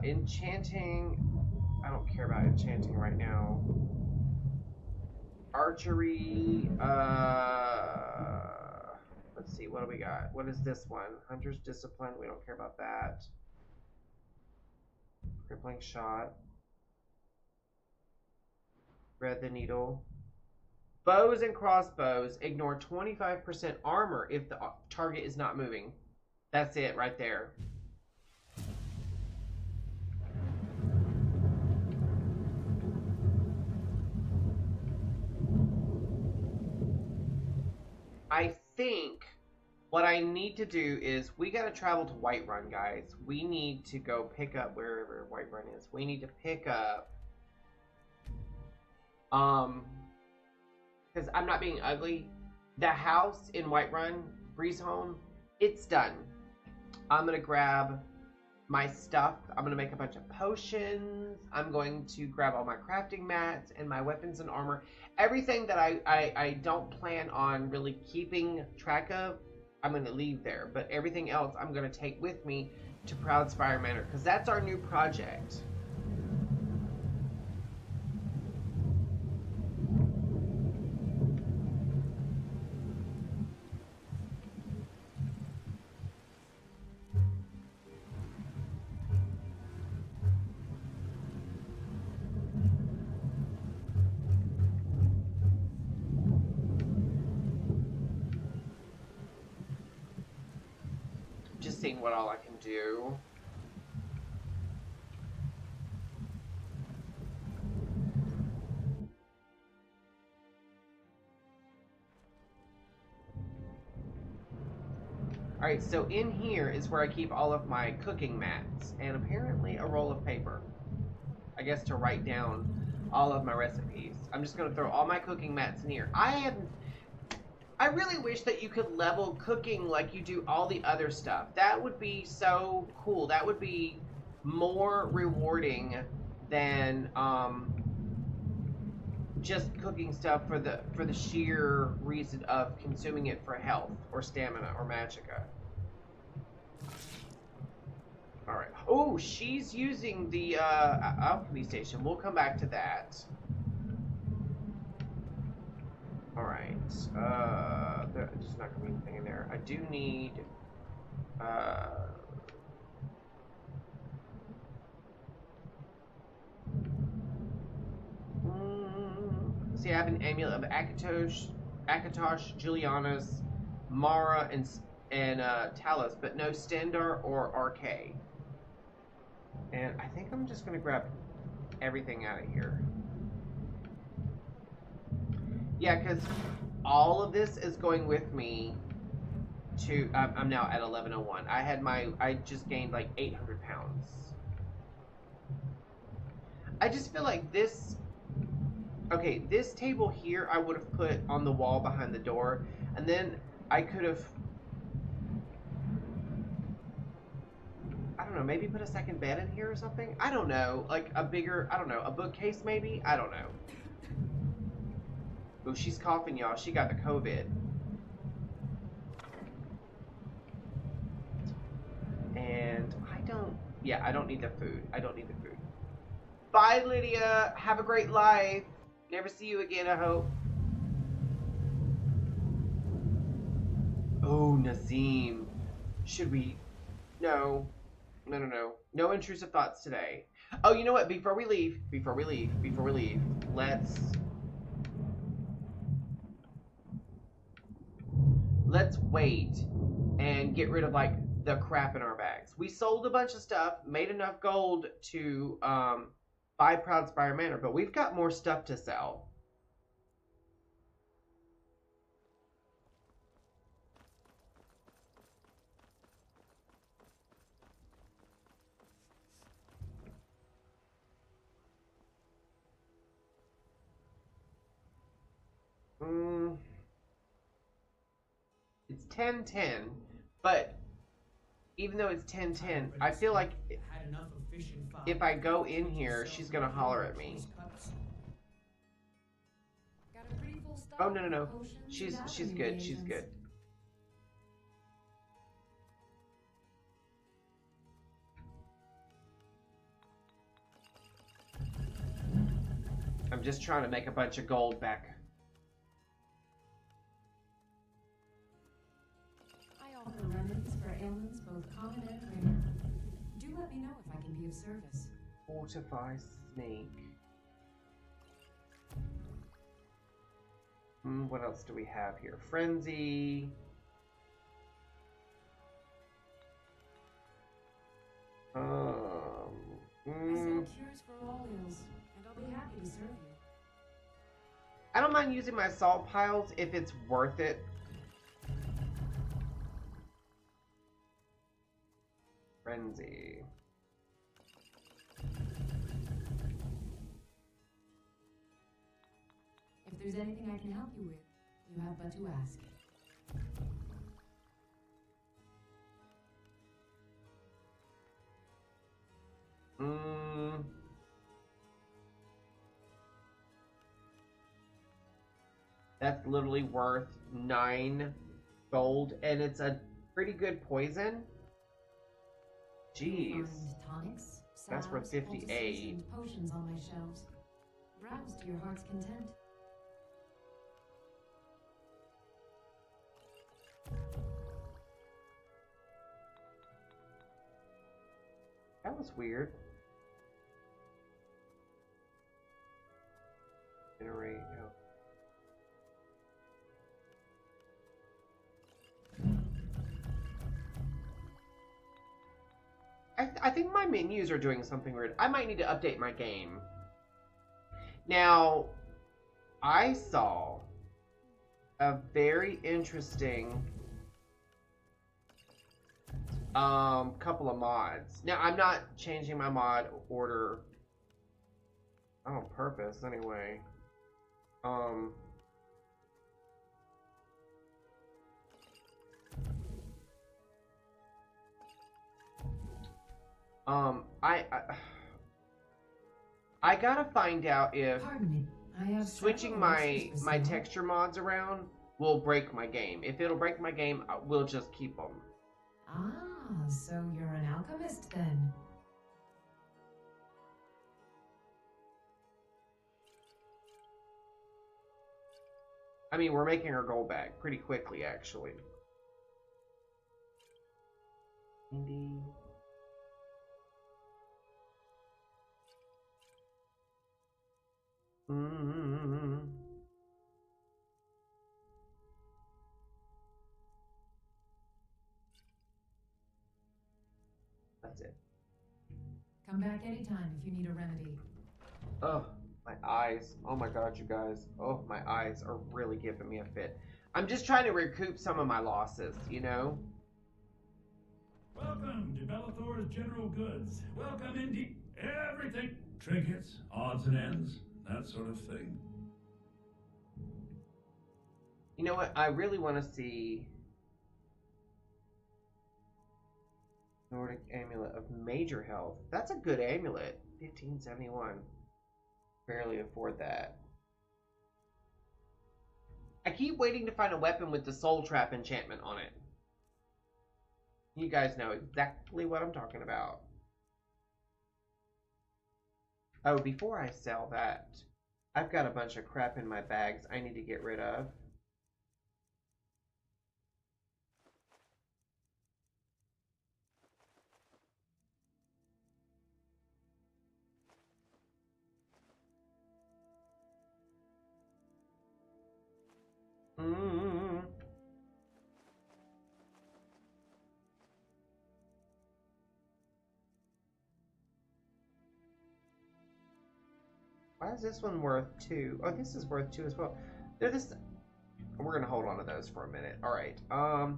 Enchanting. I don't care about enchanting right now. Archery. Let's see, what do we got? What is this one? Hunter's Discipline. We don't care about that. Crippling Shot. Thread the Needle. Bows and crossbows ignore 25% armor if the target is not moving. That's it right there. I think what I need to do is we gotta travel to Whiterun, guys. We need to go pick up wherever Whiterun is. We need to pick up because I'm not being ugly. The house in Whiterun, Breeze home, it's done. I'm gonna grab my stuff. I'm gonna make a bunch of potions. I'm going to grab all my crafting mats and my weapons and armor. Everything that I don't plan on really keeping track of, I'm gonna leave there. But everything else I'm gonna take with me to Proudspire Manor, because that's our new project. Just seeing what all I can do. Alright, so in here is where I keep all of my cooking mats, and apparently a roll of paper. I guess to write down all of my recipes. I'm just going to throw all my cooking mats in here. I really wish that you could level cooking like you do all the other stuff. That would be so cool. That would be more rewarding than just cooking stuff for the sheer reason of consuming it for health or stamina or magicka. All right. Oh, she's using the alchemy station. We'll come back to that. All right. There's just not gonna be anything in there. I do need. See, I have an amulet of Akatosh, Julianus, Mara, and Talus, but no Stendar or RK. And I think I'm just gonna grab everything out of here. Yeah, because all of this is going with me to. I'm now at 1101. I just gained like 800 pounds. I just feel like this. Okay, this table here I would have put on the wall behind the door, and then I could have, I don't know, maybe put a second bed in here or something? I don't know, like a bigger, I don't know, a bookcase maybe? I don't know. Oh, she's coughing, y'all. She got the COVID. And I don't need the food. I don't need the food. Bye, Lydia. Have a great life. Never see you again, I hope. Oh, Nazim. Should we? No. No. No intrusive thoughts today. Oh, you know what? Before we leave, let's wait and get rid of, like, the crap in our bags. We sold a bunch of stuff, made enough gold to, buy Proudspire Manor, but we've got more stuff to sell. It's 10:10, but even though it's 10:10, I feel like if I go in here, she's gonna holler at me. Oh, no. She's good. She's good. I'm just trying to make a bunch of gold back. I offer remedies for ailments both common and rare. Do let me know if I can be of service. Fortify snake. What else do we have here? Frenzy. I sell cures for all ills, and I'll be happy to serve you. I don't mind using my salt piles if it's worth it. Frenzy. If there's anything I can help you with, you have but to ask. That's literally worth 9 gold, and it's a pretty good poison. Jeez. Tonics, that's worth salves, 58. and potions on my shelves. Browse to your heart's content. That was weird. Generate. I think my menus are doing something weird. I might need to update my game. Now, I saw a very interesting couple of mods. Now, I'm not changing my mod order on purpose anyway. I gotta find out if switching my texture mods around will break my game. If it'll break my game, we'll just keep them. Ah, so you're an alchemist then? I mean, we're making our gold back pretty quickly, actually. Indeed. That's it. Come back anytime if you need a remedy. Oh, my eyes. Oh my god, you guys. Oh, my eyes are really giving me a fit. I'm just trying to recoup some of my losses, you know? Welcome to Bellathor's General Goods. Welcome indeed. Everything. Trinkets, odds and ends, that sort of thing. You know what? I really want to see Nordic Amulet of Major Health. That's a good amulet. 1571. Barely afford that. I keep waiting to find a weapon with the Soul Trap enchantment on it. You guys know exactly what I'm talking about. Oh, before I sell that, I've got a bunch of crap in my bags I need to get rid of. Why is this one worth 2? Oh, this is worth 2 as well. They're this. We're gonna hold on to those for a minute. All right. I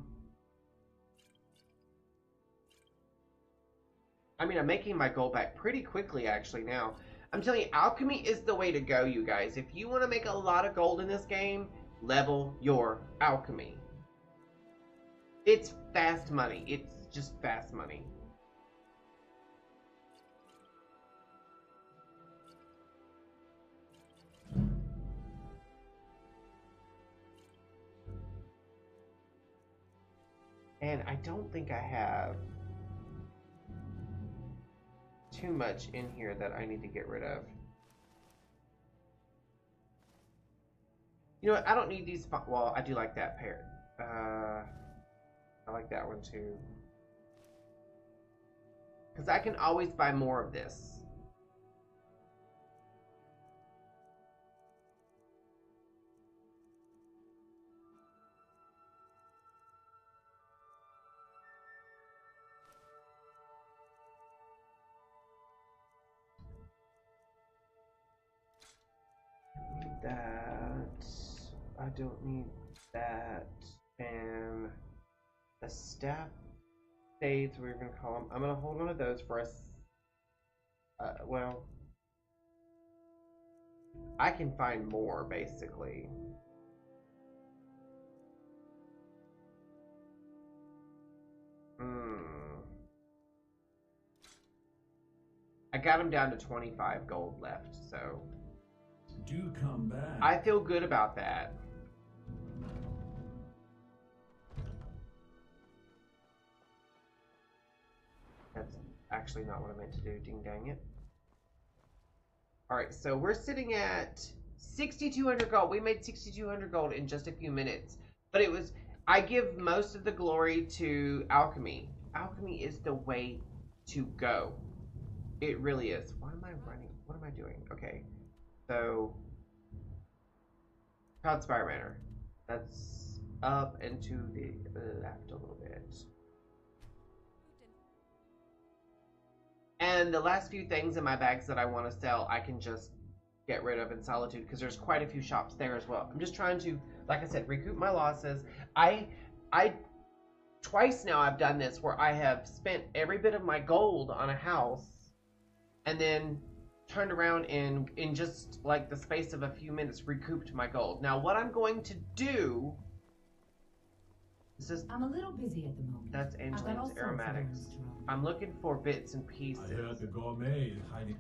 mean, I'm making my gold back pretty quickly actually now. I'm telling you, alchemy is the way to go, you guys. If you want to make a lot of gold in this game, level your alchemy. It's fast money. It's just fast money. And I don't think I have too much in here that I need to get rid of. You know what? I don't need these. Well, I do like that pair. I like that one too. Because I can always buy more of this. That. I don't need that. And a staff staves, we're going to call them. I'm going to hold on to those for us. Well. I can find more, basically. I got him down to 25 gold left, so... Do come back. I feel good about that. That's actually not what I meant to do, ding dang it. Alright, so we're sitting at 6,200 gold. We made 6,200 gold in just a few minutes. But it was... I give most of the glory to alchemy. Alchemy is the way to go. It really is. Why am I running? What am I doing? Okay. So... Proud Spire Manor. That's up and to the left a little bit. And the last few things in my bags that I want to sell, I can just get rid of in Solitude, because there's quite a few shops there as well. I'm just trying to, like I said, recoup my losses. I twice now I've done this where I have spent every bit of my gold on a house and then turned around and in just like the space of a few minutes recouped my gold. Now what I'm going to do, this is, I'm a little busy at the moment. that's Angeline's aromatics. I'm looking for bits and pieces. I heard the gourmet is hiding.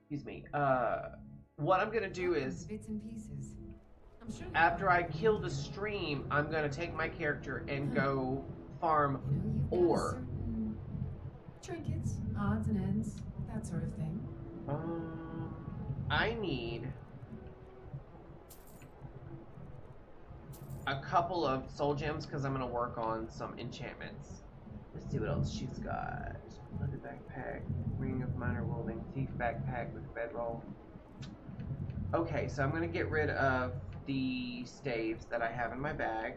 Excuse me. What I'm gonna do is, bits and pieces. I'm sure after I kill the stream, I'm gonna take my character and go farm ore. Trinkets, odds and ends, that sort of thing. I need a couple of soul gems because I'm gonna work on some enchantments. Let's see what else she's got. Leather backpack, ring of minor welding, thief backpack with bedroll. Okay, so I'm gonna get rid of the staves that I have in my bag.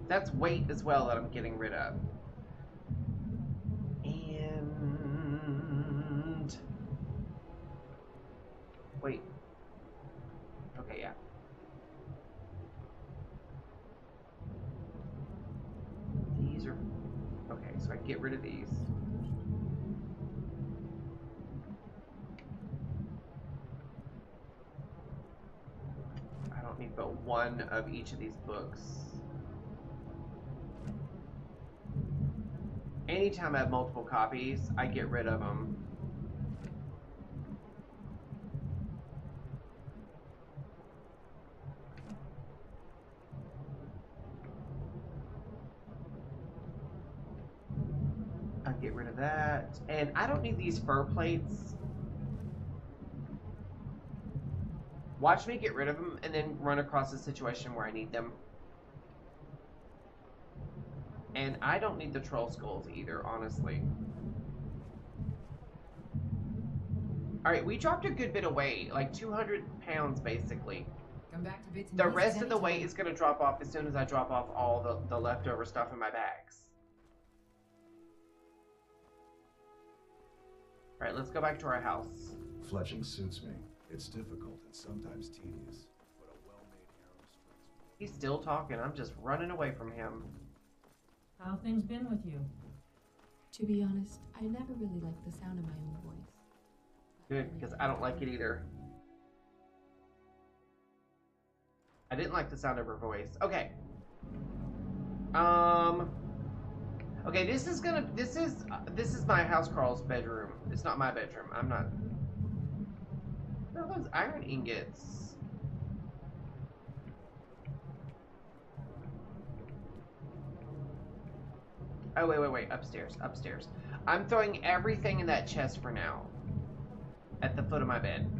That's weight as well that I'm getting rid of. And wait. Okay, yeah. These are okay, so I get rid of these. I don't need but one of each of these books. Anytime I have multiple copies, I get rid of them. I get rid of that. And I don't need these fur plates. Watch me get rid of them and then run across a situation where I need them. And I don't need the troll skulls either, honestly. Alright, we dropped a good bit of weight, like 200 pounds basically. Come back to bits and The pieces rest of the anytime. weight is going to drop off as soon as I drop off all the leftover stuff in my bags. Alright, let's go back to our house. Fletching suits me. It's difficult and sometimes tedious, but a well-made arrow strikes. He's still talking, I'm just running away from him. How have things been with you? To be honest, I never really liked the sound of my own voice. Good, because I don't like it either. I didn't like the sound of her voice. Okay. Okay, this is my housecarl's bedroom. It's not my bedroom. I'm not. What are those iron ingots? Oh, wait. Upstairs. I'm throwing everything in that chest for now. At the foot of my bed.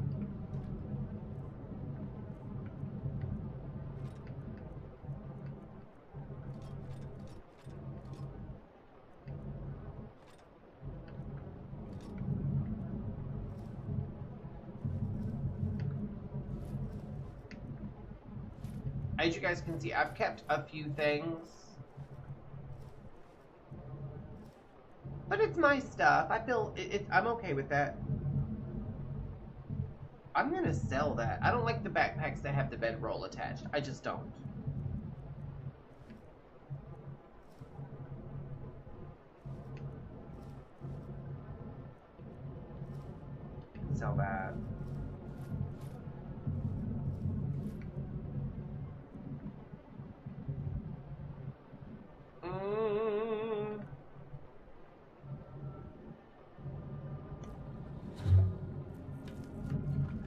As you guys can see, I've kept a few things. But it's my stuff. I feel I'm okay with that. I'm gonna sell that. I don't like the backpacks that have the bedroll attached. I just don't. so bad.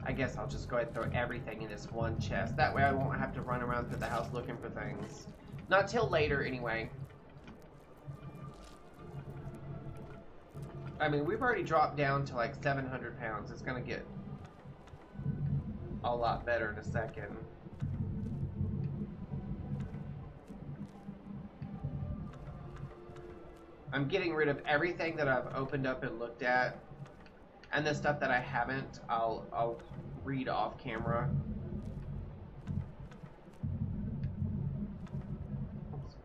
I guess I'll just go ahead and throw everything in this one chest. That way I won't have to run around through the house looking for things. Not till later, anyway. I mean, we've already dropped down to like 700 pounds. It's gonna get a lot better in a second. I'm getting rid of everything that I've opened up and looked at. And the stuff that I haven't, I'll read off camera. Oops.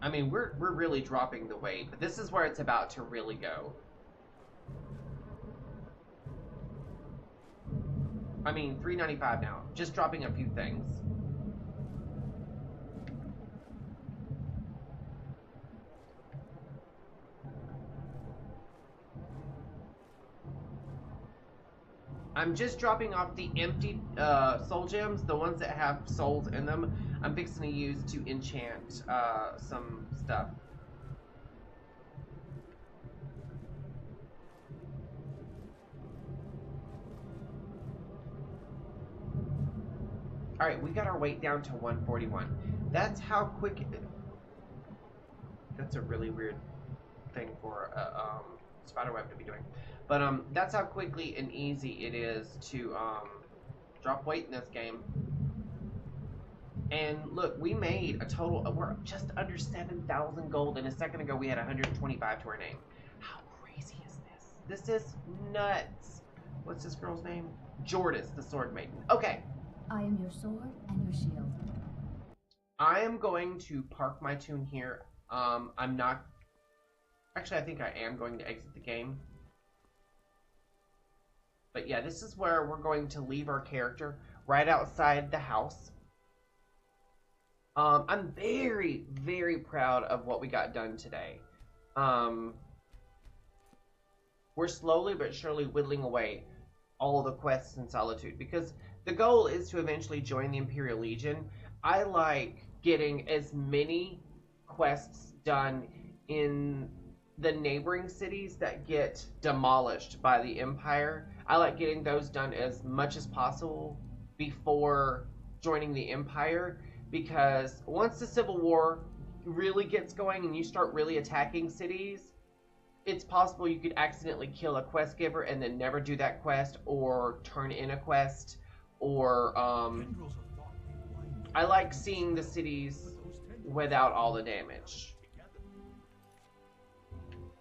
I mean, we're really dropping the weight, but this is where it's about to really go. I mean, $3.95 now. Just dropping a few things. I'm just dropping off the empty soul gems, the ones that have souls in them. I'm fixing to use to enchant some stuff. Alright, we got our weight down to 141. That's how quick... That's a really weird thing for a spiderweb to be doing. But that's how quickly and easy it is to drop weight in this game. And look, we made a total of, we're just under 7,000 gold, and a second ago we had 125 to our name. How crazy is this? This is nuts. What's this girl's name? Jordis, the sword maiden. Okay. I am your sword and your shield. I am going to park my tune here. I'm not... Actually, I think I am going to exit the game. But yeah, this is where we're going to leave our character, right outside the house. I'm very, very proud of what we got done today. We're slowly but surely whittling away all the quests in Solitude, because the goal is to eventually join the Imperial Legion. I like getting as many quests done in the neighboring cities that get demolished by the Empire. I like getting those done as much as possible before joining the Empire, because once the Civil War really gets going and you start really attacking cities, it's possible you could accidentally kill a quest giver and then never do that quest, or turn in a quest, or I like seeing the cities without all the damage.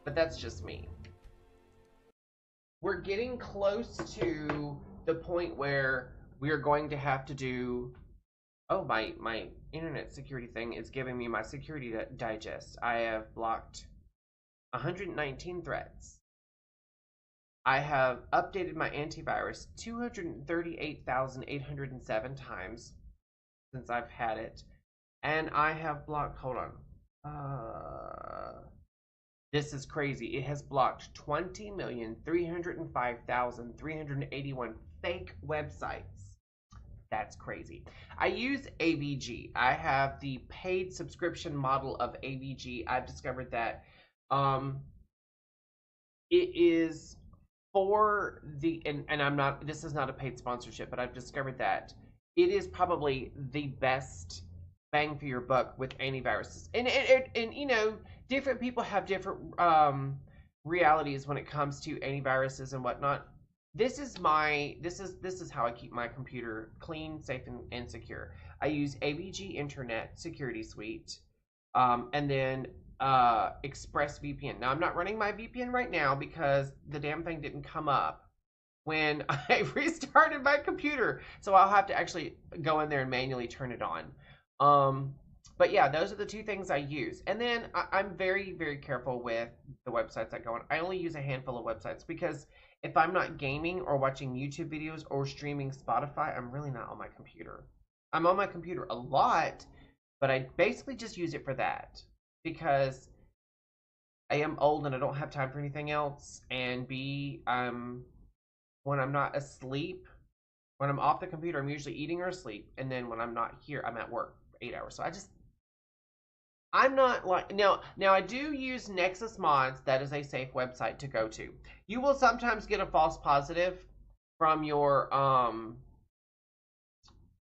But that's just me. We're getting close to the point where we are going to have to do... Oh, my internet security thing is giving me my security digest. I have blocked 119 threats. I have updated my antivirus 238,807 times since I've had it. And I have blocked... Hold on. This is crazy. It has blocked 20,305,381 fake websites. That's crazy. I use AVG. I have the paid subscription model of AVG. I've discovered that it is for the, and I'm not, this is not a paid sponsorship, but I've discovered that it is probably the best bang for your buck with antiviruses. And you know, different people have different realities when it comes to antiviruses and whatnot. This is how I keep my computer clean, safe, and secure. I use AVG Internet Security Suite, and then ExpressVPN. Now, I'm not running my VPN right now because the damn thing didn't come up when I restarted my computer, so I'll have to actually go in there and manually turn it on. But yeah, those are the two things I use. And then I'm very, very careful with the websites I go on. I only use a handful of websites because if I'm not gaming or watching YouTube videos or streaming Spotify, I'm really not on my computer. I'm on my computer a lot, but I basically just use it for that because I am old and I don't have time for anything else. And B, when I'm not asleep, when I'm off the computer, I'm usually eating or asleep. And then when I'm not here, I'm at work for 8 hours. So I'm not like now I do use Nexus Mods. That is a safe website to go to. You will sometimes get a false positive from your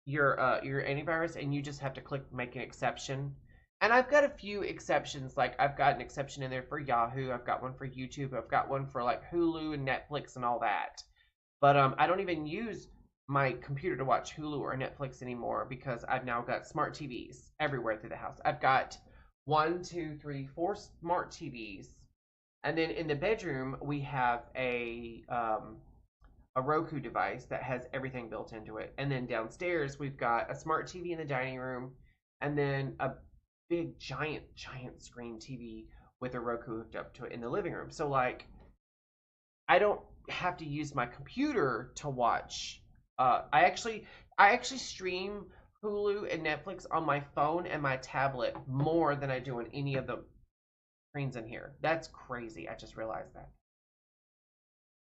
antivirus, and you just have to click make an exception. And I've got a few exceptions. Like I've got an exception in there for Yahoo, I've got one for YouTube, I've got one for like Hulu and Netflix and all that. But I don't even use my computer to watch Hulu or Netflix anymore because I've now got smart TVs everywhere through the house. I've got 1, 2, 3, 4 smart TVs, and then in the bedroom we have a Roku device that has everything built into it. And then downstairs we've got a smart TV in the dining room, and then a big giant screen TV with a Roku hooked up to it in the living room. So like, I don't have to use my computer to watch. I actually stream Hulu and Netflix on my phone and my tablet more than I do on any of the screens in here. That's crazy. I just realized that.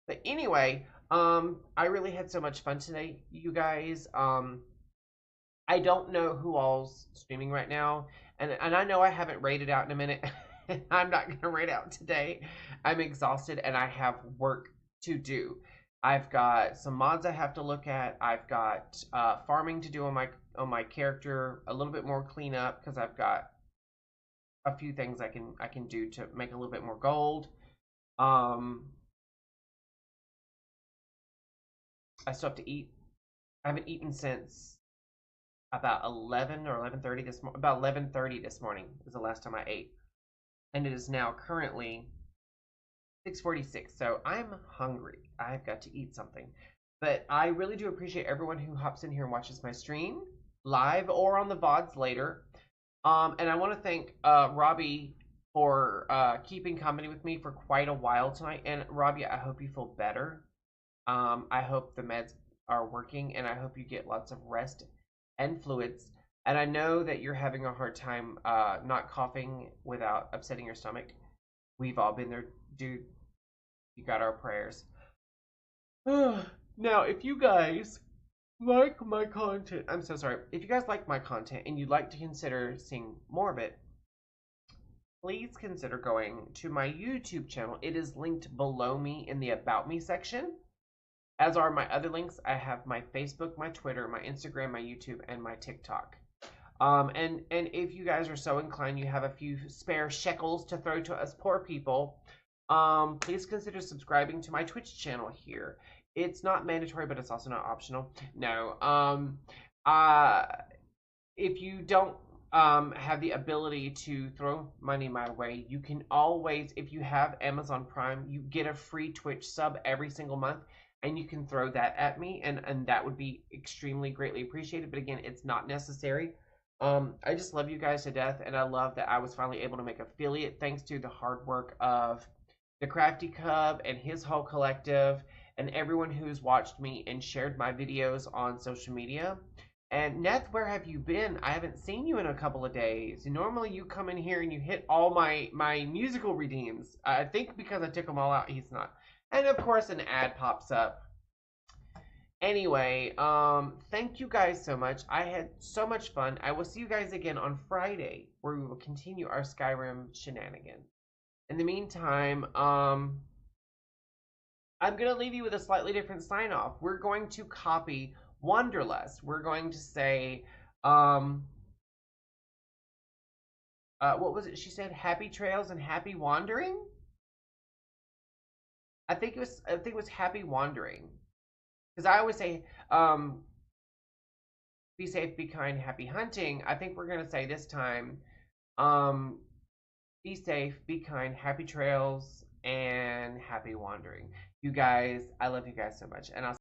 But anyway, I really had so much fun today, you guys. I don't know who all's streaming right now, and I know I haven't rated out in a minute. I'm not gonna rate out today. I'm exhausted and I have work to do. I've got some mods I have to look at. I've got farming to do on my character, a little bit more cleanup because I've got a few things I can do to make a little bit more gold. I still have to eat. I haven't eaten since about 11 or 11:30 this morning. About 11:30 this morning is the last time I ate, and it is now currently 6:46. So I'm hungry. I've got to eat something. But I really do appreciate everyone who hops in here and watches my stream live or on the VODs later. And I want to thank Robbie for keeping company with me for quite a while tonight. And Robbie, I hope you feel better. I hope the meds are working, and I hope you get lots of rest and fluids. And I know that you're having a hard time not coughing without upsetting your stomach. We've all been there, dude. You got our prayers. Now, if you guys like my content, I'm so sorry. If you guys like my content and you'd like to consider seeing more of it, please consider going to my YouTube channel. It is linked below me in the About Me section. As are my other links. I have my Facebook, my Twitter, my Instagram, my YouTube, and my TikTok. And if you guys are so inclined, you have a few spare shekels to throw to us poor people, please consider subscribing to my Twitch channel here. It's not mandatory, but it's also not optional. No. If you don't have the ability to throw money my way, you can always, if you have Amazon Prime, you get a free Twitch sub every single month. And you can throw that at me, and that would be extremely greatly appreciated. But again, it's not necessary. I just love you guys to death, and I love that I was finally able to make affiliate thanks to the hard work of the Crafty Cub and his whole collective, and everyone who's watched me and shared my videos on social media. And Neth, where have you been? I haven't seen you in a couple of days. Normally you come in here and you hit all my musical redeems. I think because I took them all out, he's not. And of course an ad pops up. Anyway, thank you guys so much. I had so much fun. I will see you guys again on Friday, where we will continue our Skyrim shenanigans. In the meantime, I'm going to leave you with a slightly different sign-off. We're going to copy Wanderlust. We're going to say, what was it she said? Happy trails and happy wandering? I think it was happy wandering. Because I always say, be safe, be kind, happy hunting. I think we're going to say this time, be safe, be kind, happy trails, and happy wandering. You guys, I love you guys so much. And I'll